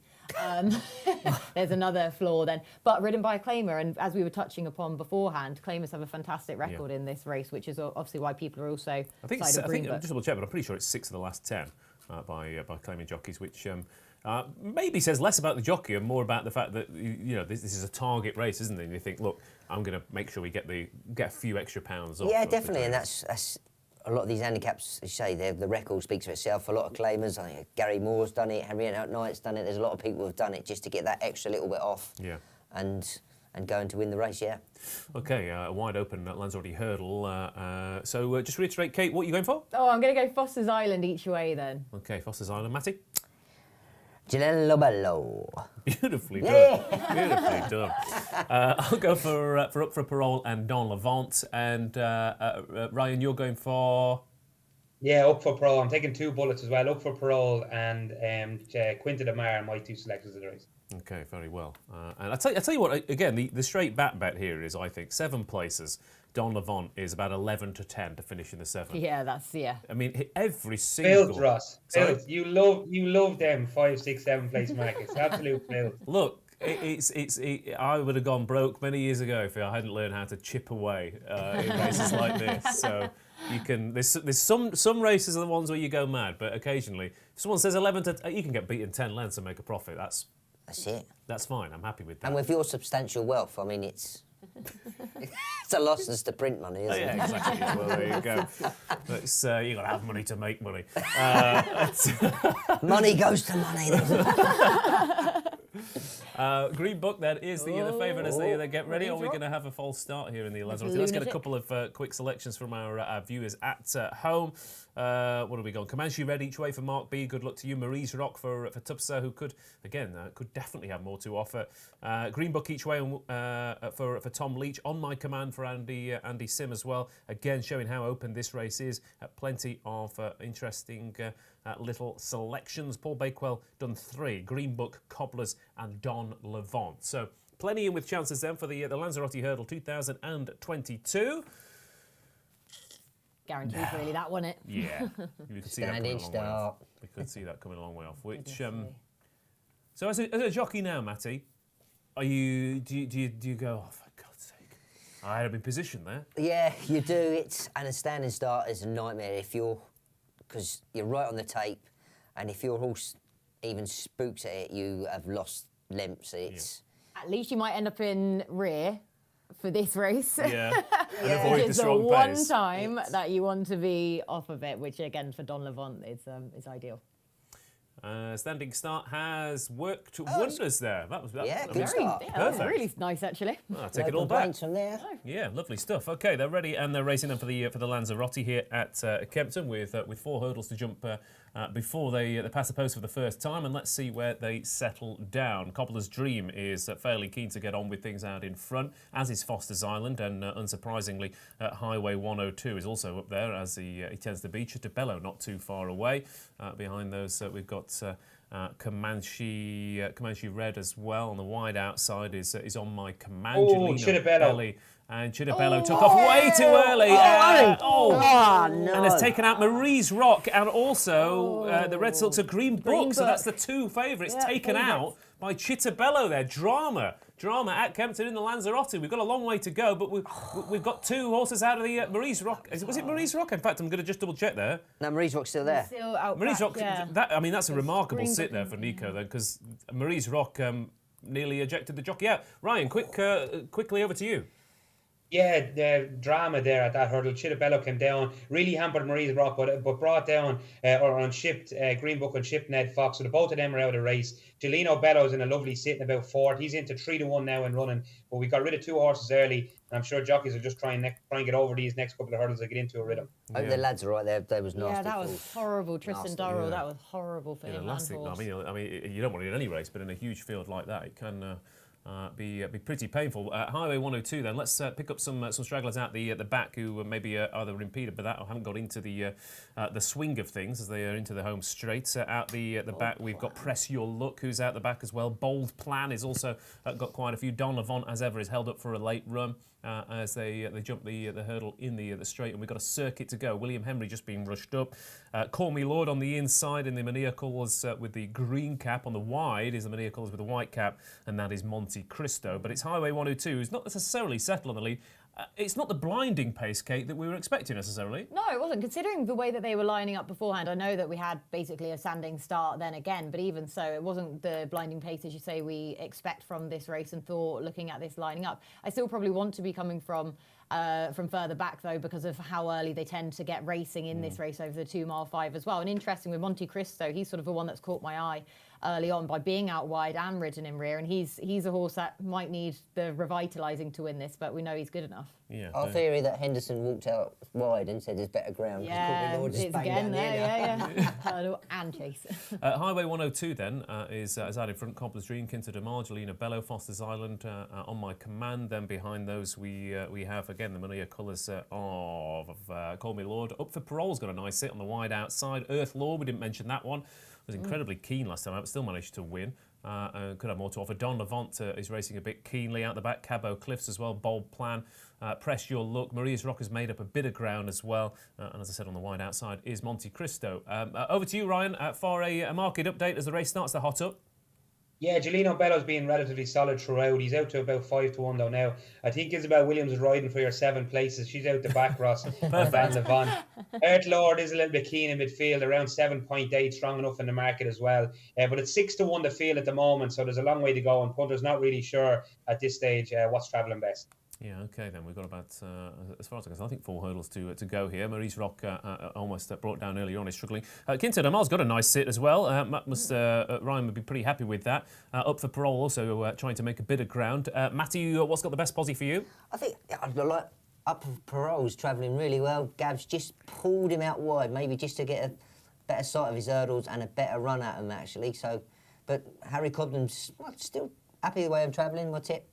Speaker 2: There's another flaw then. But ridden by a claimer, and as we were touching upon beforehand, claimers have a fantastic record in this race, which is obviously why people are also
Speaker 1: I think just double check, but I'm pretty sure it's 6 of the last 10 by claiming jockeys, which maybe says less about the jockey and more about the fact that this is a target race, isn't it? And you think, look, I'm going to make sure we get a few extra pounds off.
Speaker 3: Yeah, definitely, and that's a lot of these handicaps, as you say, the record speaks for itself. A lot of claimers, I think Gary Moore's done it, Henrietta Knight's done it. There's a lot of people who have done it just to get that extra little bit off.
Speaker 1: Yeah.
Speaker 3: And going to win the race, yeah.
Speaker 1: Okay, a wide open Lanzarote Hurdle. So just reiterate, Kate, what are you going for?
Speaker 2: Oh, I'm going to go Foster's Island each way then.
Speaker 1: Okay, Foster's Island. Matty?
Speaker 3: Giuliano Bello.
Speaker 1: Beautifully done. Beautifully done. I'll go for Up for Parole and Don Levant. And Ryan, you're going for?
Speaker 4: Yeah, Up for Parole. I'm taking 2 bullets as well. Up for Parole and Quinta de Mar are my 2 selections of the race.
Speaker 1: Okay, very well. And I tell you what, again, the straight bet here is, I think, 7 places. Don Levant is about 11 to 10 to finish in the 7.
Speaker 2: Yeah, that's.
Speaker 1: I mean, every single.
Speaker 4: Filth, Ross. Filth. You love them 5, 6, 7 place markets. Absolute filth.
Speaker 1: Look, I would have gone broke many years ago if I hadn't learned how to chip away in races like this. So you can. There's some races are the ones where you go mad, but occasionally, if someone says 11 to, you can get beaten 10 lengths and make a profit. That's
Speaker 3: it.
Speaker 1: That's fine. I'm happy with that.
Speaker 3: And with your substantial wealth, I mean, it's a loss to print money, isn't it?
Speaker 1: Yeah, exactly. Well, there you go. It's, you got to have money to make money.
Speaker 3: Money goes to money.
Speaker 1: Green Book, that is the favourite as they get ready. Are we going to have a false start here in the Lanzarote? Let's get a couple of quick selections from our viewers at home. What have we got? Comanche Red each way for Mark B. Good luck to you. Marie's Rock for Tupsa, who could definitely have more to offer. Green Book each way for Tom Leach. On My Command for Andy Sim as well. Again, showing how open this race is. Plenty of interesting little selections. Paul Bakewell done 3. Green Book, Cobblers and Don Levant. So plenty in with chances then for the Lanzarote Hurdle 2022.
Speaker 2: Guaranteed, really, that one, it.
Speaker 1: Yeah, you could see that coming a long way off. We could see that coming a long way off. Which, so as a jockey now, Matty, do you go? Oh, for God's sake, I had him in position there.
Speaker 3: Yeah, you do. And a standing start is a nightmare because you're right on the tape, and if your horse even spooks at it, you have lost lengths.
Speaker 2: At least you might end up in rear for this race.
Speaker 1: Yeah, and avoid the strong
Speaker 2: one
Speaker 1: pace.
Speaker 2: time that you want to be off of it, which again for Don Levant is ideal.
Speaker 1: Standing start has worked wonders there. That was
Speaker 3: good
Speaker 2: Very,
Speaker 3: start.
Speaker 2: yeah, that was
Speaker 1: Perfect.
Speaker 2: really nice, actually.
Speaker 1: I'll take
Speaker 3: No
Speaker 1: it all back.
Speaker 3: complaints from there.
Speaker 1: Yeah, lovely stuff. Okay, they're ready and they're racing them for the Lanzarote here at Kempton with 4 hurdles to jump before they pass the post for the first time, and let's see where they settle down. Cobbler's Dream is fairly keen to get on with things out in front, as is Foster's Island, and unsurprisingly, Highway 102 is also up there, as he tends to be. Chitabello not too far away. Behind those, we've got Comanche Red as well. On the wide outside is on my Comanche.
Speaker 4: Chitabello.
Speaker 1: And Chitabello took off way too early.
Speaker 3: no.
Speaker 1: And has taken out Marie's Rock and also the Red Silks of Green Book. So that's the 2 favourites taken out by Chitabello there. Drama at Kempton in the Lanzarote. We've got a long way to go, but we've got 2 horses out of the Marie's Rock. Was it Marie's Rock? In fact, I'm going to just double check there.
Speaker 3: No, Marie's Rock's still there.
Speaker 2: Still out
Speaker 1: Marie's
Speaker 2: back,
Speaker 1: Rock,
Speaker 2: yeah.
Speaker 1: that's a remarkable
Speaker 2: Green
Speaker 1: sit
Speaker 2: Book
Speaker 1: there for Nico, then, because Marie's Rock nearly ejected the jockey out. Ryan, quickly over to you.
Speaker 4: Yeah, the drama there at that hurdle. Chitabello came down, really hampered Marie's Rock, but brought down or unshipped Green Book and shipped Ned Fox. So the both of them are out of the race. Gelino Bello's in a lovely sit in about 4th. He's into 3-1 now and running. But we got rid of 2 horses early, and I'm sure jockeys will just try and get over these next couple of hurdles and get into a rhythm.
Speaker 3: Oh, the lads are right there. They was nasty.
Speaker 2: Yeah, that was horrible. Tristan Durrell, that was horrible for him.
Speaker 1: Last thing, I mean, you don't want it in any race, but in a huge field like that, it can be pretty painful. Highway 102 then. Let's pick up some stragglers out the back who maybe either impeded by that or haven't got into the swing of things as they are into the home straight. Out the back, we've got Press Your Luck, who's out the back as well. Bold Plan is also got quite a few. Don Levant, as ever, is held up for a late run as they jump the hurdle in the straight, and we've got a circuit to go. William Henry just being rushed up. Call Me Lord on the inside in the Mania colours with the green cap. On the wide is the Mania colours with the white cap, and that is Monte Cristo. But it's Highway 102 who's not necessarily settled on the lead. It's not the blinding pace, Kate, that we were expecting necessarily.
Speaker 2: No, it wasn't. Considering the way that they were lining up beforehand, I know that we had basically a standing start then again, but even so, it wasn't the blinding pace, as you say, we expect from this race and thought looking at this lining up. I still probably want to be coming from further back, though, because of how early they tend to get racing in this race over the 2 mile 5 as well. And interesting with Monte Cristo, he's sort of the one that's caught my eye early on by being out wide and ridden in rear, and he's a horse that might need the revitalising to win this, but we know he's good enough.
Speaker 1: Yeah.
Speaker 3: Our theory that Henderson walked out wide and said there's better ground.
Speaker 2: Yeah, it's again there, yeah. Hurdle and chase.
Speaker 1: Highway 102 then is out in front. Cobbler's Dream, Quinta de Margelina Bello, Foster's Island on my command. Then behind those we have again the Mania colours of Call Me Lord. Up for Parole's got a nice sit on the wide outside. Earth Law, we didn't mention that one. Was incredibly keen last time out, but still managed to win. Could have more to offer. Don Levant is racing a bit keenly out the back. Cabo Cliffs as well. Bold Plan. Press Your Luck. Maria's Rock has made up a bit of ground as well. And as I said, on the wide outside is Monte Cristo. Over to you, Ryan, for a market update as the race starts to hot up.
Speaker 4: Yeah, Gelino Bello's been relatively solid throughout. He's out to about 5-1 though now. I think Isabel Williams is riding for your 7 places. She's out the back, Ross. Van Levant. Earth Lord is a little bit keen in midfield, around 7.8, strong enough in the market as well. But it's 6-1 the field at the moment, so there's a long way to go, and Punter's not really sure at this stage what's travelling best.
Speaker 1: Yeah, okay then. We've got about, as far as I think 4 hurdles to go here. Marie's Rock almost brought down earlier on, is struggling. Quinta de Mar's got a nice sit as well. Ryan would be pretty happy with that. Up for Parole also trying to make a bit of ground. Mattie, what's got the best posse for you?
Speaker 3: I think Up for Parole's travelling really well. Gav's just pulled him out wide, maybe just to get a better sight of his hurdles and a better run at him, actually. So, but Harry Cobden's still happy the way I'm travelling. What's it?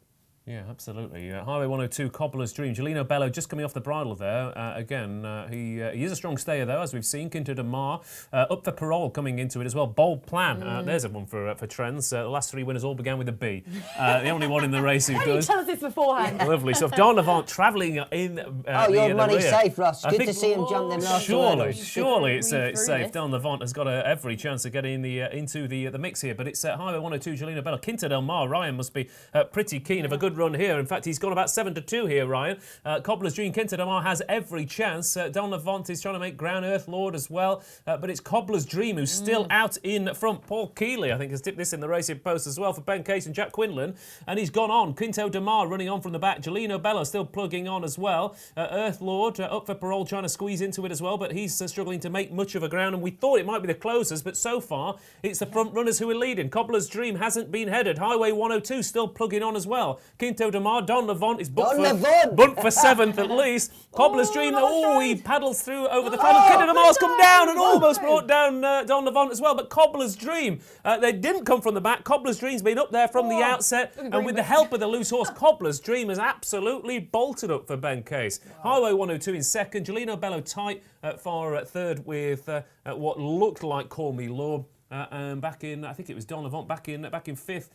Speaker 1: Yeah, absolutely. Highway 102, Cobbler's Dream. Gelino Bello just coming off the bridle there. Again, he is a strong stayer, though, as we've seen. Quinta de Mar. Up for Parole coming into it as well. Bold Plan. There's a one for trends. The last 3 winners all began with a B. The only one in the race who
Speaker 2: Why
Speaker 1: does.
Speaker 2: didn't you tell us this beforehand?
Speaker 1: Lovely stuff. Don Levant travelling in
Speaker 3: Your money's
Speaker 1: rear.
Speaker 3: safe, Ross. Good to see him jump them last
Speaker 1: Surely it's
Speaker 2: This.
Speaker 1: safe. Don Levant has got every chance of getting into the mix here, but it's Highway 102, Gelino Bello. Quinta del Mar. Ryan must be pretty keen of a good good run here. In fact, he's gone about 7-2 here, Ryan. Cobbler's Dream, Kempton Warwick has every chance. Don Levant is trying to make ground, Earth Lord as well. But it's Cobbler's Dream who's still out in front. Paul Keeley, I think, has dipped this in the racing post as well for Ben Case and Jack Quinlan. And he's gone on. Quinto Damar running on from the back. Gelino Bello still plugging on as well. Earth Lord up for parole, trying to squeeze into it as well, but he's struggling to make much of a ground. And we thought it might be the closers, but so far it's the front runners who are leading. Cobbler's Dream hasn't been headed. Highway 102 still plugging on as well. Quinto Damar, Don Levant is bunt for 7th at least. Cobbler's Dream, he paddles through over the final. Quinto Damar's come down and almost brought down Don Levant as well, but Cobbler's Dream, they didn't come from the back. Cobbler's Dream's been up there from the outset, and with the help of the loose horse, Cobbler's Dream has absolutely bolted up for Ben Case. Highway 102 in second, Gelino Bello tight for third with what looked like Call Me Lord, and back in, I think it was Don Levant back in fifth.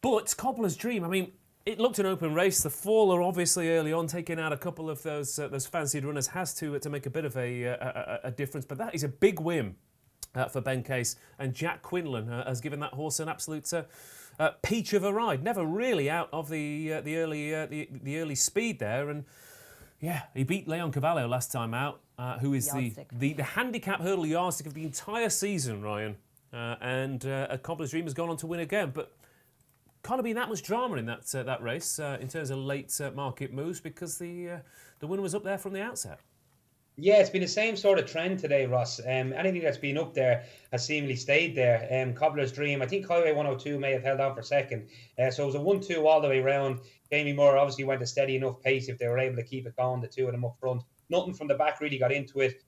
Speaker 1: But Cobbler's Dream, I mean, it looked an open race. The faller, obviously, early on, taking out a couple of those fancied runners has to make a bit of a difference. But that is a big win for Ben Case, and Jack Quinlan has given that horse an absolute peach of a ride. Never really out of the early speed there, and yeah, he beat Leon Cavallo last time out, who is the handicap hurdle yardstick of the entire season, Ryan. And Cobbler's Dream has gone on to win again, but can't have been that much drama in that race in terms of late market moves, because the winner was up there from the outset.
Speaker 4: Yeah, it's been the same sort of trend today, Ross. Anything that's been up there has seemingly stayed there. Cobbler's Dream, I think Highway 102 may have held on for second. So it was a 1-2 all the way round. Jamie Moore obviously went a steady enough pace if they were able to keep it going, the two of them up front. Nothing from the back really got into it.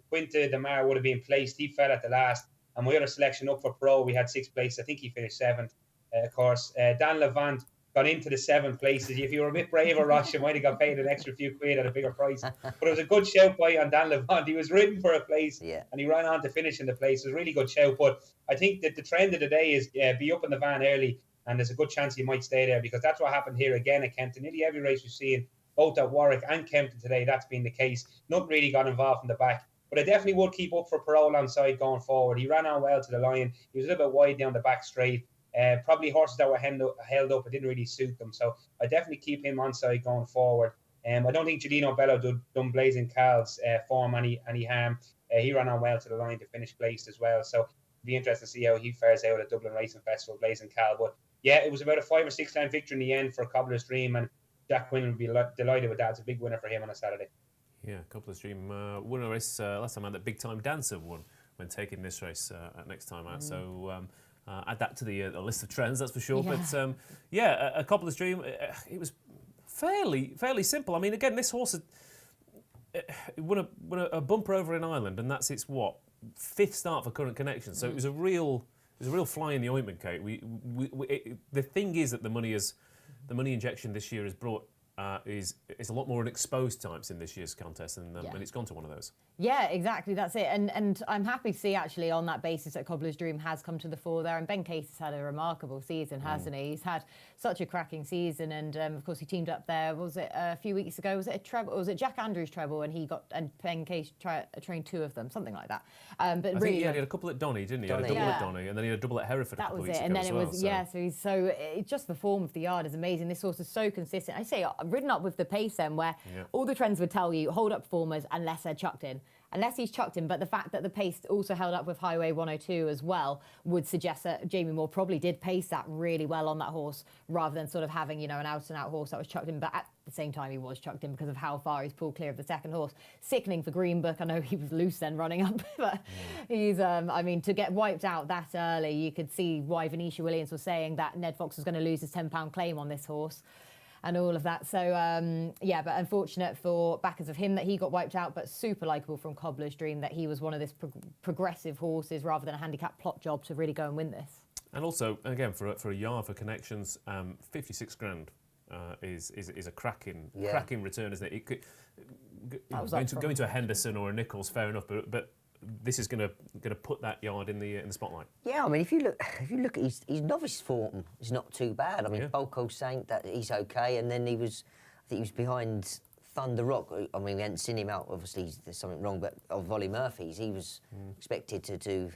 Speaker 4: Quinto Damar would have been placed. He fell at the last. And my other selection up for pro, we had 6th place. I think he finished 7th, of course. Dan Levant got into the 7 places. If you were a bit braver, Ross, you might have got paid an extra few quid at a bigger price. But it was a good shout by on Dan Levant. He was ridden for a place, and he ran on to finish in the place. It was a really good shout. But I think that the trend of the day is be up in the van early, and there's a good chance you might stay there, because that's what happened here again at Kempton. Nearly every race we've seen, both at Warwick and Kempton today, that's been the case. Nothing really got involved in the back. But I definitely would keep up for parole on side going forward. He ran on well to the line. He was a little bit wide down the back straight. Probably horses that were held up, it didn't really suit them. So I definitely keep him on side going forward. I don't think Gelino Bello done Blazing Cal's form any harm. He ran on well to the line to finish placed as well. So it'll be interesting to see how he fares out at Dublin Racing Festival, Blazing Cal. But yeah, it was about a 5 or 6 lane victory in the end for Cobbler's Dream, and Jack Quinn will be delighted with that. It's a big winner for him on a Saturday.
Speaker 1: Yeah, Cobbler's Dream won a race last time out that Big Time Dancer won when taking this race next time out. So add that to the list of trends, that's for sure. But a Cobbler's Dream, it was fairly simple. I mean, again, this horse won a bumper over in Ireland, and that's its 5th start for Current Connection. So it was a real fly in the ointment, Kate. The thing is that the money injection this year has brought. Is a lot more exposed types in this year's contest, and it's gone to one of those.
Speaker 2: Yeah, exactly. That's it. And I'm happy to see, actually, on that basis, that Cobbler's Dream has come to the fore there. And Ben Case has had a remarkable season, hasn't he? He's had such a cracking season. And, of course, he teamed up there, was it a few weeks ago? Was it a treble? Or was it Jack Andrews' treble? And Ben Case trained 2 of them, something like that. But
Speaker 1: I
Speaker 2: really,
Speaker 1: think he had a couple at Donny, didn't he? He had a double at Donny, and then he had a double at Hereford a couple of weeks ago.
Speaker 2: And then
Speaker 1: as
Speaker 2: it
Speaker 1: well,
Speaker 2: was,
Speaker 1: so
Speaker 2: it's just the form of the yard is amazing. This horse is so consistent. I say, ridden up with the pace then, where all the trends would tell you, hold up performers unless they're chucked in. Unless he's chucked in, but the fact that the pace also held up with Highway 102 as well would suggest that Jamie Moore probably did pace that really well on that horse, rather than sort of having, an out-and-out horse that was chucked in. But at the same time, he was chucked in because of how far he's pulled clear of the second horse. Sickening for Greenbook. I know he was loose then running up, but he's, to get wiped out that early, you could see why Venetia Williams was saying that Ned Fox was going to lose his £10 claim on this horse. And all of that. So, but unfortunate for backers of him that he got wiped out, but super likeable from Cobbler's Dream that he was one of this progressive horses rather than a handicap plot job to really go and win this. And also, again, for a yard for connections, 56 grand is a cracking return, isn't it? Going to a Henderson or a Nichols, fair enough, but this is going to put that yard in the spotlight. Yeah, I mean, if you look at his novice form, it's not too bad. I mean, Bolko Saint, that he's okay, and then I think he was behind Thunder Rock. I mean, we hadn't seen him out. Obviously, there's something wrong, but of Volley Murphy's, he was expected to do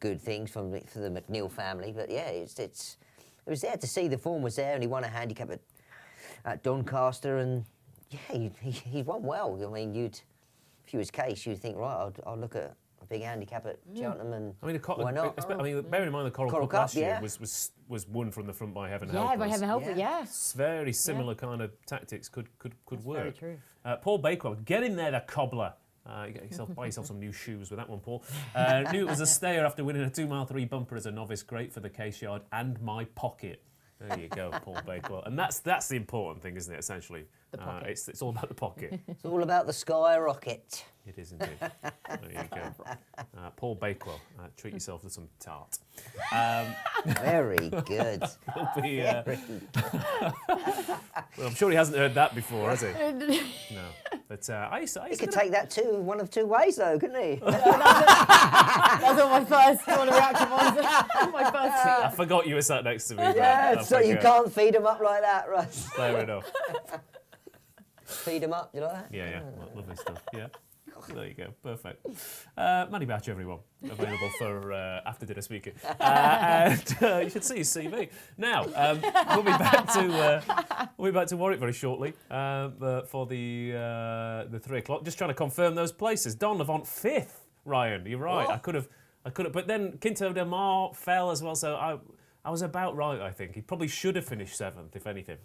Speaker 2: good things for the McNeil family. But yeah, it's
Speaker 3: it was there to see. The form was there, and he won a handicap at Doncaster, and yeah, he won well. I mean, if you was Case, you'd think, right, I'll look at a big handicap at Cheltenham, and why not?
Speaker 1: Bearing in mind the Coral Cup last year was won from the front by Heaven Help Us.
Speaker 2: Yeah, by Heaven Help Us, yeah.
Speaker 1: Very similar kind of tactics could work.
Speaker 2: Very true.
Speaker 1: Paul Bakewell, get in there, the cobbler. Buy yourself some new shoes with that one, Paul. Knew it was a stayer after winning a 2 mile 3 bumper as a novice. Great for the case yard and my pocket. There you go, Paul Bakewell. And that's the important thing, isn't it, essentially?
Speaker 2: The pocket.
Speaker 1: It's all about the pocket.
Speaker 3: It's all about the skyrocket.
Speaker 1: It is indeed. There you go. Paul Bakewell, treat yourself to some tart.
Speaker 3: Very good.
Speaker 1: We'll be, well, I'm sure he hasn't heard that before, has he? No. But I used
Speaker 3: He could take that one of two ways, though, couldn't he?
Speaker 2: That's what my first sort of reaction was. My first.
Speaker 1: I forgot you were sat next to me.
Speaker 3: Yeah, so you can't feed them up like that, Russ.
Speaker 1: Fair enough.
Speaker 3: Feed them up, you like that?
Speaker 1: Yeah. Well, lovely stuff. Yeah. There you go. Perfect. Mattie Batchelor, everyone. Available for after dinner speaking. And you should see his CV. Now, we'll be back to Warwick very shortly for the 3 o'clock. Just trying to confirm those places. Don Levant 5th. Ryan, you're right.
Speaker 3: What?
Speaker 1: I could have. But then Quinto Del Mar fell as well. So I was about right. I think he probably should have finished 7th, if anything.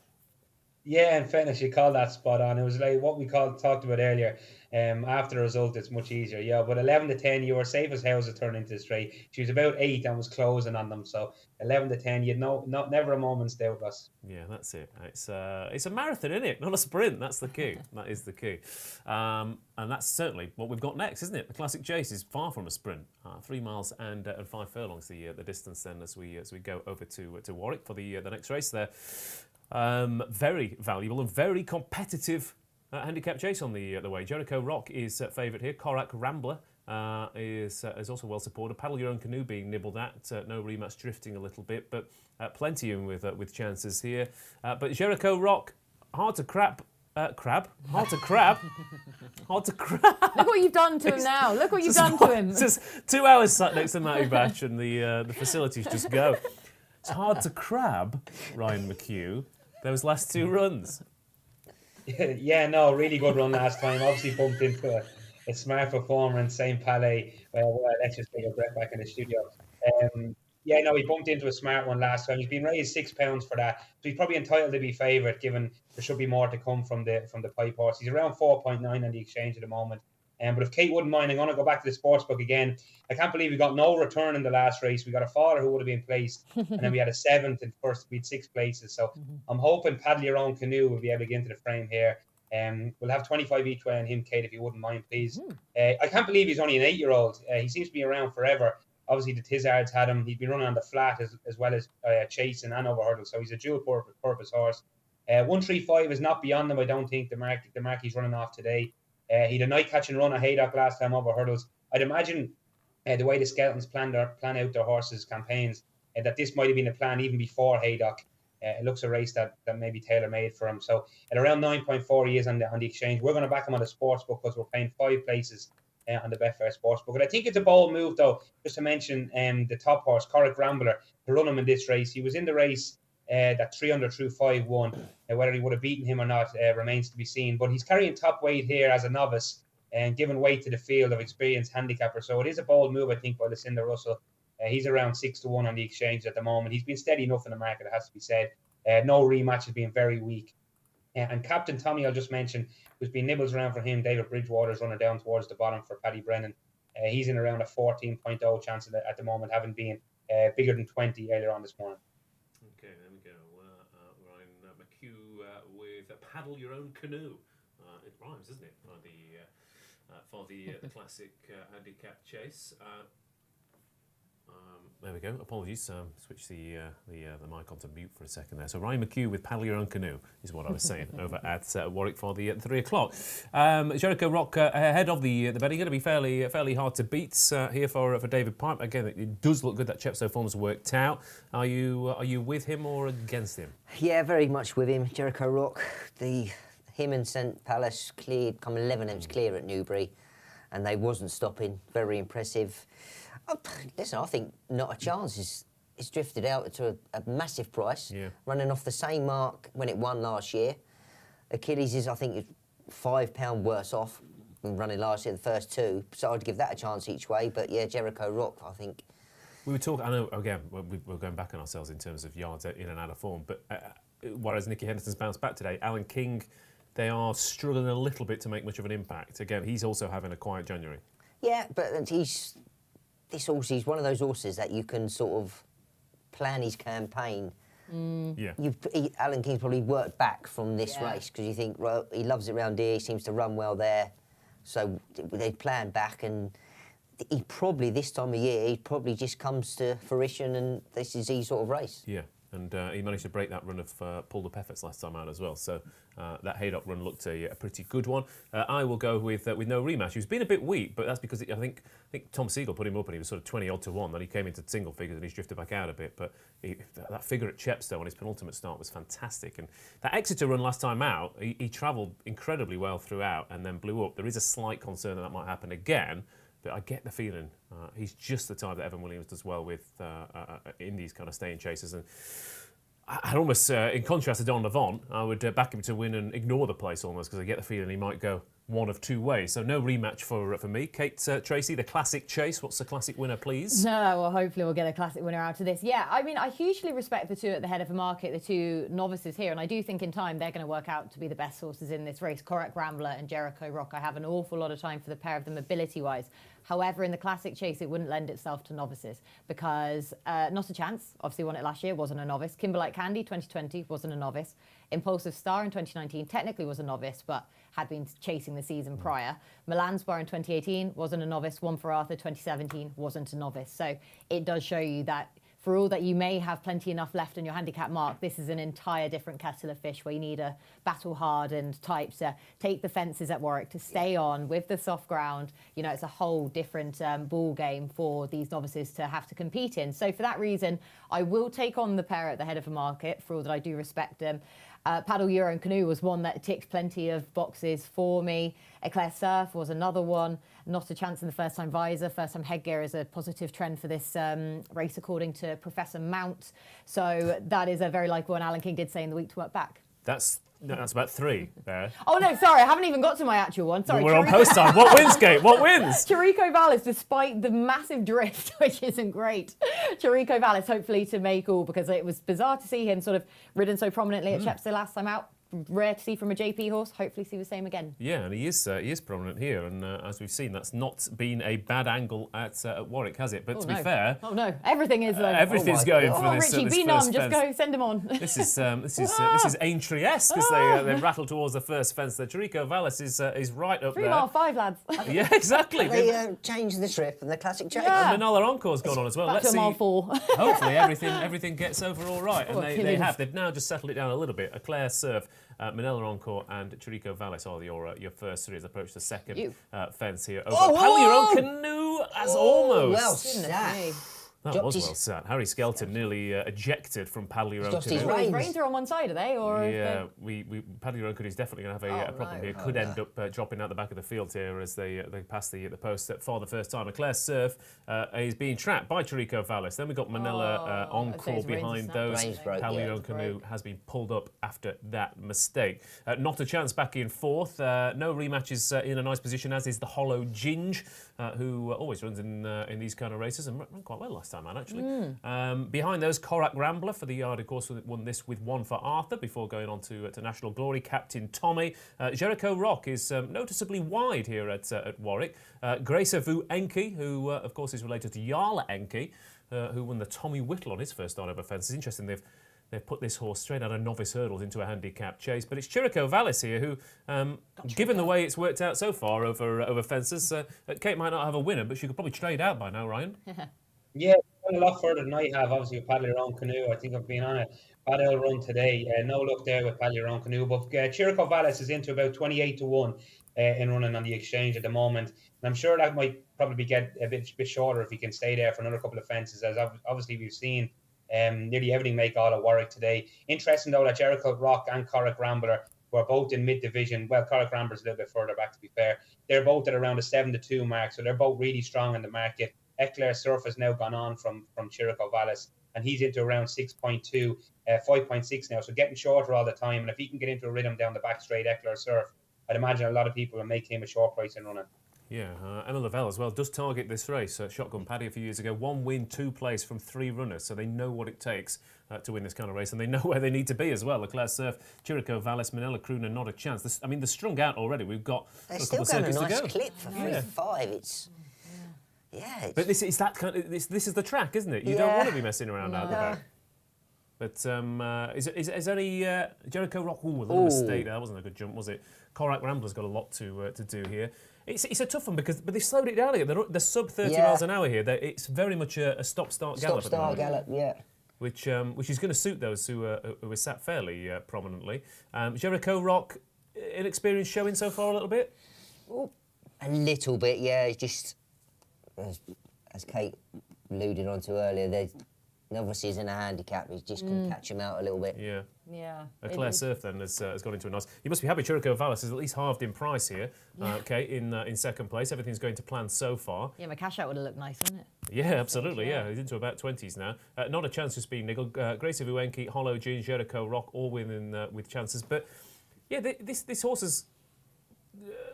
Speaker 4: Yeah, in fairness, you called that spot on. It was like what we talked about earlier. After the result, it's much easier. Yeah, but 11 to 10, you were safe as houses turned into the straight. She was about 8 and was closing on them. So 11 to 10, you'd never a moment's doubt, Russ.
Speaker 1: Yeah, that's it. It's a marathon, isn't it? Not a sprint. That's the key. That is the key. And that's certainly what we've got next, isn't it? The Classic Chase is far from a sprint. 3 miles and 5 furlongs the distance then as we go over to Warwick for the next race there. Very valuable and very competitive handicap chase on the way. Jericho Rock is favourite here. Korak Rambler is also well supported. Paddle Your Own Canoe being nibbled at. No rematch drifting a little bit, but plenty in with chances here. But Jericho Rock, hard to crab. Hard to crab.
Speaker 2: Look what you've done to him now. Look what you've done to him.
Speaker 1: Just 2 hours sat next to Mattie Batch and the facilities just go. It's hard to crab, Ryan McCue, those last 2 runs.
Speaker 4: Yeah, no, really good run last time. Obviously bumped into a smart performer in St. Palais. Well, let's just take a breath back in the studio. Yeah, no, he bumped into a smart one last time. He's been raised £6 for that. So he's probably entitled to be favourite, given there should be more to come from the pipe horse. He's around 4.9 on the exchange at the moment. But if Kate wouldn't mind, I'm going to go back to the sportsbook again. I can't believe we got no return in the last race. We got a father who would have been placed, and then we had a 7th and first. We had 6 places. So I'm hoping Paddle Your Own Canoe will be able to get into the frame here. We'll have 25 each way on him, Kate, if you wouldn't mind, please. I can't believe he's only an 8-year-old. He seems to be around forever. Obviously, the Tizards had him. He's been running on the flat as well as chasing and over hurdle. So he's a dual purpose horse. 135 is not beyond them, I don't think. The mark he's running off today. He had a night catch and run at Haydock last time over hurdles. I'd imagine the way the Skeletons plan out their horses' campaigns, that this might have been a plan even before Haydock. It looks a race that may be tailor-made for him. So at around 9.4 he is on the exchange. We're going to back him on the sportsbook because we're paying 5 places on the Betfair Sportsbook. And I think it's a bold move, though, just to mention the top horse, Korak Rambler, to run him in this race. He was in the race that 300 through 5-1. Whether he would have beaten him or not remains to be seen. But he's carrying top weight here as a novice and giving weight to the field of experienced handicapper. So it is a bold move, I think, by Lucinda Russell. He's around 6-1 on the exchange at the moment. He's been steady enough in the market, it has to be said. No rematch has been very weak. And Captain Tommy, I'll just mention, who's been nibbles around for him. David Bridgewater's running down towards the bottom for Paddy Brennan. He's in around a 14.0 chance at the moment, having been bigger than 20 earlier on this morning.
Speaker 1: Okay, there we go. Ryan McCue with Paddle Your Own Canoe. It rhymes, doesn't it? For the classic handicap chase. There we go. Apologies. Switch the mic onto mute for a second there. So Ryan McCue with Paddle Your Own Canoe is what I was saying over at Warwick for the 3 o'clock. Jericho Rock ahead of the betting. Going to be fairly hard to beat here for David Pipe. Again, it does look good that Chepstow form's worked out. Are you with him or against him?
Speaker 3: Yeah, very much with him. Jericho Rock, him and St Palace cleared, come 11 M's clear at Newbury, and they wasn't stopping. Very impressive. Listen, I think not a chance is it's drifted out to a massive price, running off the same mark when it won last year. Achilles is, I think, £5 worse off than running last year, the first two. So I'd give that a chance each way. But yeah, Jericho Rock, I think.
Speaker 1: We were talking, I know, again, we're going back on ourselves in terms of yards in and out of form, but whereas Nicky Henderson's bounced back today, Alan King, they are struggling a little bit to make much of an impact. Again, he's also having a quiet January. Yeah,
Speaker 3: but he's one of those horses that you can sort of plan his campaign. Alan King's probably worked back from this race because you think, well, he loves it round here, he seems to run well there. So they plan back, and he probably, this time of year, he probably just comes to fruition, and this is his sort of race.
Speaker 1: Yeah, and he managed to break that run of Paul de Peffets last time out as well. So that Haydock run looked a pretty good one. I will go with no rematch. He's been a bit weak, but that's because I think Tom Siegel put him up and he was sort of 20-odd to 1. Then he came into single figures and he's drifted back out a bit. But that figure at Chepstow on his penultimate start was fantastic. And that Exeter run last time out, he travelled incredibly well throughout and then blew up. There is a slight concern that might happen again. But I get the feeling he's just the type that Evan Williams does well with in these kind of staying chases. And I'd almost, in contrast to Don Levant, I would back him to win and ignore the place almost because I get the feeling he might go one of two ways. So no rematch for me. Kate, Tracey, the classic chase. What's the classic winner, please?
Speaker 2: No, well, hopefully we'll get a classic winner out of this. Yeah, I mean, I hugely respect the two at the head of the market, the two novices here, and I do think in time they're going to work out to be the best horses in this race. Corach Rambler and Jericho Rock. I have an awful lot of time for the pair of them ability-wise. However, in the classic chase, it wouldn't lend itself to novices because Not a Chance, obviously won it last year, wasn't a novice. Kimberlite Candy, 2020, wasn't a novice. Impulsive Star in 2019 technically was a novice, but had been chasing the season prior. Milan Spar in 2018 wasn't a novice. One for Arthur 2017 wasn't a novice. So it does show you that for all that you may have plenty enough left in your handicap mark, this is an entire different kettle of fish where you need a battle-hardened type to take the fences at Warwick, to stay on with the soft ground. You know, it's a whole different ball game for these novices to have to compete in. So for that reason, I will take on the pair at the head of the market, for all that I do respect them. Paddle, Euro and Canoe was one that ticked plenty of boxes for me. Eclair Surf was another one. Not a Chance in the first-time visor. First-time headgear is a positive trend for this race, according to Professor Mount. So that is a very likely one. Alan King did say in the week to work back.
Speaker 1: That's about three there.
Speaker 2: Oh, no, sorry. I haven't even got to my actual one. Sorry.
Speaker 1: We're on post time. What wins, Kate? What wins?
Speaker 2: Chirico Vallis, despite the massive drift, which isn't great. Chirico Vallis, hopefully to make all, because it was bizarre to see him sort of ridden so prominently at Chepstow last time out. Rare to see from a JP horse. Hopefully see the same again.
Speaker 1: Yeah, and he is prominent here, and as we've seen, that's not been a bad angle at Warwick, has it? But to be fair,
Speaker 2: everything is.
Speaker 1: Everything's going for this.
Speaker 2: Richie,
Speaker 1: this
Speaker 2: be
Speaker 1: first
Speaker 2: numb. Just
Speaker 1: fence.
Speaker 2: go, send him on.
Speaker 1: This is Aintree-esque as they rattle towards the first fence. The Chirico Vallis is right up
Speaker 2: 3
Speaker 1: there.
Speaker 2: mile 5, lads.
Speaker 1: Yeah, exactly.
Speaker 3: They changed the trip and the classic chase.
Speaker 2: Yeah.
Speaker 1: And Manala Encore's gone on as well.
Speaker 2: Back
Speaker 1: Let's
Speaker 2: to
Speaker 1: see.
Speaker 2: mile 4.
Speaker 1: Hopefully everything gets over all right, and they have.
Speaker 2: Achilles.
Speaker 1: They've now just settled it down a little bit. Eclair Surf, Manila Encore and Chirico Vallis are your first three as approach the second fence here. Paddle Your Own Canoe as almost.
Speaker 3: Well sat.
Speaker 1: That was well sat. Harry Skelton nearly ejected from Paddle Your Own
Speaker 3: Lost his
Speaker 1: Canoe.
Speaker 3: reins.
Speaker 2: Reins are on one side, are they? Or
Speaker 1: Yeah, Paddle Your Own Canoe is definitely going to have a problem here. Could end up dropping out the back of the field here as they pass the post for the first time. Eclair Surf is being trapped by Chirico Vallis. Then we've got Manila Encore
Speaker 2: his reins
Speaker 1: behind
Speaker 2: are
Speaker 1: those.
Speaker 3: Reins broke,
Speaker 1: Paddle Your Own Canoe has been pulled up after that mistake. Not a Chance back in fourth. No rematches in a nice position, as is the Hollow Ginge, who always runs in these kind of races and ran quite well last time out, actually. Behind those, Corach Rambler for the yard, of course, won this with one for Arthur before going on to National Glory. Captain Tommy. Jericho Rock is noticeably wide here at Warwick. Gracer Vu Enki, who, of course, is related to Jarla Enki, who won the Tommy Whittle on his first start over fence. It's interesting they've put this horse straight out of novice hurdles into a handicap chase. But it's Chirico Vallis here who, given the way it's worked out so far over fences, Kate might not have a winner, but she could probably trade out by now, Ryan.
Speaker 4: Yeah, a lot further than I have. Obviously, with Paddle Your Own Canoe, I think I've been on a paddle run today. No luck there with Paddle Your Own Canoe, but Chirico Vallis is into about 28 to 1 in running on the exchange at the moment. And I'm sure that might probably get a bit shorter if he can stay there for another couple of fences, as obviously we've seen nearly everything make all at Warwick today. Interesting though that Jericho Rock and Corach Rambler were both in mid-division. Well, Corach Rambler's a little bit further back, to be fair. They're both at around a 7 to 2 mark, so they're both really strong in the market. Eclair Surf has now gone on from Chirico Vallis, and he's into around 6.2, 5.6 now. So getting shorter all the time. And if he can get into a rhythm down the back straight, Eckler Surf, I'd imagine a lot of people will make him a short price in running.
Speaker 1: Yeah, Emma Lavelle as well does target this race. Shotgun Paddy a few years ago, 1 win, 2 plays from 3 runners, so they know what it takes to win this kind of race, and they know where they need to be as well. Leclerc Surf, Chirico Vallis, Manila Crooner, not a chance. They're strung out already. We've got
Speaker 3: They're
Speaker 1: a
Speaker 3: still
Speaker 1: couple of
Speaker 3: going a
Speaker 1: circuits
Speaker 3: nice
Speaker 1: to go.
Speaker 3: clip for 3-5. It's
Speaker 1: But this is that kind of, this is the track, isn't it? You don't want to be messing around out the back. But is any Jericho Rock? Ooh, a little mistake there. That wasn't a good jump, was it? Korak Rambler's got a lot to do here. It's a tough one but they slowed it down here. They're sub 30 miles an hour here. It's very much a stop-start gallop.
Speaker 3: Stop-start gallop, yeah.
Speaker 1: Which is going to suit those who are sat fairly prominently. Jericho Rock, inexperienced showing so far a little bit?
Speaker 3: Ooh, a little bit, yeah. It's just, as Kate alluded on to earlier, there's novices in a handicap. He just can catch him out a little bit.
Speaker 1: Yeah.
Speaker 2: Yeah.
Speaker 1: Leclerc Surf then has gone into a nice. You must be happy. Chirico Vallis is at least halved in price here. In second place. Everything's going to plan so far.
Speaker 2: Yeah, my cash out would have looked nice, wouldn't it?
Speaker 1: Yeah, absolutely. Yeah, he's into about 20s now. Not a chance for Speed Niggle. Gracie Vuenki, Hollow Jean, Jericho Rock, all with chances. But yeah, this horse has.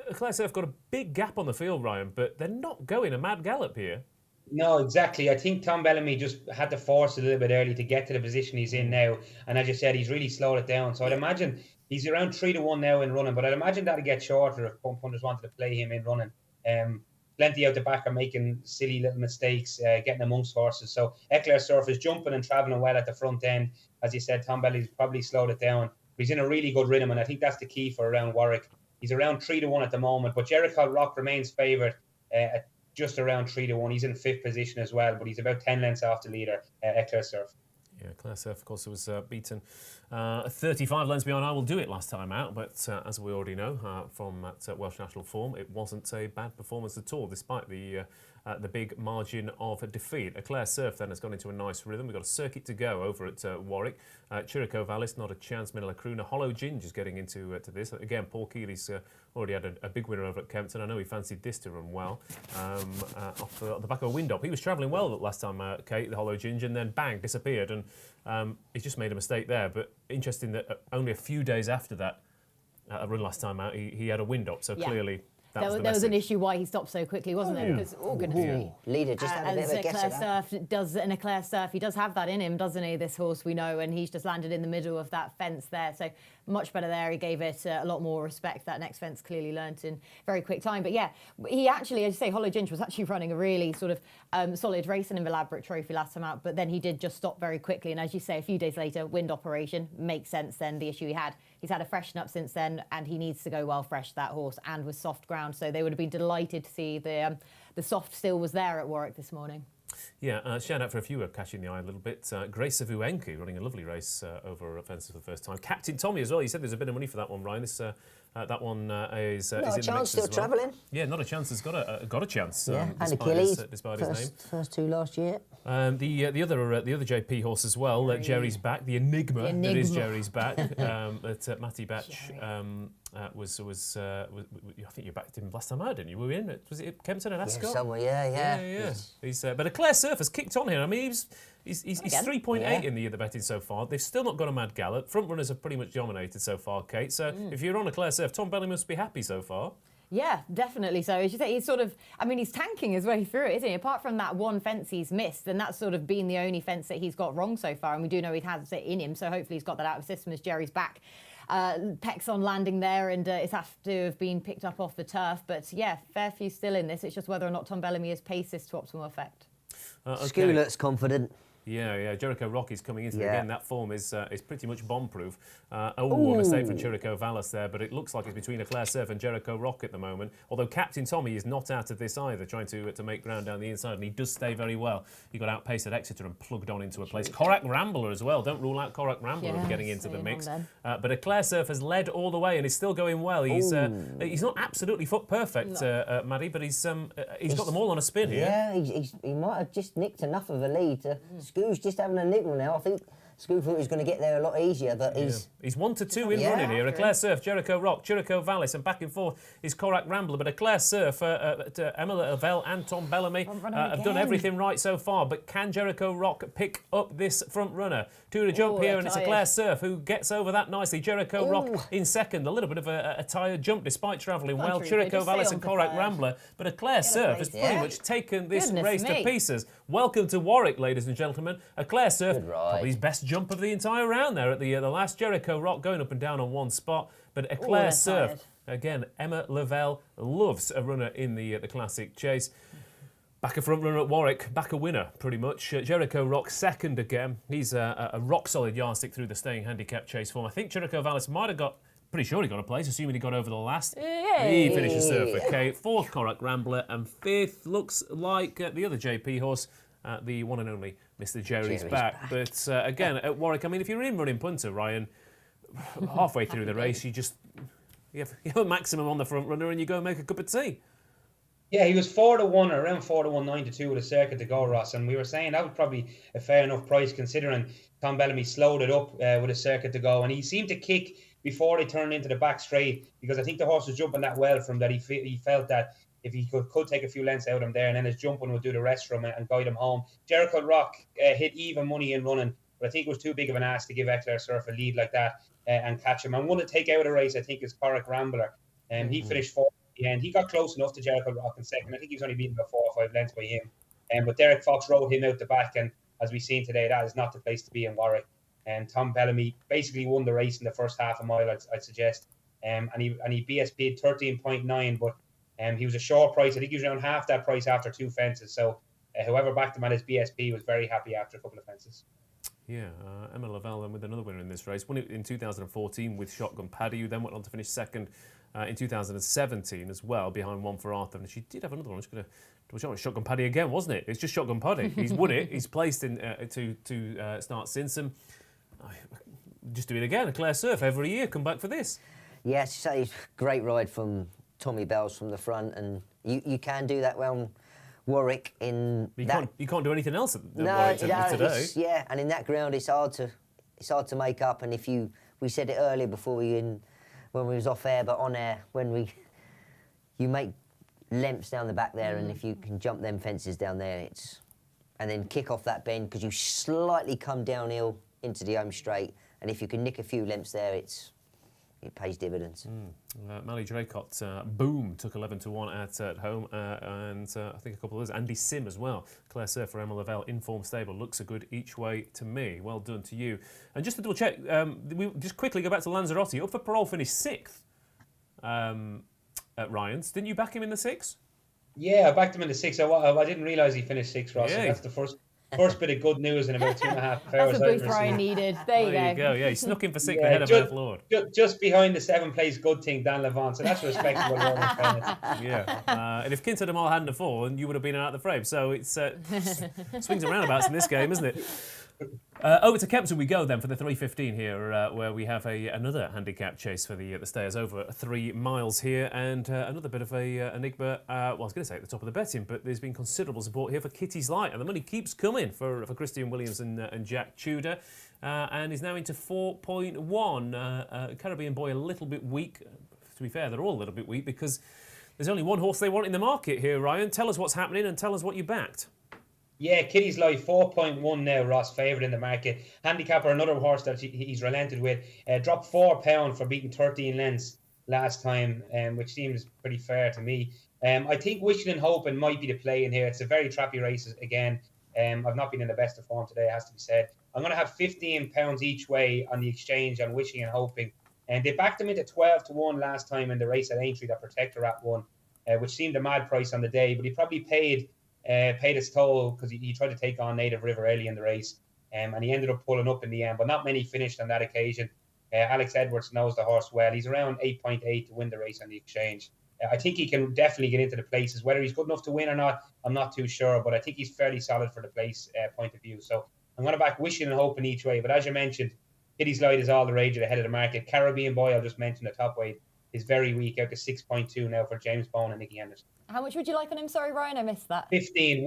Speaker 1: Leclerc Surf got a big gap on the field, Ryan, but they're not going a mad gallop here.
Speaker 4: No, exactly. I think Tom Bellamy just had to force it a little bit early to get to the position he's in now. And as you said, he's really slowed it down. So I'd imagine he's around 3-1 now in running, but I'd imagine that'll get shorter if punters wanted to play him in running. Plenty out the back are making silly little mistakes, getting amongst horses. So Eclair Surf is jumping and travelling well at the front end. As you said, Tom Bellamy's probably slowed it down. But he's in a really good rhythm, and I think that's the key for around Warwick. He's around 3-1 at the moment, but Jericho Rock remains favoured at just around 3-1. He's in 5th position as well, but he's about 10 lengths off the leader, Eclair Surf.
Speaker 1: Yeah, Eclair Surf, of course, was beaten 35 lengths behind I Will Do It last time out, but as we already know from that Welsh National form, it wasn't a bad performance at all, despite the big margin of defeat. Eclair Surf then has gone into a nice rhythm. We've got a circuit to go over at Warwick. Chirico Vallis, not a chance. Manila Crooner, Hollow Ginge is getting into this. Again, Paul Keeley's already had a big winner over at Kempton. I know he fancied this to run well off the back of a wind up. He was travelling well last time, Kate, the Hollow Ginge, and then bang, disappeared. And he's just made a mistake there. But interesting that only a few days after that run last time out, he had a wind up. So clearly. There was
Speaker 2: an issue why he stopped so quickly, wasn't there? Because
Speaker 3: Leader just had a bit of a guess at that.
Speaker 2: An Eclair Surf, he does have that in him, doesn't he? This horse we know, and he's just landed in the middle of that fence there. So much better there. He gave it a lot more respect. That next fence clearly learnt in very quick time. But yeah, he actually, as you say, Hollow Ginge was actually running a really sort of solid race in the Elaborate Trophy last time out. But then he did just stop very quickly. And as you say, a few days later, wind operation makes sense. Then the issue he had. He's had a freshen up since then, and he needs to go well fresh, that horse, and with soft ground. So they would have been delighted to see the soft still was there at Warwick this morning.
Speaker 1: Yeah, shout out for a few who are catching the eye a little bit. Grace Vuenki running a lovely race over fences for the first time. Captain Tommy as well. You said there's a bit of money for that one, Ryan. That one is in the mix as well.
Speaker 3: Still travelling.
Speaker 1: Yeah, not a chance. Has got a chance.
Speaker 3: Yeah, and Achilles,
Speaker 1: despite his name.
Speaker 3: First 2 last year.
Speaker 1: The other JP horse as well. Jerry's back. The enigma that is Jerry's back. That Mattie Batchelor was I think you backed him last time out, didn't you? Were we in? Was it Kempton and Ascot?
Speaker 3: Yeah, somewhere. Yeah.
Speaker 1: He's but Eclair Surf has kicked on here. I mean, he's 3.8 in the betting so far. They've still not got a mad gallop. Front runners have pretty much dominated so far, Kate. So if you're on Eclair Surf, Tom Bellamy must be happy so far.
Speaker 2: Yeah, definitely. So as you say, he's sort of, he's tanking his way through it, isn't he? Apart from that one fence he's missed, and that's sort of been the only fence that he's got wrong so far. And we do know he has it in him, so hopefully he's got that out of the system as Jerry's back. Peck's on landing there, and it's have to have been picked up off the turf. But yeah, fair few still in this. It's just whether or not Tom Bellamy has paced this to optimal effect.
Speaker 3: Sculet's confident.
Speaker 1: Yeah. Jericho Rock is coming into it again. That form is pretty much bomb-proof. A mistake from Chirico Vallis there, but it looks like it's between Eclair Surf and Jericho Rock at the moment. Although Captain Tommy is not out of this either, trying to make ground down the inside, and he does stay very well. He got outpaced at Exeter and plugged on into a place. Korak Rambler as well. Don't rule out Korak Rambler getting into the mix. But Eclair Surf has led all the way and is still going well. He's not absolutely foot perfect, Maddie, but he's got them all on a spin here.
Speaker 3: Yeah, he might have just nicked enough of a lead to Scoo's just having a niggle now. I think School thought he was going to get there a lot easier, but
Speaker 1: He's 1-2 in running here. Eclair Surf, Jericho Rock, Jericho Vallis, and back and forth is Korak Rambler. But Eclair Surf, Emma Lavelle and Tom Bellamy have done everything right so far. But can Jericho Rock pick up this front runner? To the jump here, and it's Eclair Surf who gets over that nicely. Jericho Rock in second. A little bit of a tired jump despite travelling well. Jericho Vallis and Korak Rambler. But Eclair Surf has pretty much taken this race to pieces. Welcome to Warwick, ladies and gentlemen. Eclair Surf, probably his best jump of the entire round there at the last. Jericho Rock going up and down on one spot. But Eclair Surf, again, Emma Lavelle loves a runner in the Classic Chase. Back a front runner at Warwick, back a winner pretty much. Jericho Rock second again. He's a rock solid yardstick through the staying handicap chase form. I think Jericho Vallis might have got, pretty sure he got a place, assuming he got over the last. He finishes Surfer K. Fourth, Korak Rambler, and fifth looks like the other JP horse, the one and only Mr. Jerry's back. But again, at Warwick, I mean, if you're in running punter, Ryan, halfway through the race, you have a maximum on the front runner and you go and make a cup of tea.
Speaker 4: Yeah, he was 4-1 or around 4-1, 9-2 with a circuit to go, Ross. And we were saying that was probably a fair enough price considering Tom Bellamy slowed it up with a circuit to go. And he seemed to kick before they turned into the back straight because I think the horse was jumping that well from that. He felt that if he could take a few lengths out of him there and then his jumping would do the rest for him and guide him home. Jericho Rock hit even money in running, but I think it was too big of an ask to give Eclair Surf a lead like that and catch him. And one to take out a race, I think, is Korak Rambler. He finished fourth. And he got close enough to Jericho Rock in second. I think he was only beaten by 4 or 5 lengths by him. But Derek Fox rode him out the back, and as we've seen today, that is not the place to be in Warwick. And Tom Bellamy basically won the race in the first half a mile, I'd suggest. And he BSP'd 13.9, but he was a short price. I think he was around half that price after 2 fences. So whoever backed him at his BSP was very happy after a couple of fences.
Speaker 1: Yeah, Emma Lavelle then with another winner in this race. Won it in 2014 with Shotgun Paddy, who then went on to finish second in 2017 as well, behind One for Arthur. And she did have another one. I'm just going to double check. Shotgun Paddy again, wasn't it? It's just Shotgun Paddy. He's won it. He's placed in to start Simpson. Just do it again. Eclair Surf every year. Come back for this.
Speaker 3: Yeah, it's great ride from Tommy Bells from the front, and you can do that round Warwick in.
Speaker 1: You can't do anything else at Warwick today.
Speaker 3: Yeah, and in that ground, it's hard to make up. And we said it earlier before when we was off air, but on air, you make lemps down the back there, and if you can jump them fences down there, and then kick off that bend because you slightly come downhill into the home straight, and if you can nick a few lemps there, it pays dividends.
Speaker 1: Mally Draycott, boom, took 11-1 at home, and I think a couple of others. Andy Sim as well. Claire Surf for Emma Lavelle, informed stable, looks a good each way to me. Well done to you. And just to double check, we just quickly go back to Lanzarote. Up for parole, finished 6th at Ryan's. Didn't you back him in the 6?
Speaker 4: Yeah, I backed him in the 6. I didn't realise he finished 6, Ross. Yeah. So that's the first bit of good news in about 2.5 hours.
Speaker 2: That's a boost Ryan needed. There you go.
Speaker 1: Yeah, he snuck in for 6th ahead of Earth Lord.
Speaker 4: Just behind the 7th place good thing, Dan Levant. So that's respectable.
Speaker 1: Yeah. And if Kinton Amal hadn't fallen, you would have been out of the frame. So it's swings and roundabouts in this game, isn't it? Over to Kempton we go then for the 3:15 here, where we have another handicap chase for the stayers over 3 miles here, and another bit of a enigma. Well, I was going to say at the top of the betting, but there's been considerable support here for Kitty's Light, and the money keeps coming for Christian Williams and Jack Tudor, and is now into 4.1. Caribbean Boy a little bit weak. To be fair, they're all a little bit weak because there's only one horse they want in the market here. Ryan, tell us what's happening and tell us what you backed.
Speaker 4: Yeah, Kitty's Life, 4.1 now, Ross, favoured in the market. Handicapper, another horse that he's relented with, dropped £4 for beating 13 lengths last time, which seems pretty fair to me. I think Wishing and Hoping might be the play in here. It's a very trappy race again. I've not been in the best of form today, it has to be said. I'm going to have £15 each way on the exchange on Wishing and Hoping. And they backed him into 12-1 last time in the race at Aintree that Protector at won, which seemed a mad price on the day, but he probably paid his toll because he tried to take on Native River early in the race, and he ended up pulling up in the end, but not many finished on that occasion. Alex Edwards knows the horse well. He's around 8.8 to win the race on the exchange. I think he can definitely get into the places. Whether he's good enough to win or not, I'm not too sure, but I think he's fairly solid for the place point of view. So I'm going to back Wishing and Hoping each way, but as you mentioned, Kitty's Light is all the rage ahead of the market. Caribbean Boy, I'll just mention the top weight, is very weak, out to 6.2 now for James Bone and Nicky Anderson.
Speaker 2: How much would you like on him? Sorry, Ryan, I missed that.
Speaker 4: 15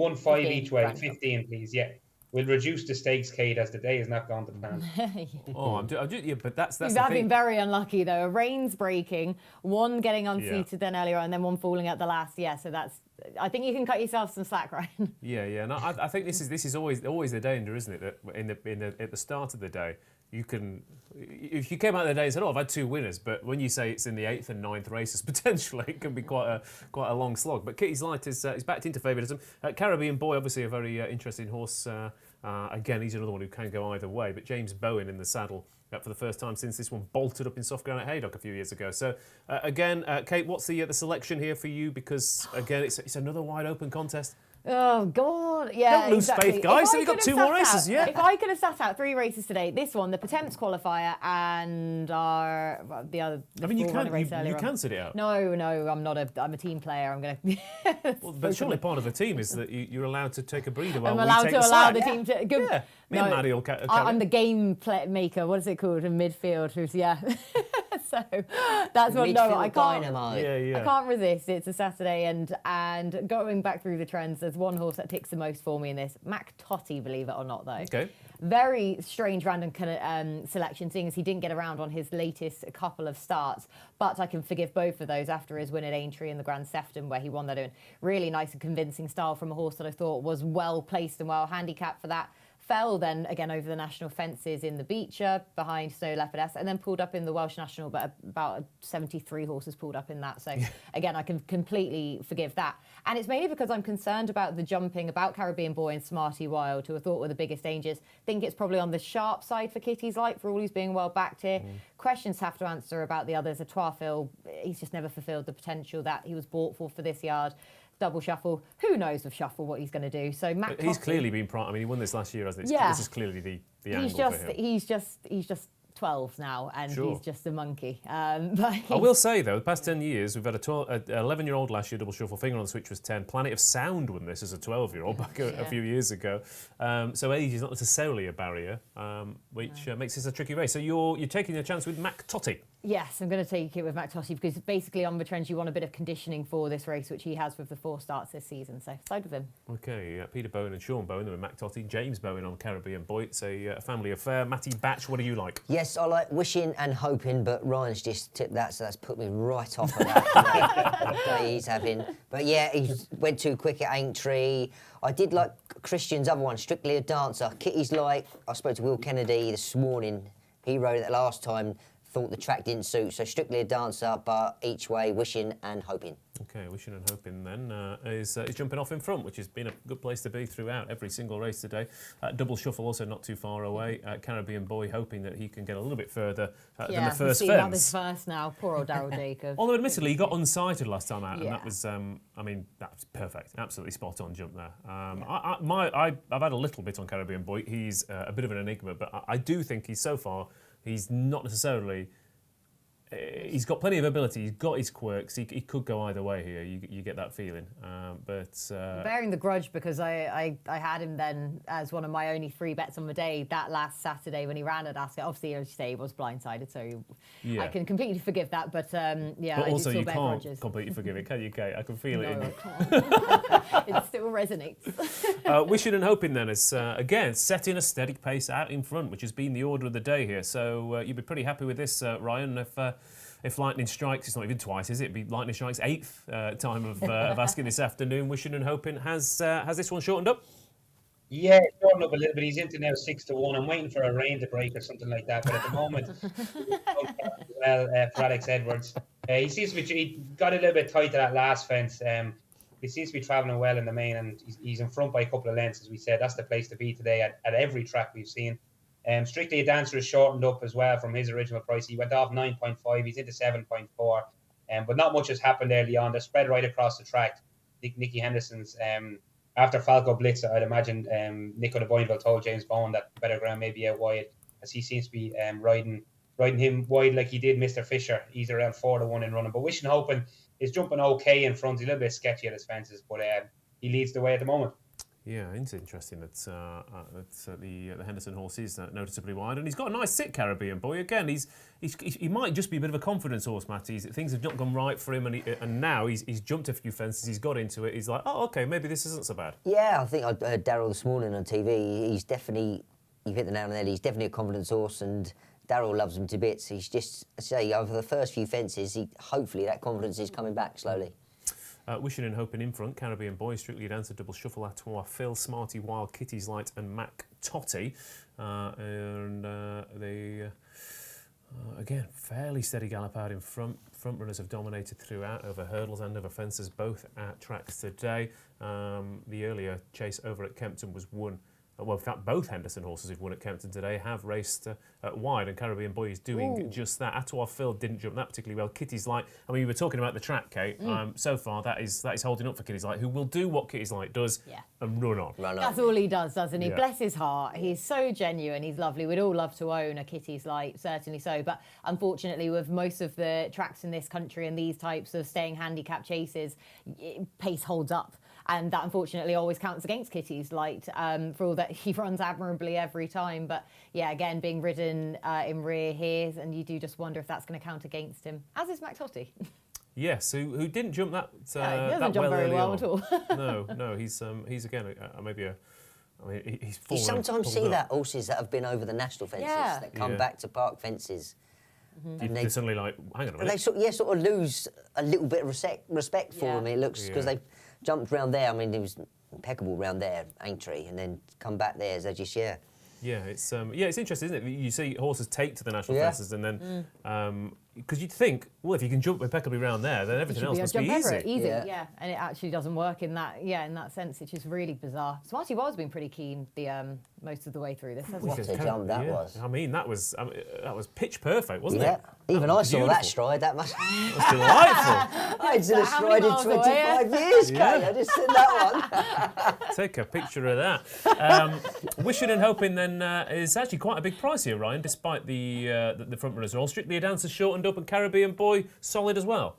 Speaker 4: each way. 15, please, yeah. we'll reduce the stakes, Kate, as the day has not gone to plan.
Speaker 1: But that's
Speaker 2: We've
Speaker 1: the
Speaker 2: been
Speaker 1: thing.
Speaker 2: very unlucky though. A rain's breaking, one getting unseated then earlier on, and then one falling at the last. Yeah, so that's. I think you can cut yourself some slack, Ryan.
Speaker 1: Yeah. No, I think this is always the danger, isn't it? That at the start of the day, you can, if you came out of the day and said, "Oh, I've had 2 winners," but when you say it's in the 8th and 9th races, potentially it can be quite a long slog. But Kitty's Light is backed into favouritism. Caribbean Boy, obviously a very interesting horse. Again, he's another one who can go either way. But James Bowen in the saddle for the first time since this one bolted up in soft ground at Haydock a few years ago. So again, Kate, what's the selection here for you? Because again, it's another wide open contest.
Speaker 2: Oh God! Yeah,
Speaker 1: Don't lose
Speaker 2: exactly.
Speaker 1: faith, guys. So we've got 2 more races. Yeah.
Speaker 2: If I could have sat out 3 races today, this one, the Potemps qualifier, and the other.
Speaker 1: I mean, you can sit it out.
Speaker 2: No, I'm not I'm a team player. I'm gonna.
Speaker 1: Well, but surely part of the team is that you're allowed to take a breather while
Speaker 2: I'm
Speaker 1: we
Speaker 2: allowed
Speaker 1: take
Speaker 2: to
Speaker 1: the
Speaker 2: allow
Speaker 1: slack.
Speaker 2: the team to.
Speaker 1: Yeah. Me and Mattie will carry
Speaker 2: I'm
Speaker 1: it.
Speaker 2: the game maker. What is it called in midfield? So that's what. No, I
Speaker 3: Midfield
Speaker 2: can't.
Speaker 3: dynamo.
Speaker 1: Yeah.
Speaker 2: I can't resist. It's a Saturday, and going back through the trends, there's one horse that ticks the most for me in this. McTotty, believe it or not, though.
Speaker 1: Okay.
Speaker 2: Very strange random kind of selection, seeing as he didn't get around on his latest couple of starts. But I can forgive both of those after his win at Aintree in the Grand Sefton, where he won that in really nice and convincing style from a horse that I thought was well placed and well handicapped for that. Fell then again over the national fences in the Beecher behind Snow Leopardess, and then pulled up in the Welsh National, but about 73 horses pulled up in that. So again, I can completely forgive that. And it's mainly because I'm concerned about the jumping, about Caribbean Boy and Smarty Wild, who I thought were the biggest dangers. Think it's probably on the sharp side for Kitty's Light, for all he's being well backed here. Questions have to answer about the others. A Troirfil, he's just never fulfilled the potential that he was bought for this yard. Double Shuffle. Who knows with Shuffle what he's going to do? So Matt,
Speaker 1: He's clearly been. I mean, he won this last year, hasn't he?
Speaker 2: Yeah.
Speaker 1: This is clearly the
Speaker 2: he's
Speaker 1: angle
Speaker 2: just
Speaker 1: for him.
Speaker 2: he's just 12 now, and
Speaker 1: Sure.
Speaker 2: he's just a monkey. But
Speaker 1: I will say though, the past 10 years, we've had a 11-year-old last year, double shuffle, finger on the switch was 10. Planet of Sound won this as a 12-year-old back a few years ago. So age is not necessarily a barrier, which makes this a tricky race. So you're taking a chance with McTotty.
Speaker 2: Yes, I'm going to take it with McTotty because basically on the trends you want a bit of conditioning for this race, which he has with the 4 starts this season. So side with him.
Speaker 1: Okay, Peter Bowen and Sean Bowen with McTotty, James Bowen on Caribbean Boy. It's a family affair. Mattie Batch, what do you like?
Speaker 3: Yes, I like Wishing and Hoping, but Ryan's just tipped that, so that's put me right off of that the day he's having. But yeah, he went too quick at Aintree. I did like Christian's other one, Strictly a Dancer. Kitty's Light, I spoke to Will Kennedy this morning. He rode it last time, thought the track didn't suit, so Strictly a Dancer, but each way, Wishing and Hoping.
Speaker 1: Okay, Wishing and Hoping then is jumping off in front, which has been a good place to be throughout every single race today. Double Shuffle also not too far away. Caribbean Boy hoping that he can get a little bit further than the first
Speaker 2: see
Speaker 1: fence.
Speaker 2: about this first now. Poor old Daryl Jacobs.
Speaker 1: Although admittedly he got unsighted last time out, and
Speaker 2: Yeah.
Speaker 1: that was, I mean, that was perfect, absolutely spot on jump there. I've had a little bit on Caribbean Boy. He's a bit of an enigma, but I do think he's not necessarily. He's got plenty of ability. He's got his quirks. He could go either way here. You get that feeling.
Speaker 2: Bearing the grudge because I had him then as one of my only 3 bets on the day that last Saturday when he ran at Ascot. Obviously, as you say, he was blindsided, so
Speaker 1: Yeah.
Speaker 2: I can completely forgive that. But yeah,
Speaker 1: But
Speaker 2: I
Speaker 1: also
Speaker 2: do
Speaker 1: you
Speaker 2: still bear
Speaker 1: can't
Speaker 2: grudges.
Speaker 1: completely forgive it, can you, Kate? I can feel it in
Speaker 2: No,
Speaker 1: you.
Speaker 2: I can't. It still resonates.
Speaker 1: Wishing and Hoping then is, again, setting a steady pace out in front, which has been the order of the day here. So you'd be pretty happy with this, Ryan, if Lightning Strikes, it's not even twice, is it? It'd be Lightning Strikes' 8th time of asking this afternoon. Wishing and Hoping. Has this one shortened up?
Speaker 4: Yeah, shortened up a little bit. He's into now 6-1. I'm waiting for a rain to break or something like that. But at the moment, for Alex Edwards, he seems to be. He got a little bit tight to that last fence. He seems to be travelling well in the main, and he's in front by a couple of lengths, as we said. That's the place to be today at every track we've seen. Strictly a Dancer is shortened up as well from his original price. He went off 9.5. He's into 7.4. But not much has happened early on. They're spread right across the track. Nicky Henderson's after Falco Blitz, I'd imagine Nico de Boinville told James Bowen that better ground may be out wide, as he seems to be riding him wide like he did Mr. Fisher. He's around 4-1 in running. But Wishing Hoping is jumping okay in front. He's a little bit sketchy at his fences, but he leads the way at the moment.
Speaker 1: Yeah, it's interesting that the Henderson horse is noticeably wide, and he's got a nice sit, Caribbean Boy. Again, he might just be a bit of a confidence horse, Matty. Things have not gone right for him, and now he's jumped a few fences. He's got into it. He's like, oh, okay, maybe this isn't so bad.
Speaker 3: Yeah, I think I heard Darryl this morning on TV. He's definitely, you hit the nail on the head. He's definitely a confidence horse, and Darryl loves him to bits. He's just, I say, over the first few fences, hopefully that confidence is coming back slowly.
Speaker 1: Wishing and Hoping in front, Caribbean Boy, Strictly Dancer, Double Shuffle, Atois, Phil, Smarty Wild, Kitty's Light and Mac Totty. Again, fairly steady gallop out in front. Front runners have dominated throughout over hurdles and over fences, both at tracks today. The earlier chase over at Kempton was won. Well, in fact, both Henderson horses who've won at Kempton today have raced wide, and Caribbean Boy is doing just that. Atois Phil didn't jump that particularly well. Kitty's Light, I mean, you were talking about the track, Kate. So far, that is holding up for Kitty's Light, who will do what Kitty's Light does and run on.
Speaker 2: That's all he does, doesn't he?
Speaker 1: Yeah.
Speaker 2: Bless his heart. He's so genuine. He's lovely. We'd all love to own a Kitty's Light, certainly so. But unfortunately, with most of the tracks in this country and these types of staying handicap chases, pace holds up. And that, unfortunately, always counts against Kitty's Light for all that he runs admirably every time. But, yeah, again, being ridden in rear here, and you do just wonder if that's going to count against him, as is Mac Totty.
Speaker 1: Yes, who didn't jump that
Speaker 2: He doesn't
Speaker 1: that
Speaker 2: jump
Speaker 1: well
Speaker 2: very
Speaker 1: early
Speaker 2: well
Speaker 1: on.
Speaker 2: at all.
Speaker 1: No, he's again maybe a. I mean, he's
Speaker 3: You
Speaker 1: fallen,
Speaker 3: sometimes see
Speaker 1: pulled up.
Speaker 3: that horses that have been over the national fences that come
Speaker 1: Yeah.
Speaker 3: back to park fences. And
Speaker 1: They're suddenly like, hang on a
Speaker 3: and they
Speaker 1: minute.
Speaker 3: sort of lose a little bit of respect for him. It looks because they've jumped round there. I mean, he was impeccable round there, Aintree, and then come back there as they just
Speaker 1: Yeah, it's interesting, isn't it? You see horses take to the national
Speaker 3: Yeah.
Speaker 1: fences, and then because you'd think, well, if you can jump impeccably round there, then everything else must be easy.
Speaker 2: Easy,
Speaker 3: Yeah.
Speaker 2: yeah. And it actually doesn't work in that sense, which is really bizarre. Smarty Wild's been pretty keen most of the way through this, hasn't
Speaker 3: What
Speaker 2: he?
Speaker 3: a jump that was.
Speaker 1: I mean, that was pitch perfect, wasn't
Speaker 3: Yeah,
Speaker 1: it?
Speaker 3: even I saw that
Speaker 1: beautiful.
Speaker 3: stride. That must.
Speaker 1: That's delightful.
Speaker 3: I did a
Speaker 2: How many
Speaker 3: stride in
Speaker 2: miles
Speaker 3: 25
Speaker 2: away?
Speaker 3: years, Kate. I just said that one.
Speaker 1: Take a picture of that. Wishing and Hoping then is actually quite a big price here, Ryan, despite the front runners are all. Strictly a Dancer shortened up, and Caribbean Boy solid as well.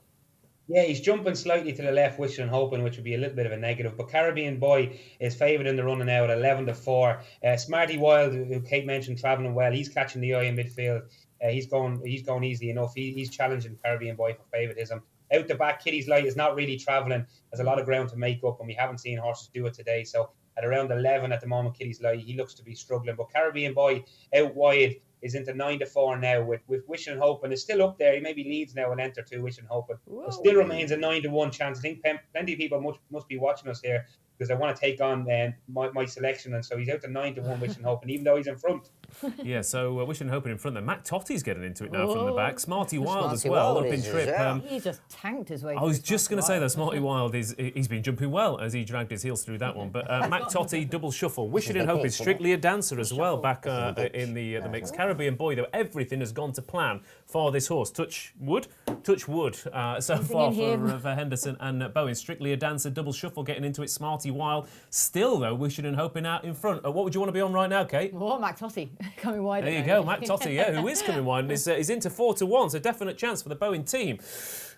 Speaker 4: Yeah, he's jumping slightly to the left, wishing and hoping, which would be a little bit of a negative. But Caribbean Boy is favoured in the running now at 11-4. Smarty Wild, who Kate mentioned, travelling well. He's catching the eye in midfield. He's going easily enough. He's challenging Caribbean Boy for favouritism. Out the back, Kitty's Light is not really travelling. There's a lot of ground to make up, and we haven't seen horses do it today. So at around 11 at the moment, Kitty's Light, he looks to be struggling. But Caribbean Boy out wide is into 9-4 now with Wishing and Hoping. Is still up there. He maybe leads now and enter to Wishing and Hoping. But still remains a 9-1 chance. I think plenty of people must be watching us here because they want to take on my selection. And so he's out to 9-1 Wishing and Hoping, even though he's in front.
Speaker 1: Yeah, so Wishing and Hoping in front there. Mac Totty's getting into it now from the back. Smarty Wild as
Speaker 3: Smarty
Speaker 1: well,
Speaker 3: Wild
Speaker 1: up in
Speaker 3: is,
Speaker 1: trip.
Speaker 3: yeah.
Speaker 2: He just tanked his way
Speaker 1: I
Speaker 2: through.
Speaker 1: was just going to say
Speaker 2: Wild.
Speaker 1: though, Smarty Wild he's been jumping well as he dragged his heels through that one. But Mac Totty double shuffle, Wishing and Hoping strictly a dancer as well back in the mix. Caribbean Boy though, everything has gone to plan for this horse. Touch wood so far for Henderson and Bowen. Strictly a dancer, double shuffle getting into it. Smarty Wild still though, Wishing and Hoping out in front. What would you want to be on right now, Kate?
Speaker 2: Oh, Mac Totty coming wide.
Speaker 1: There you go, Mac Totty, who is coming wide and is into 4-1, so definite chance for the Bowen team.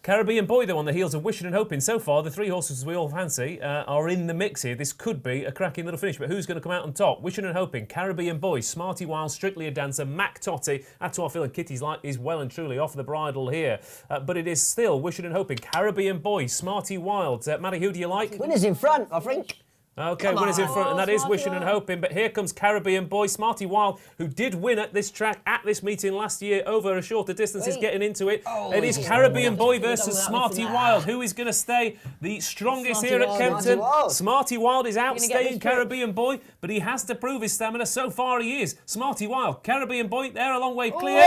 Speaker 1: Caribbean Boy, though, on the heels of Wishing and Hoping. So far, the three horses we all fancy are in the mix here. This could be a cracking little finish, but who's going to come out on top? Wishing and Hoping, Caribbean Boy, Smarty Wild, Strictly a Dancer, Mac Totty, Atois Phil and Kitty's Light is well and truly off the bridle here. But it is still Wishing and Hoping, Caribbean Boy, Smarty Wild. Matty, who do you like?
Speaker 3: Winners in front, I think.
Speaker 1: Okay, winners in front, and that is Wishing and Hoping. But here comes Caribbean Boy, Smarty Wild, who did win at this track at this meeting last year over a shorter distance. Is getting into it. It is Caribbean Boy versus Smarty Wild. Who is going to stay the strongest here at Kempton? Smarty Wild is outstaying Caribbean Boy, but he has to prove his stamina. So far, he is. Smarty Wild, Caribbean Boy, they're a long way clear.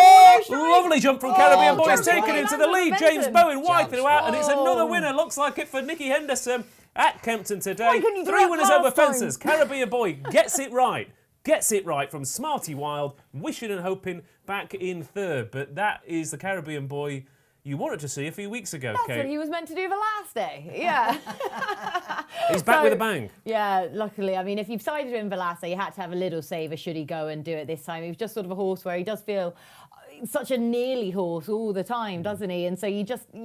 Speaker 1: Lovely jump from Caribbean Boy. It's taken into the lead. James Bowen wide throughout, and it's another winner. Looks like it for Nicky Henderson at Kempton today. 3 winners over fences. Caribbean Boy gets it right. Gets it right from Smarty Wild. Wishing and Hoping back in third. But that is the Caribbean Boy you wanted to see a few weeks ago,
Speaker 2: That's
Speaker 1: Kate.
Speaker 2: what he was meant to do the last day. Yeah.
Speaker 1: He's back with a bang.
Speaker 2: Yeah, luckily. I mean, if you've sided him Velasa, you had to have a little saver should he go and do it this time. He was just sort of a horse where he does feel such a nearly horse all the time, doesn't he? And so you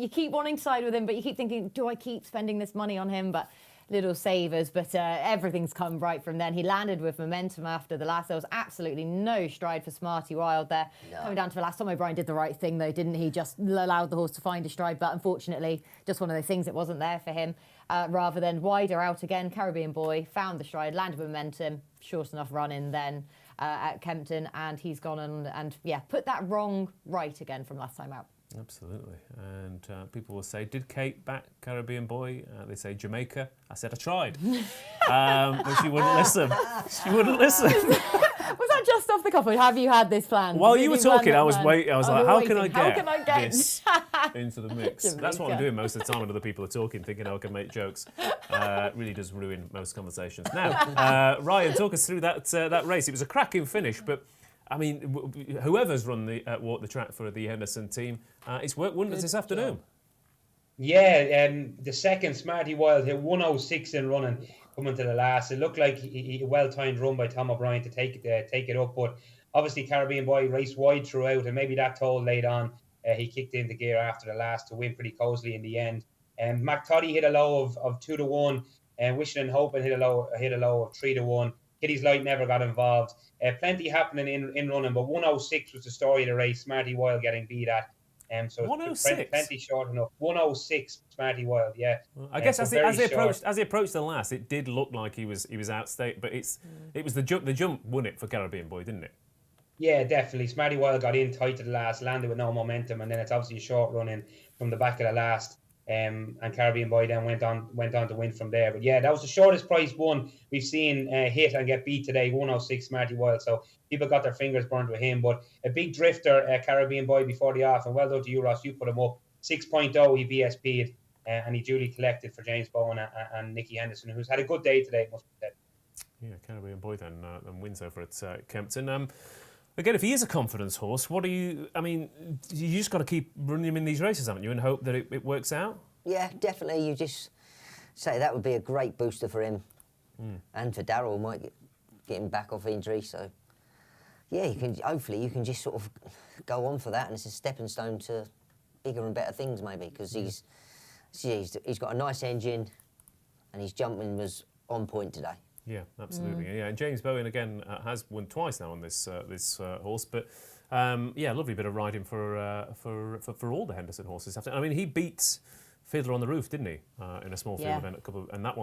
Speaker 2: keep wanting to side with him, but you keep thinking, do I keep spending this money on him? But little savers, but everything's come right from then. He landed with momentum after the last. There was absolutely no stride for Smarty Wild there.
Speaker 3: No.
Speaker 2: Coming down to the last, Tom O'Brien did the right thing though, didn't he? Just allowed the horse to find a stride, but unfortunately, just one of those things that wasn't there for him. Rather than wider out again, Caribbean Boy found the stride, landed momentum, short enough run in then at Kempton, and he's gone and put that wrong right again from last time out.
Speaker 1: Absolutely. And people will say, did Kate back Caribbean Boy? They say Jamaica. I said I tried. But she wouldn't listen. She wouldn't listen.
Speaker 2: Was that just off the cuff, or have you had this plan?
Speaker 1: While you were talking, I was waiting. I was like, how can I get
Speaker 2: this
Speaker 1: into the mix? That's what I'm doing most of the time when other people are talking, thinking I can make jokes. Really does ruin most conversations. Now, Ryan, talk us through that race. It was a cracking finish, but I mean, whoever's run walked the track for the Henderson team, it's worked wonders this afternoon.
Speaker 4: Yeah, the second Smarty Wild hit 106 in running coming to the last. It looked like a well-timed run by Tom O'Brien to take it up, but obviously Caribbean Boy raced wide throughout, and maybe that toll late on. He kicked into gear after the last to win pretty cosily in the end. McToddy hit a low of 2-1, and Wishing and Hoping hit a low of 3-1. Kitty's Light never got involved. Plenty happening in running, but 106 was the story of the race. Smarty Wild getting beat at. So
Speaker 1: 106?
Speaker 4: Plenty short enough. 106 Smarty Wild, yeah.
Speaker 1: Well, I guess as he approached the last, it did look like he was outstate, but it was the jump won it for Caribbean Boy, didn't it?
Speaker 4: Yeah, definitely. Smarty Wild got in tight to the last, landed with no momentum, and then it's obviously a short run in from the back of the last. And Caribbean Boy then went on to win from there. But yeah, that was the shortest price one we've seen hit and get beat today, 106 Smarty Wild. So people got their fingers burned with him. But a big drifter, Caribbean Boy, before the off. And well done to you, Ross. You put him up. 6.0 he BSP'd. And he duly collected for James Bowen and Nicky Henderson, who's had a good day today, must be said.
Speaker 1: Yeah, Caribbean Boy then wins over at Kempton. Again, if he is a confidence horse, you just got to keep running him in these races, haven't you, and hope that it works out? Yeah,
Speaker 3: definitely. You just say that would be a great booster for him. And for Darryl, might get him back off injury. So, yeah, hopefully you can just sort of go on for that, and it's a stepping stone to bigger and better things, maybe, because he's got a nice engine, and his jumping was on point today. Yeah,
Speaker 1: absolutely. Yeah, and James Bowen again has won twice now on this horse, but lovely bit of riding for all the Henderson horses. I mean, he beat Fiddler on the Roof, didn't he, in a small field event and that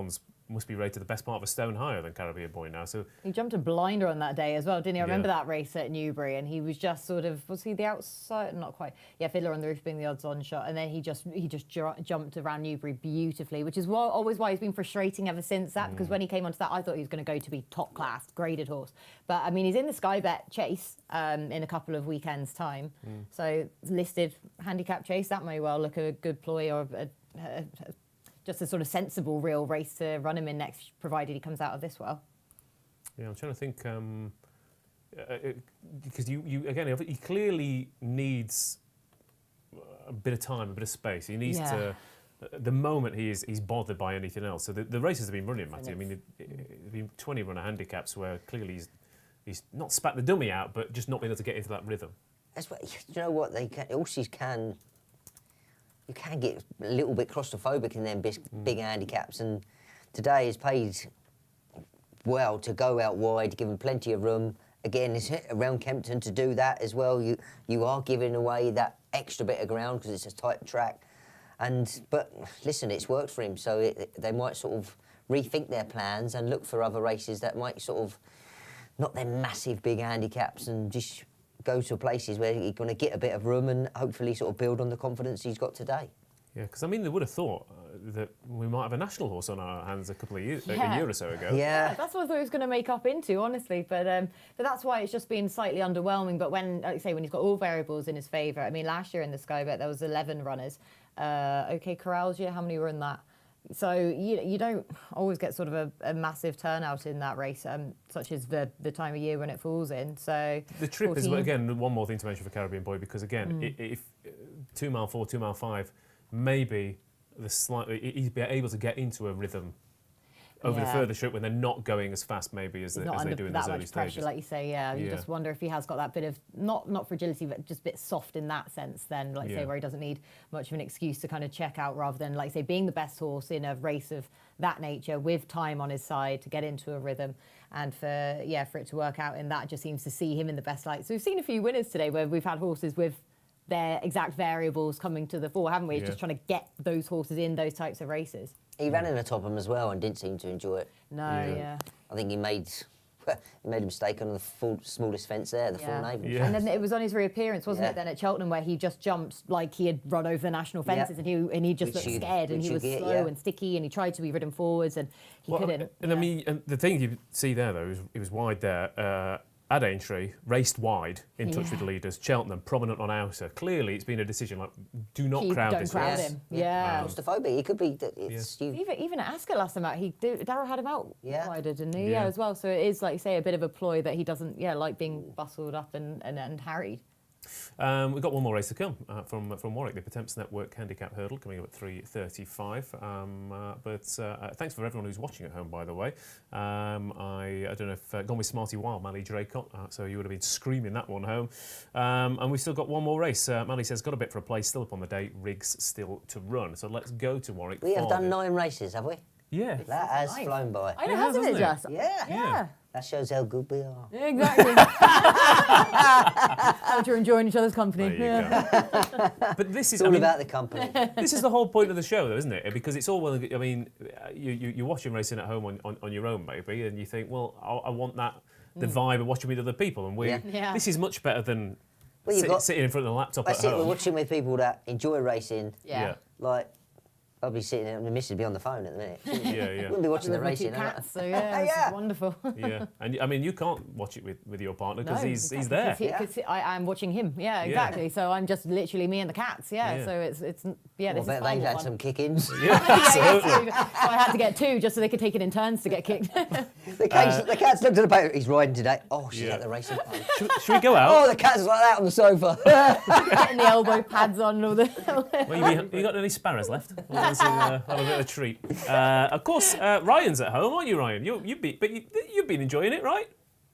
Speaker 1: must be rated the best part of a stone higher than Caribbean Boy now. So
Speaker 2: he jumped a blinder on that day as well, didn't he? I remember that race at Newbury, and he was just was he the outside? Not quite. Yeah, Fiddler on the Roof being the odds-on shot, and then he just jumped around Newbury beautifully, which is always why he's been frustrating ever since that. Because when he came onto that, I thought he was going to go to be top class, graded horse. But I mean, he's in the Sky Bet chase in a couple of weekends' time. So listed handicap chase, that may well look a good ploy or just a sort of sensible real race to run him in next, provided he comes out of this well.
Speaker 1: Yeah, I'm trying to think, because he clearly needs a bit of time, a bit of space. He needs to. The moment he's bothered by anything else. So the races have been running, Mattie. I mean, there's been 20 runner handicaps where clearly he's not spat the dummy out, but just not been able to get into that rhythm.
Speaker 3: That's what you know. What horses can. You can get a little bit claustrophobic in them big handicaps, and today he's paid well to go out wide, given plenty of room. Again, it's around Kempton to do that as well. You are giving away that extra bit of ground because it's a tight track, but listen, it's worked for him, so they might sort of rethink their plans and look for other races that might sort of not them massive big handicaps and just go to places where he's going to get a bit of room and hopefully sort of build on the confidence he's got today.
Speaker 1: Yeah, because I mean, they would have thought that we might have a national horse on our hands a year or so ago.
Speaker 2: Yeah, that's what I thought he was going to make up into, honestly. But that's why it's just been slightly underwhelming. But when, like I say, when he's got all variables in his favour, I mean, last year in the Sky Bet there was 11 runners. OK Corral's, how many were in that? So you don't always get sort of a massive turnout in that race, such as the time of year when it falls in. So
Speaker 1: the trip 14. Is, again, one more thing to mention for Caribbean Boy, because again, if 2 mile 4, 2 mile 5, maybe he'd be able to get into a rhythm over the
Speaker 2: Yeah.
Speaker 1: further strip when they're not going as fast maybe as
Speaker 2: Not
Speaker 1: they
Speaker 2: under
Speaker 1: do in
Speaker 2: that
Speaker 1: those early
Speaker 2: much pressure,
Speaker 1: stages.
Speaker 2: like you say. Yeah, you
Speaker 1: Yeah.
Speaker 2: just wonder if he has got that bit of not fragility, but just a bit soft in that sense. Then, like you
Speaker 1: Yeah.
Speaker 2: say, where he doesn't need much of an excuse to kind of check out, rather than, like you say, being the best horse in a race of that nature with time on his side to get into a rhythm, and for it to work out in that, just seems to see him in the best light. So we've seen a few winners today where we've had horses with their exact variables coming to the fore, haven't we? It's
Speaker 1: Yeah.
Speaker 2: just trying to get those horses in those types of races.
Speaker 3: He ran in the top of them as well and didn't seem to enjoy it.
Speaker 2: No,
Speaker 1: Yeah.
Speaker 2: yeah.
Speaker 3: I think he made a mistake on the smallest fence there, the full navel.
Speaker 1: Yeah.
Speaker 2: And then it was on his reappearance, wasn't
Speaker 3: Yeah.
Speaker 2: it, then at Cheltenham, where he just jumped like he had run over the national fences, and he just
Speaker 3: Which
Speaker 2: looked
Speaker 3: you-
Speaker 2: scared, and
Speaker 3: which
Speaker 2: he
Speaker 3: you
Speaker 2: was
Speaker 3: get,
Speaker 2: slow
Speaker 3: yeah.
Speaker 2: and sticky, and he tried to be ridden forwards, and he couldn't.
Speaker 1: And I mean, and the thing you see there though is he was wide there. At Aintree, raced wide, in touch with the leaders. Cheltenham, prominent on outer. Clearly, it's been a decision like, do not crowd
Speaker 2: don't
Speaker 1: this
Speaker 2: crowd
Speaker 1: race.
Speaker 2: him. Yeah.
Speaker 3: Claustrophobic. He could be. It's you.
Speaker 2: Even at Ascot last time out, Darrow had him out
Speaker 3: Yeah.
Speaker 2: wider, didn't he?
Speaker 1: Yeah.
Speaker 2: Yeah, as well. So it is, like you say, a bit of a ploy that he doesn't, like being bustled up and harried.
Speaker 1: We've got one more race to come from Warwick, the Potemps Network Handicap Hurdle, coming up at 3:35. But thanks for everyone who's watching at home, by the way. I don't know if gone with Smarty Wild, Mally Draycott, so you would have been screaming that one home. And we've still got one more race. Mally says, got a bit for a place, still up on the day, rigs still to run. So let's go to Warwick.
Speaker 3: We have
Speaker 1: for
Speaker 3: done
Speaker 1: this.
Speaker 3: 9 races, have we?
Speaker 1: Yeah.
Speaker 3: That has
Speaker 2: Nice.
Speaker 3: flown by.
Speaker 2: I know,
Speaker 1: It has,
Speaker 2: hasn't it,
Speaker 1: hasn't it?
Speaker 2: Just?
Speaker 3: Yeah.
Speaker 2: Yeah.
Speaker 3: That shows how good we are.
Speaker 2: Exactly. How you're enjoying each other's company.
Speaker 1: There you go. But this is
Speaker 3: It's all about the company.
Speaker 1: this is the whole point of the show, though, isn't it? Because it's all well. I mean, you're watching racing at home on your own, maybe, and you think, well, I want that the vibe of watching with other people, and
Speaker 2: Yeah.
Speaker 1: this is much better than
Speaker 3: Well, you've got-
Speaker 1: sitting in front of the laptop
Speaker 3: That's
Speaker 1: at
Speaker 3: it. We're
Speaker 1: home.
Speaker 3: watching with people that enjoy racing.
Speaker 2: Yeah.
Speaker 3: Like, I'll be sitting there and the missus would be on the phone at the minute.
Speaker 1: Yeah.
Speaker 3: Wouldn't be watching the
Speaker 2: With my two
Speaker 3: racing.
Speaker 2: cats, so yeah, it's
Speaker 3: Yeah.
Speaker 2: wonderful.
Speaker 1: Yeah, and I mean, you can't watch it with your partner because
Speaker 2: No,
Speaker 1: he's
Speaker 2: exactly,
Speaker 1: there.
Speaker 2: 'cause he- 'cause I'm watching him. Yeah, exactly. So I'm just literally me and the cats. Yeah.
Speaker 1: Yeah.
Speaker 2: So it's
Speaker 3: I
Speaker 2: this is
Speaker 3: bet
Speaker 2: far
Speaker 3: they've
Speaker 2: more
Speaker 3: had
Speaker 2: fun.
Speaker 3: some kick-ins.
Speaker 1: Yeah, absolutely.
Speaker 2: So I had to get 2 just so they could take it in turns to get kicked.
Speaker 3: The cats looked at the boat. He's riding today. Oh, she's
Speaker 1: Yeah.
Speaker 3: at the racing.
Speaker 1: Should we go out?
Speaker 3: Oh, the cat's like that on the sofa.
Speaker 2: Getting the elbow pads on and all the.
Speaker 1: Well, you got any sparrows left? Well, that's have a bit of a treat. Of course, Ryan's at home, aren't you, Ryan? You've been enjoying it, right?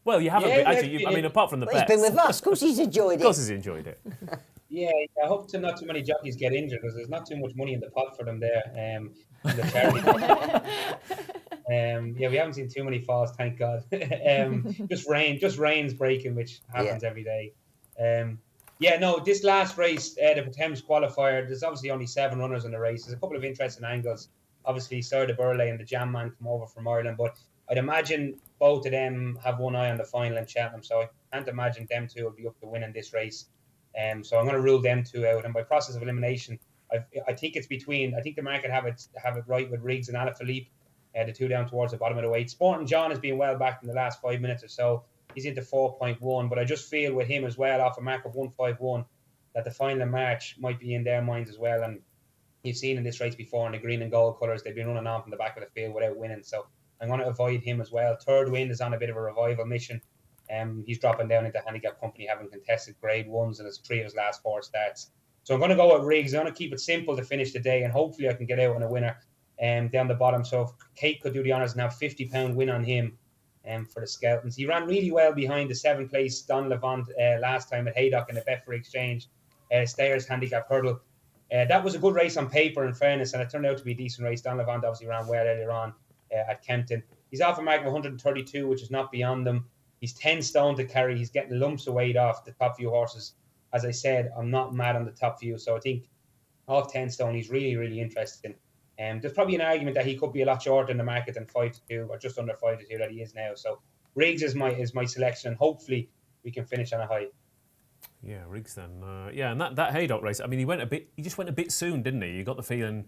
Speaker 1: Well, you haven't
Speaker 4: Yeah,
Speaker 1: been.
Speaker 4: yeah,
Speaker 1: Actually, I mean, apart from the
Speaker 3: But he's
Speaker 1: bets.
Speaker 3: been with us. Of course he's enjoyed
Speaker 1: Of course,
Speaker 3: it.
Speaker 1: he's enjoyed it.
Speaker 4: Yeah, I hope to not too many jockeys get injured because there's not too much money in the pot for them there. In the charity pot. Yeah, we haven't seen too many falls, thank God. Just rain's breaking, which happens every day. Yeah, no, this last race, the Potemps qualifier, there's obviously only 7 runners in the race. There's a couple of interesting angles. Obviously, Sir Burley and the Jam Man come over from Ireland, but I'd imagine both of them have one eye on the final in Cheltenham, so I can't imagine them 2 will be up to winning this race. So I'm going to rule them 2 out, and by process of elimination, I think it's between. I think the market have it right with Riggs and Alaphilippe, the 2 down towards the bottom of the weight. Sporting John has been well back in the last 5 minutes or so. He's into 4.1, but I just feel with him as well, off a mark of 151, that the final in March might be in their minds as well. And you've seen in this race before in the green and gold colours, they've been running on from the back of the field without winning. So I'm going to avoid him as well. Third Wind is on a bit of a revival mission. He's dropping down into handicap company, having contested grade 1s in his 3 of his last 4 starts. So I'm going to go with Riggs. I'm going to keep it simple to finish the day, and hopefully I can get out on a winner down the bottom. So if Kate could do the honours and have £50 win on him for the Skeltons. He ran really well behind the 7th place Don Levant last time at Haydock in the Betfair Exchange Stayers Handicap Hurdle. That was a good race on paper, in fairness, and it turned out to be a decent race. Don Levant obviously ran well earlier on at Kempton. He's off a mark of 132, which is not beyond them. He's 10 stone to carry. He's getting lumps of weight off the top few horses. As I said, I'm not mad on the top few, so I think off 10 stone, he's really, really interesting. There's probably an argument that he could be a lot shorter in the market than 5-2, or just under 5-2 that he is now. So Riggs is my selection, and hopefully we can finish on a high.
Speaker 1: Yeah, Riggs then. And that Haydock race. I mean, he just went a bit soon, didn't he? You got the feeling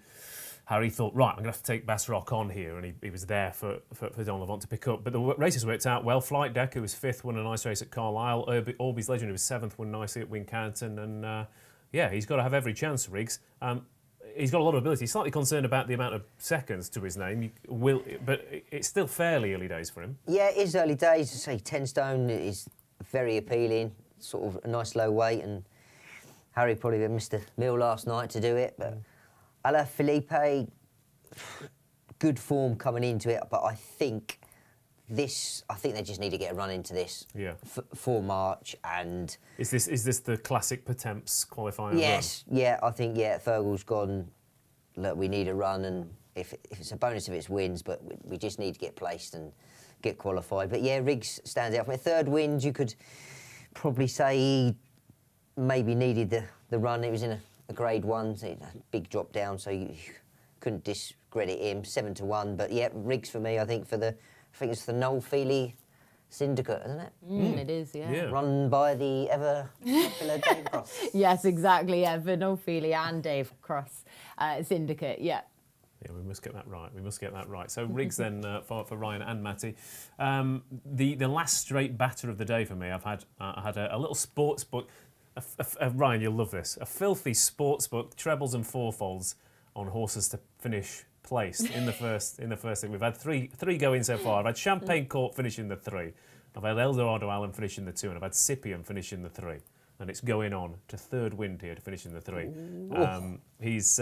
Speaker 1: Harry thought, right, I'm going to have to take Bass Rock on here, and he was there for Don Levant to pick up. But the races worked out well. Flight Deck, who was 5th, won a nice race at Carlisle. Orby's Legend, who was 7th, won nicely at Wincanton. And he's got to have every chance, Riggs. He's got a lot of ability. He's slightly concerned about the amount of seconds to his name. But it's still fairly early days for him.
Speaker 3: Yeah, it is early days. I say 10 stone is very appealing, sort of a nice low weight, and Harry probably missed a meal last night to do it. But Alaphilippe, good form coming into it, but I think they just need to get a run into this for March. And
Speaker 1: is this the classic Pertemps qualifying?
Speaker 3: Yes, I think Fergal's gone. Look, we need a run, and if it's a bonus if it's wins, but we just need to get placed and get qualified. But yeah, Riggs stands out. For my third wins, you could probably say he maybe needed the run. It was in a Grade 1, so a big drop down, so you couldn't discredit him. 7-1, but yeah, Riggs for me. I think it's the Noel Feely Syndicate, isn't it?
Speaker 2: It is, yeah.
Speaker 3: Run by the ever popular Dave Cross.
Speaker 2: Yes, exactly. Yeah, for Noel Feely and Dave Cross Syndicate. Yeah.
Speaker 1: Yeah, we must get that right. So Riggs then for Ryan and Mattie. The last straight batter of the day for me. I had a little sports book. Ryan, you'll love this. A filthy sports book, trebles and fourfolds on horses to finish placed in the first thing. We've had three go in so far. I've had Champagne Court finishing the 3. I've had Eldorado Allen finishing the 2, and I've had Scipion finishing the 3. And it's going on to third wind here to finish in the 3. He's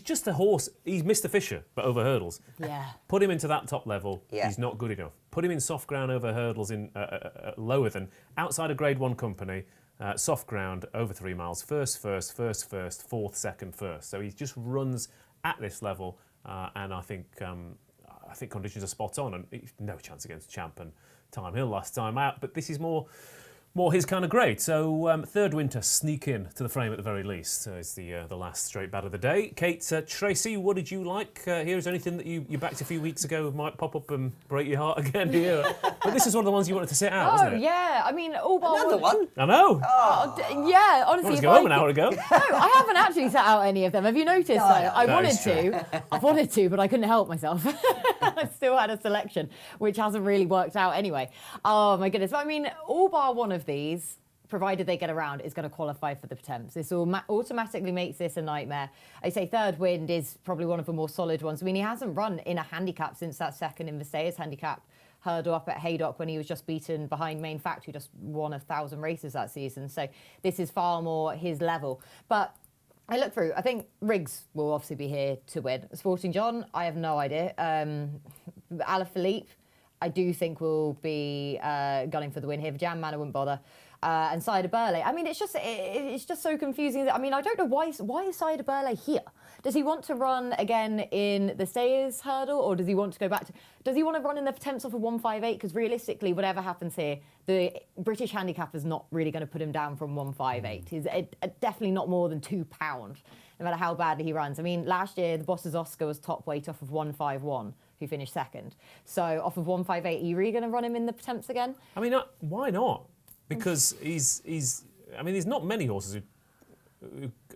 Speaker 1: just a horse. He's Mr. Fisher, but over hurdles.
Speaker 2: Yeah.
Speaker 1: Put him into that top level. Yeah. He's not good enough. Put him in soft ground over hurdles in lower than outside a Grade 1 company. Soft ground over 3 miles. First, fourth, second, first. So he just runs at this level, and I think conditions are spot on, and he's no chance against Champ and Time Hill last time out. But this is more his kind of grade. So third win to sneak in to the frame at the very least is the last straight bat of the day. Kate, Tracey, what did you like here? Is there anything that you backed a few weeks ago might pop up and break your heart again here? But this is one of the ones you wanted to sit out, wasn't it?
Speaker 2: Yeah. I mean, all bar
Speaker 3: Another one?
Speaker 1: I know.
Speaker 2: Yeah, honestly.
Speaker 1: I wanted to go home an hour ago.
Speaker 2: No, I haven't actually sat out any of them. Have you noticed?
Speaker 3: No,
Speaker 2: I wanted to, but I couldn't help myself. I still had a selection, which hasn't really worked out anyway. Oh my goodness. But I mean, all bar one of these, provided they get around, is going to qualify for the Pertemps. This automatically makes this a nightmare. I say third wind is probably one of the more solid ones. I mean, he hasn't run in a handicap since that second in the Stayers handicap hurdle up at Haydock when he was just beaten behind Main Fact, who just won 1,000 races that season. So this is far more his level. But I look through, I think Riggs will obviously be here to win. Sporting John, I have no idea. Alaphilippe, I do think will be gunning for the win here. The Jam Man, I wouldn't bother. And Cider Burley. I mean, it's just so confusing. I mean, I don't know why is Cider Burley here? Does he want to run again in the Stayers hurdle, or does he want to go back to? Does he want to run in the Pertemps off of 158? Because realistically, whatever happens here, the British handicap is not really going to put him down from 158. He's definitely not more than £2, no matter how badly he runs. I mean, last year the Boss's Oscar was top weight off of 151, who finished second. So off of 158, are you really going to run him in the Pertemps again?
Speaker 1: I mean, why not? Because he's. I mean, there's not many horses who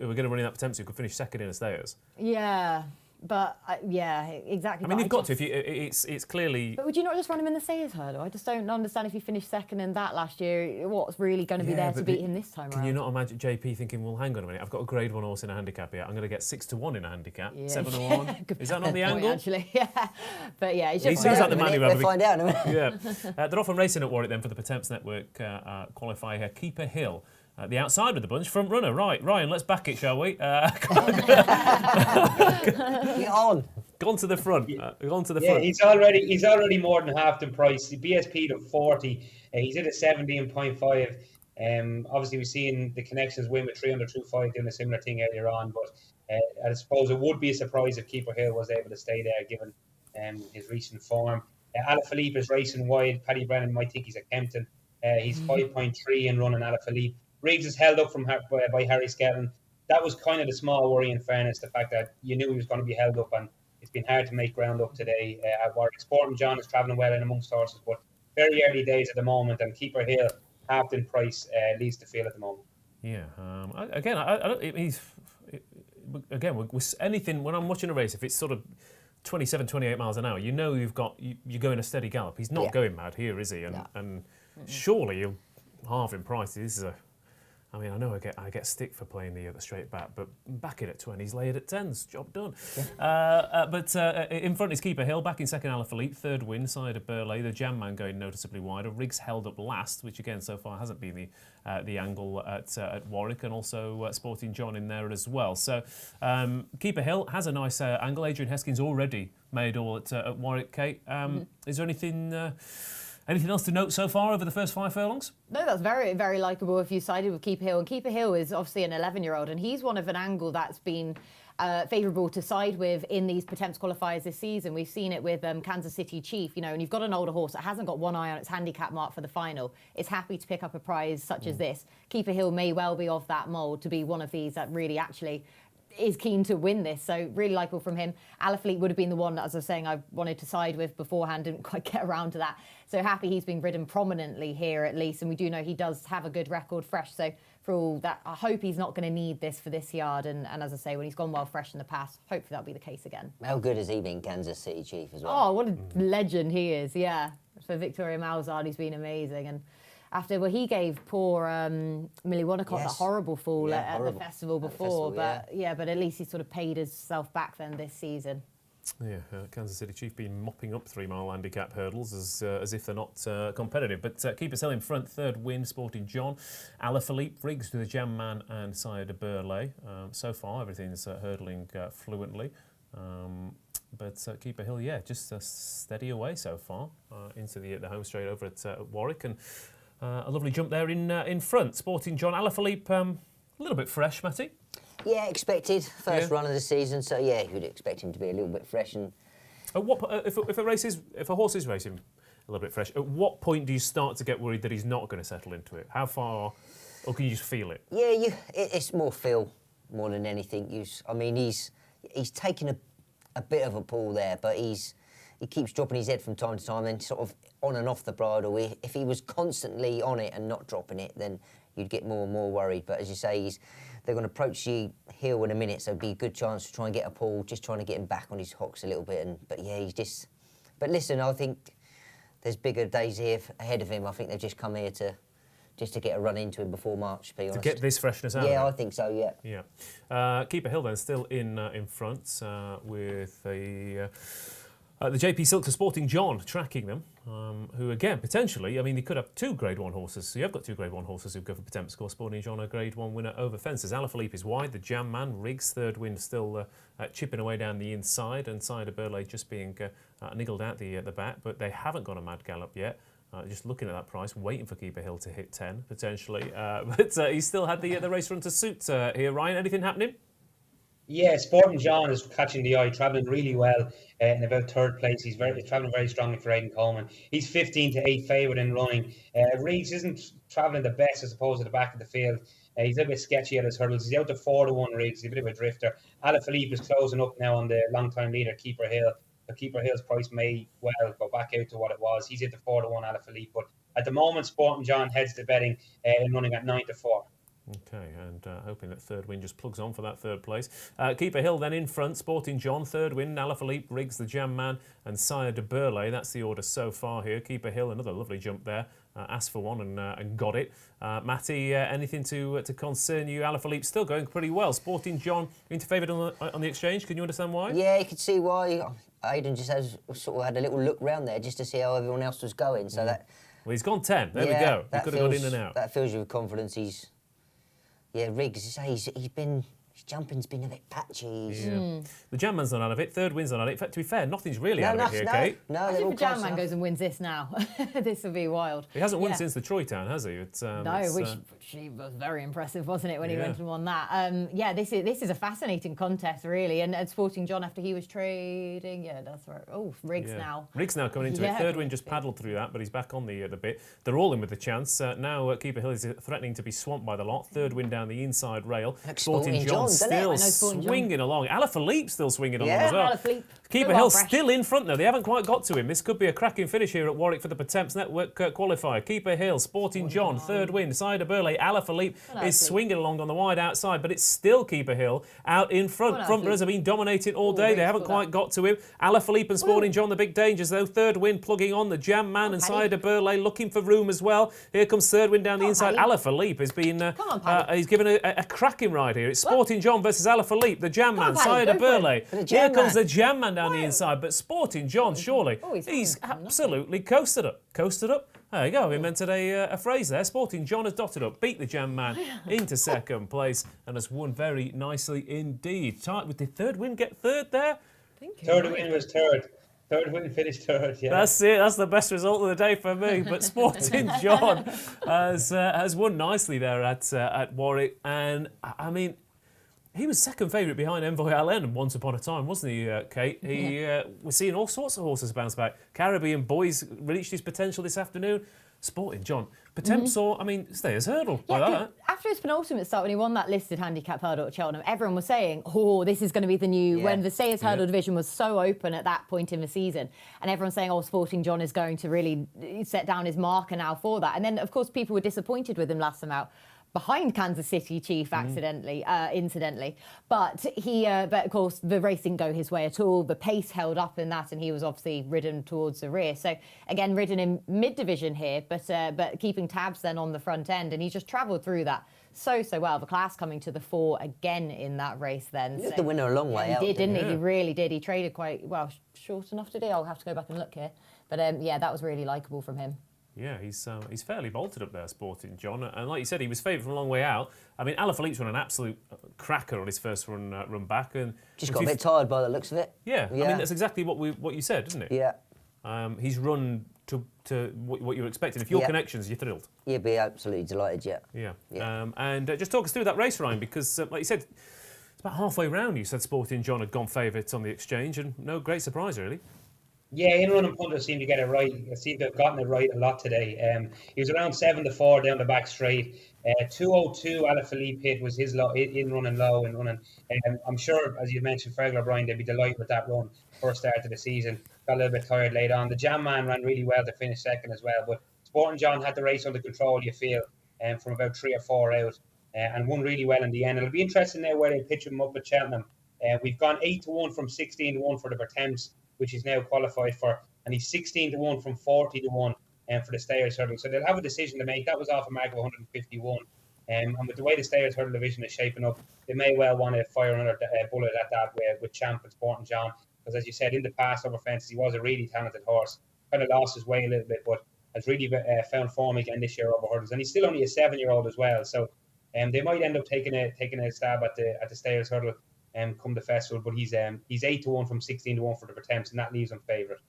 Speaker 1: are going to run in that Pertemps who could finish second in a Stayers.
Speaker 2: Yeah, but yeah, exactly.
Speaker 1: I mean, you've got to. If you, it's clearly.
Speaker 2: But would you not just run him in the Stayers hurdle? I just don't understand if he finished second in that last year. What's really going to be there to beat him this time around?
Speaker 1: Can you not imagine JP thinking, well, hang on a minute, I've got a Grade 1 horse in a handicap here. I'm going to get 6-1 in a handicap. Yeah. 7-1. Is that not the angle?
Speaker 2: Actually, yeah. But yeah, it's
Speaker 1: He
Speaker 2: just.
Speaker 1: seems like the man who
Speaker 3: We'll find out in a minute.
Speaker 1: Yeah. They're off and racing at Warwick then for the Pertemps Network qualifier here. Keeper Hill. The outside of the bunch, front runner. Right, Ryan, let's back it, shall we?
Speaker 3: Get on.
Speaker 1: Gone to the front. Front.
Speaker 4: He's already more than half the price. The BSP to 40. He's at a 17.5. Obviously, we've seen the connections win with 300-25 doing a similar thing earlier on. But I suppose it would be a surprise if Keeper Hill was able to stay there, given his recent form. Alaphilippe is racing wide. Paddy Brennan might think he's at Kempton. He's 5.3 in running Alaphilippe. Riggs is held up by Harry Skelton. That was kind of the small worry, in fairness, the fact that you knew he was going to be held up, and it's been hard to make ground up today at Warwick. Sporting John is travelling well in amongst horses, but very early days at the moment, and Keeper Hill, half in price, leads the field at the moment.
Speaker 1: Yeah. With anything, when I'm watching a race, if it's sort of 27, 28 miles an hour, you know you're going a steady gallop. He's not going mad here, is he? And surely you'll halve in price. This is I mean, I know I get stick for playing the straight bat, but back it at 20s, lay it at 10s, job done. Yeah. But in front is Keeper Hill, back in second Alaphilippe, third win, Cider Burley, the Jam Man going noticeably wider. Riggs held up last, which again so far hasn't been the angle at Warwick, and also Sporting John in there as well. So Keeper Hill has a nice angle. Adrian Heskin's already made all at Warwick, Kate. Is there anything else to note so far over the first 5 furlongs?
Speaker 2: No, that's very, very likeable if you sided with Keeper Hill. And Keeper Hill is obviously an 11-year-old, and he's one of an angle that's been favourable to side with in these Pertemps qualifiers this season. We've seen it with Kansas City Chief, and you've got an older horse that hasn't got one eye on its handicap mark for the final. It's happy to pick up a prize such as this. Keeper Hill may well be of that mould to be one of these that really actually is keen to win this, so really likeable from him. Alaphilippe would have been the one, as I was saying, I wanted to side with beforehand, didn't quite get around to that. So happy he's been ridden prominently here at least, and we do know he does have a good record fresh, so for all that, I hope he's not going to need this for this yard, and as I say, when he's gone well fresh in the past, hopefully that'll be the case again.
Speaker 3: How good has he been, Kansas City Chief, as well?
Speaker 2: Oh, what a legend he is, yeah. For Victoria Malzard, he's been amazing, and after, he gave poor Millie Wanacott that horrible fall at the festival before, but at least he sort of paid himself back then this season.
Speaker 1: Yeah, Kansas City Chief been mopping up 3-mile handicap hurdles as if they're not competitive. But Keeper's Hill in front, third win, Sporting John. Alaphilippe, Riggs to the Jam Man and Sire de Burley. So far, everything's hurdling fluently. But Keeper Hill, just steady away so far into the home straight over at Warwick. And a lovely jump there in front. Sporting John. Alaphilippe, a little bit fresh, Matty.
Speaker 3: Yeah, expected. First run of the season, so you'd expect him to be a little bit fresh. And
Speaker 1: at what if a horse is racing a little bit fresh, at what point do you start to get worried that he's not going to settle into it? How far, or can you just feel it?
Speaker 3: Yeah, it's more feel more than anything. He's taken a bit of a pull there, but he keeps dropping his head from time to time, and sort of on and off the bridle. If he was constantly on it and not dropping it, then you'd get more and more worried. But as you say, they're going to approach the hill in a minute, so it'd be a good chance to try and get a pull, just trying to get him back on his hocks a little bit. But listen, I think there's bigger days here ahead of him. I think they've just come here to get a run into him before March, to be honest.
Speaker 1: To get this freshness out of
Speaker 3: Yeah,
Speaker 1: him.
Speaker 3: I think so, yeah.
Speaker 1: Yeah. Keeper Hill then still in front with the JP Silk to Sporting John tracking them, who again, potentially, they could have 2 Grade 1 horses. So you have got 2 Grade 1 horses who go for Pertemps score. Sporting John, a Grade 1 winner over fences. Alaphilippe is wide, the Jam Man, Riggs, third win, still chipping away down the inside, and Sire de Burley just being niggled out the back, but they haven't got a mad gallop yet. Just looking at that price, waiting for Keeper Hill to hit 10, potentially. But he still had the race run to suit here. Ryan, anything happening?
Speaker 4: Yeah, Sporting John is catching the eye, travelling really well in about third place. He's travelling very strongly for Aidan Coleman. He's 15-8 favourite in running. Riggs isn't travelling the best, I suppose, at the back of the field. He's a little bit sketchy at his hurdles. He's out to 4-1 Riggs. He's a bit of a drifter. Alaphilippe is closing up now on the long-time leader, Keeper Hill. But Keeper Hill's price may well go back out to what it was. He's into 4-1 Alaphilippe. But at the moment, Sporting John heads to betting and running at 9-4.
Speaker 1: Okay, and hoping that third win just plugs on for that third place. Keeper Hill then in front, Sporting John, third win, Alaphilippe, Riggs, the Jam Man, and Sire de Burley. That's the order so far here. Keeper Hill, another lovely jump there. Asked for one and got it. Matty, anything to concern you? Alaphilippe still going pretty well. Sporting John into favourite on the exchange. Can you understand why?
Speaker 3: Yeah, you can see why. Aidan just sort of had a little look round there just to see how everyone else was going. So that.
Speaker 1: Well, he's gone 10. There we go. He could have gone in and out.
Speaker 3: That fills you with confidence. Riggs, his jumping's been a bit patchy.
Speaker 1: Yeah. The Jam Man's not out of it. Third win's not out of it. To be fair, nothing's really out of it here, Kate.
Speaker 3: No,
Speaker 2: if the Jam Man goes and wins this now, this will be wild.
Speaker 1: He hasn't won since the Troy Town, has he?
Speaker 2: Which was very impressive, wasn't it, when he went and won that? This is a fascinating contest, really. And Sporting John, after he was trading, that's right. Oh, Riggs now.
Speaker 1: Riggs now coming into it. Third win just paddled through that, but he's back on the bit. They're all in with the chance. Now Keeper Hill is threatening to be swamped by the lot. Third win down the inside rail.
Speaker 3: Sporting John
Speaker 1: still swinging along. Alaphilippe still swinging along as well.
Speaker 2: Alaphilippe.
Speaker 1: Keeper Hill still in front though. They haven't quite got to him. This could be a cracking finish here at Warwick for the Pertemps Network qualifier. Keeper Hill, Sporting John, third win. Sire de Burley, Alaphilippe is swinging along on the wide outside, but it's still Keeper Hill out in front. Front runners have been dominating all day. They haven't quite got to him. Alaphilippe and Sporting John, the big dangers though. Third win plugging on. The Jam Man and Sire de Burley looking for room as well. Here comes third win down the inside. Alaphilippe has been he's given a cracking ride here. It's Sporting John versus Alaphilippe. The Jam Man, Sire de Burley. Here comes the Jam Man down the inside, but Sporting John, surely, he's absolutely coasted up. There you go, we invented a phrase there. Sporting John has dotted up, beat the Jam Man into second place, and has won very nicely indeed. Did the third win get third there?
Speaker 4: Third win was third. Third win finished third, yeah.
Speaker 1: That's it. That's the best result of the day for me. But Sporting John has won nicely there at Warwick. And, I mean, he was second favourite behind Envoy Allen once upon a time, wasn't he, Kate? We're seeing all sorts of horses bounce back. Caribbean Boys reached his potential this afternoon. Sporting John. Potemps saw, I mean, Stayers Hurdle by that.
Speaker 2: After his penultimate start, when he won that listed handicap hurdle at Cheltenham, everyone was saying, oh, this is going to be the new... When the Stayers Hurdle division was so open at that point in the season, and everyone's saying, oh, Sporting John is going to really set down his marker now for that. And then, of course, people were disappointed with him last time out, behind Kansas City Chief incidentally. But of course, the race didn't go his way at all. The pace held up in that, and he was obviously ridden towards the rear. So again, ridden in mid-division here, but keeping tabs then on the front end, and he just travelled through that so well. The class coming to the fore again in that race then.
Speaker 3: He took the winner a long way out.
Speaker 2: He did, didn't he? He really did. He traded quite well, short enough today. I'll have to go back and look here. But that was really likeable from him.
Speaker 1: Yeah, he's fairly bolted up there, Sporting John. And like you said, he was favoured from a long way out. I mean, Alaphilippe's run an absolute cracker on his first run back. And
Speaker 3: just got a bit tired by the looks of it.
Speaker 1: Yeah, I mean, that's exactly what you said, isn't it?
Speaker 3: Yeah.
Speaker 1: He's run to what you were expecting. If your connections, you're thrilled.
Speaker 3: You'd be absolutely delighted,
Speaker 1: Yeah. And just talk us through that race, Ryan, because like you said, it's about halfway round. You said Sporting John had gone favourite on the exchange, and no great surprise, really.
Speaker 4: Yeah, in-run and punter seemed to get it right. Seemed to have gotten it right a lot today. He was around 7-4 down the back straight. 2:02 Alaphilippe hit was his low, in running low and running. I'm sure, as you mentioned, Fergal O'Brien, they'd be delighted with that run first start of the season. Got a little bit tired late on. The Jam Man ran really well to finish second as well. But Sporting John had the race under control, you feel, from about 3 or 4 out, and won really well in the end. It'll be interesting now where they pitch him up at Cheltenham. We've gone 8-1 from 16-1 for the Potemps, which he's now qualified for, and he's 16-1 from 40-1 for the Stayers Hurdle. So they'll have a decision to make. That was off a mark of 151. And with the way the Stayers Hurdle division is shaping up, they may well want to fire another bullet at that with Champ and Sporting John. Because as you said, in the past over fences, he was a really talented horse. Kind of lost his way a little bit, but has really found form again this year over hurdles. And he's still only a 7-year-old as well. So they might end up taking a stab at the Stayers Hurdle come the festival, but he's 8-1 from 16-1 for the Potemps, and that leaves him favourite.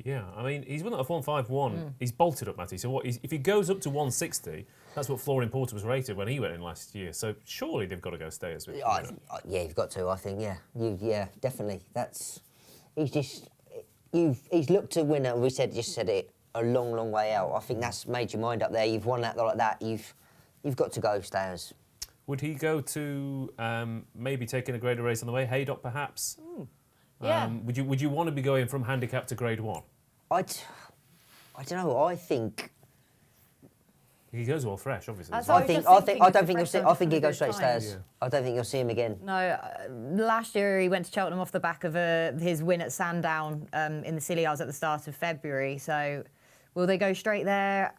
Speaker 1: Yeah, I mean, he's won at a 151. He's bolted up, Matty. So if he goes up to 160, that's what Florian Porter was rated when he went in last year. So surely they've got to go Stayers with him.
Speaker 3: Yeah, you've got to. I think. Yeah, definitely. He's looked to win. We just said it a long way out. I think that's made your mind up there. You've won that like that. You've got to go Stayers.
Speaker 1: Would he go to maybe taking a grader race on the way? Haydock, perhaps?
Speaker 2: Yeah.
Speaker 1: Would you want to be going from handicap to grade 1?
Speaker 3: I don't know. I think
Speaker 1: he goes well fresh, obviously.
Speaker 3: I think he goes straight Stayers.
Speaker 2: Yeah.
Speaker 3: I don't think you'll see him again.
Speaker 2: No, last year he went to Cheltenham off the back of his win at Sandown in the Silly Isles at the start of February. So will they go straight there?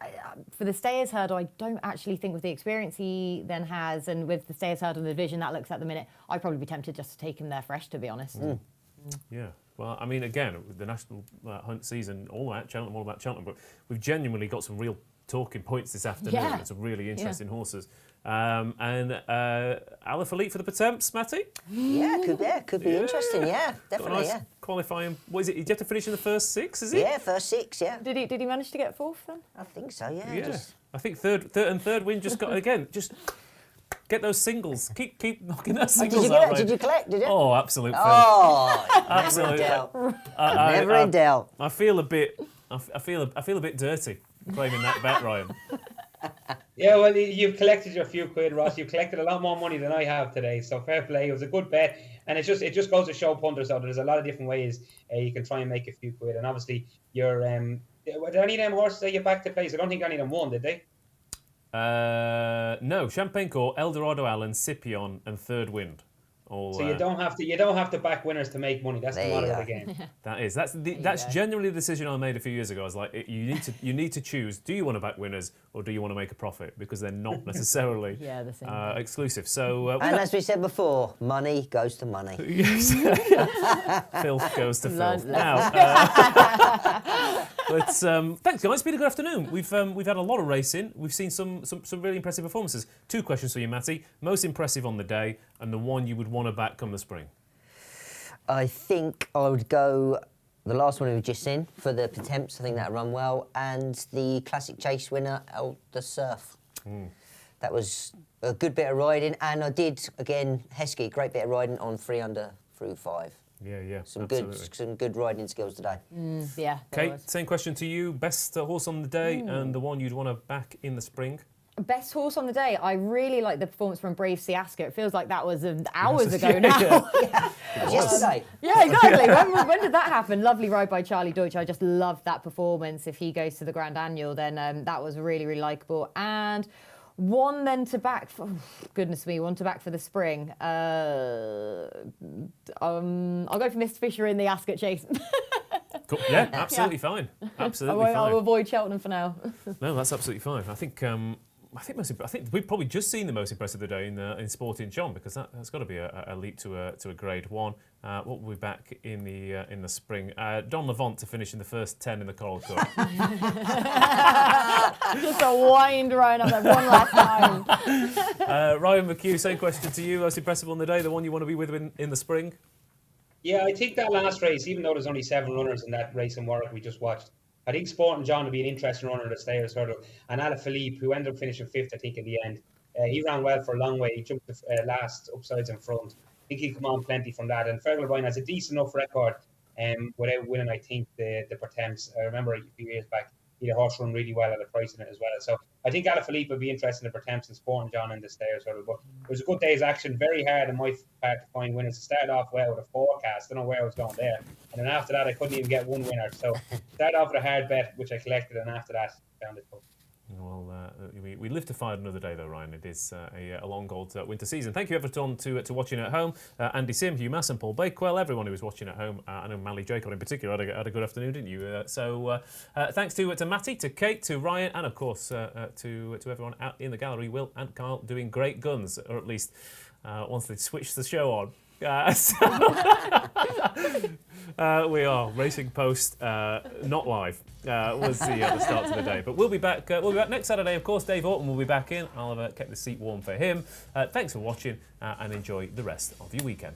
Speaker 2: For the Stayers Hurdle, I don't actually think with the experience he then has, and with the Stayers Hurdle in the division that looks at the minute, I'd probably be tempted just to take him there fresh, to be honest.
Speaker 1: Yeah. Well, I mean, again, the national hunt season, all about Cheltenham, but we've genuinely got some real talking points this afternoon.
Speaker 2: Yeah.
Speaker 1: Some really interesting horses. And Alaphilippe for the Potemps, Matty?
Speaker 3: Could be interesting. Yeah, definitely.
Speaker 1: Nice qualifying. What is it? You have to finish in the first 6, is it?
Speaker 3: Yeah, first 6. Yeah.
Speaker 2: Did he manage to get 4th then?
Speaker 3: I think so. Yeah.
Speaker 1: I think third win just got again. Just get those singles. Keep knocking those singles out. Right?
Speaker 3: Did you collect? Did you?
Speaker 1: Oh, absolute.
Speaker 3: Absolute. Never in doubt.
Speaker 1: I feel a bit dirty claiming that bet, Ryan.
Speaker 4: Yeah, well, you've collected your few quid, Ross. You've collected a lot more money than I have today, so fair play. It was a good bet, and it just goes to show punters out there's a lot of different ways you can try and make a few quid. And obviously, you're did any of them horses that you back to place? I don't think any of them won, did they?
Speaker 1: No, Champagne Court, Eldorado Allen, Scipion, and Third Wind.
Speaker 4: So you don't have to back winners to make money. That's the motto of the game.
Speaker 1: That's generally the decision I made a few years ago. I was like, you need to choose. Do you want to back winners or do you want to make a profit? Because they're not necessarily
Speaker 2: the same
Speaker 1: exclusive. So
Speaker 3: and as we said before, money goes to money.
Speaker 1: Yes, filth goes to filth. Now, but thanks, guys. It's been a good afternoon. We've had a lot of racing. We've seen some really impressive performances. 2 questions for you, Matty. Most impressive on the day, and the one you would want to back come the spring.
Speaker 3: I think I would go the last one we were just in for the Pertemps. I think that run well, and the Classic Chase winner, the Surf. That was a good bit of riding, and I did again Heskey, great bit of riding on 3 under through 5.
Speaker 1: Yeah,
Speaker 3: Some
Speaker 1: absolutely.
Speaker 3: good riding skills today.
Speaker 2: Yeah. there
Speaker 1: Kate,
Speaker 2: was.
Speaker 1: same question to you. Best horse on the day and the one you'd want to back in the spring.
Speaker 2: Best horse on the day. I really like the performance from Brave Siaska. It feels like that was hours ago now.
Speaker 3: Yesterday.
Speaker 2: Yeah, exactly. When did that happen? Lovely ride by Charlie Deutsch. I just loved that performance. If he goes to the Grand Annual, then that was really, really likeable. And one then to back for, goodness me, one to back for the spring. I'll go for Mr. Fisher in the Ascot Chase.
Speaker 1: Cool. Yeah, absolutely fine. Absolutely fine.
Speaker 2: I'll avoid Cheltenham for now.
Speaker 1: No, that's absolutely fine. I think we've probably just seen the most impressive of the day in Sporting John, because that's got to be a leap to a Grade 1. What will be back in the spring? Don Levant to finish in the first 10 in the Coral Cup.
Speaker 2: Just a wind right up there one last time.
Speaker 1: Ryan McCue, same question to you. Most impressive on the day, the one you want to be with in the spring?
Speaker 4: Yeah, I think that last race, even though there's only 7 runners in that race in Warwick we just watched, I think Sporting John will be an interesting runner at the Stayers Hurdle. And Alaphilippe, who ended up finishing 5th, I think, in the end, he ran well for a long way. He jumped the last upsides in front. I think he'll come on plenty from that. And Fergal O'Brien has a decent enough record without winning, I think, the Pertemps. I remember a few years back, he had a horse run really well at a price in it as well. So I think Alaphilippe would be interested in the Pertemps and Sporting John in the Stayers Hurdle. But it was a good day's action. Very hard in my part to find winners. It started off well with a forecast. I don't know where I was going there. And then after that, I couldn't even get one winner. So started off with a hard bet, which I collected. And after that, found it tough.
Speaker 1: Well, we live to fight another day, though, Ryan. It is a long old winter season. Thank you, everyone, to watching at home. Andy Sim, Hugh Mass and Paul Bakewell, everyone who was watching at home. I know Mally Jacob in particular had a good afternoon, didn't you? So thanks to Mattie, to Kate, to Ryan, and, of course, to everyone out in the gallery, Will and Kyle, doing great guns, or at least once they switch the show on. We are Racing Post, not live. Was the start of the day, but we'll be back. We'll be back next Saturday, of course. Dave Orton will be back in. I'll have kept the seat warm for him. Thanks for watching, and enjoy the rest of your weekend.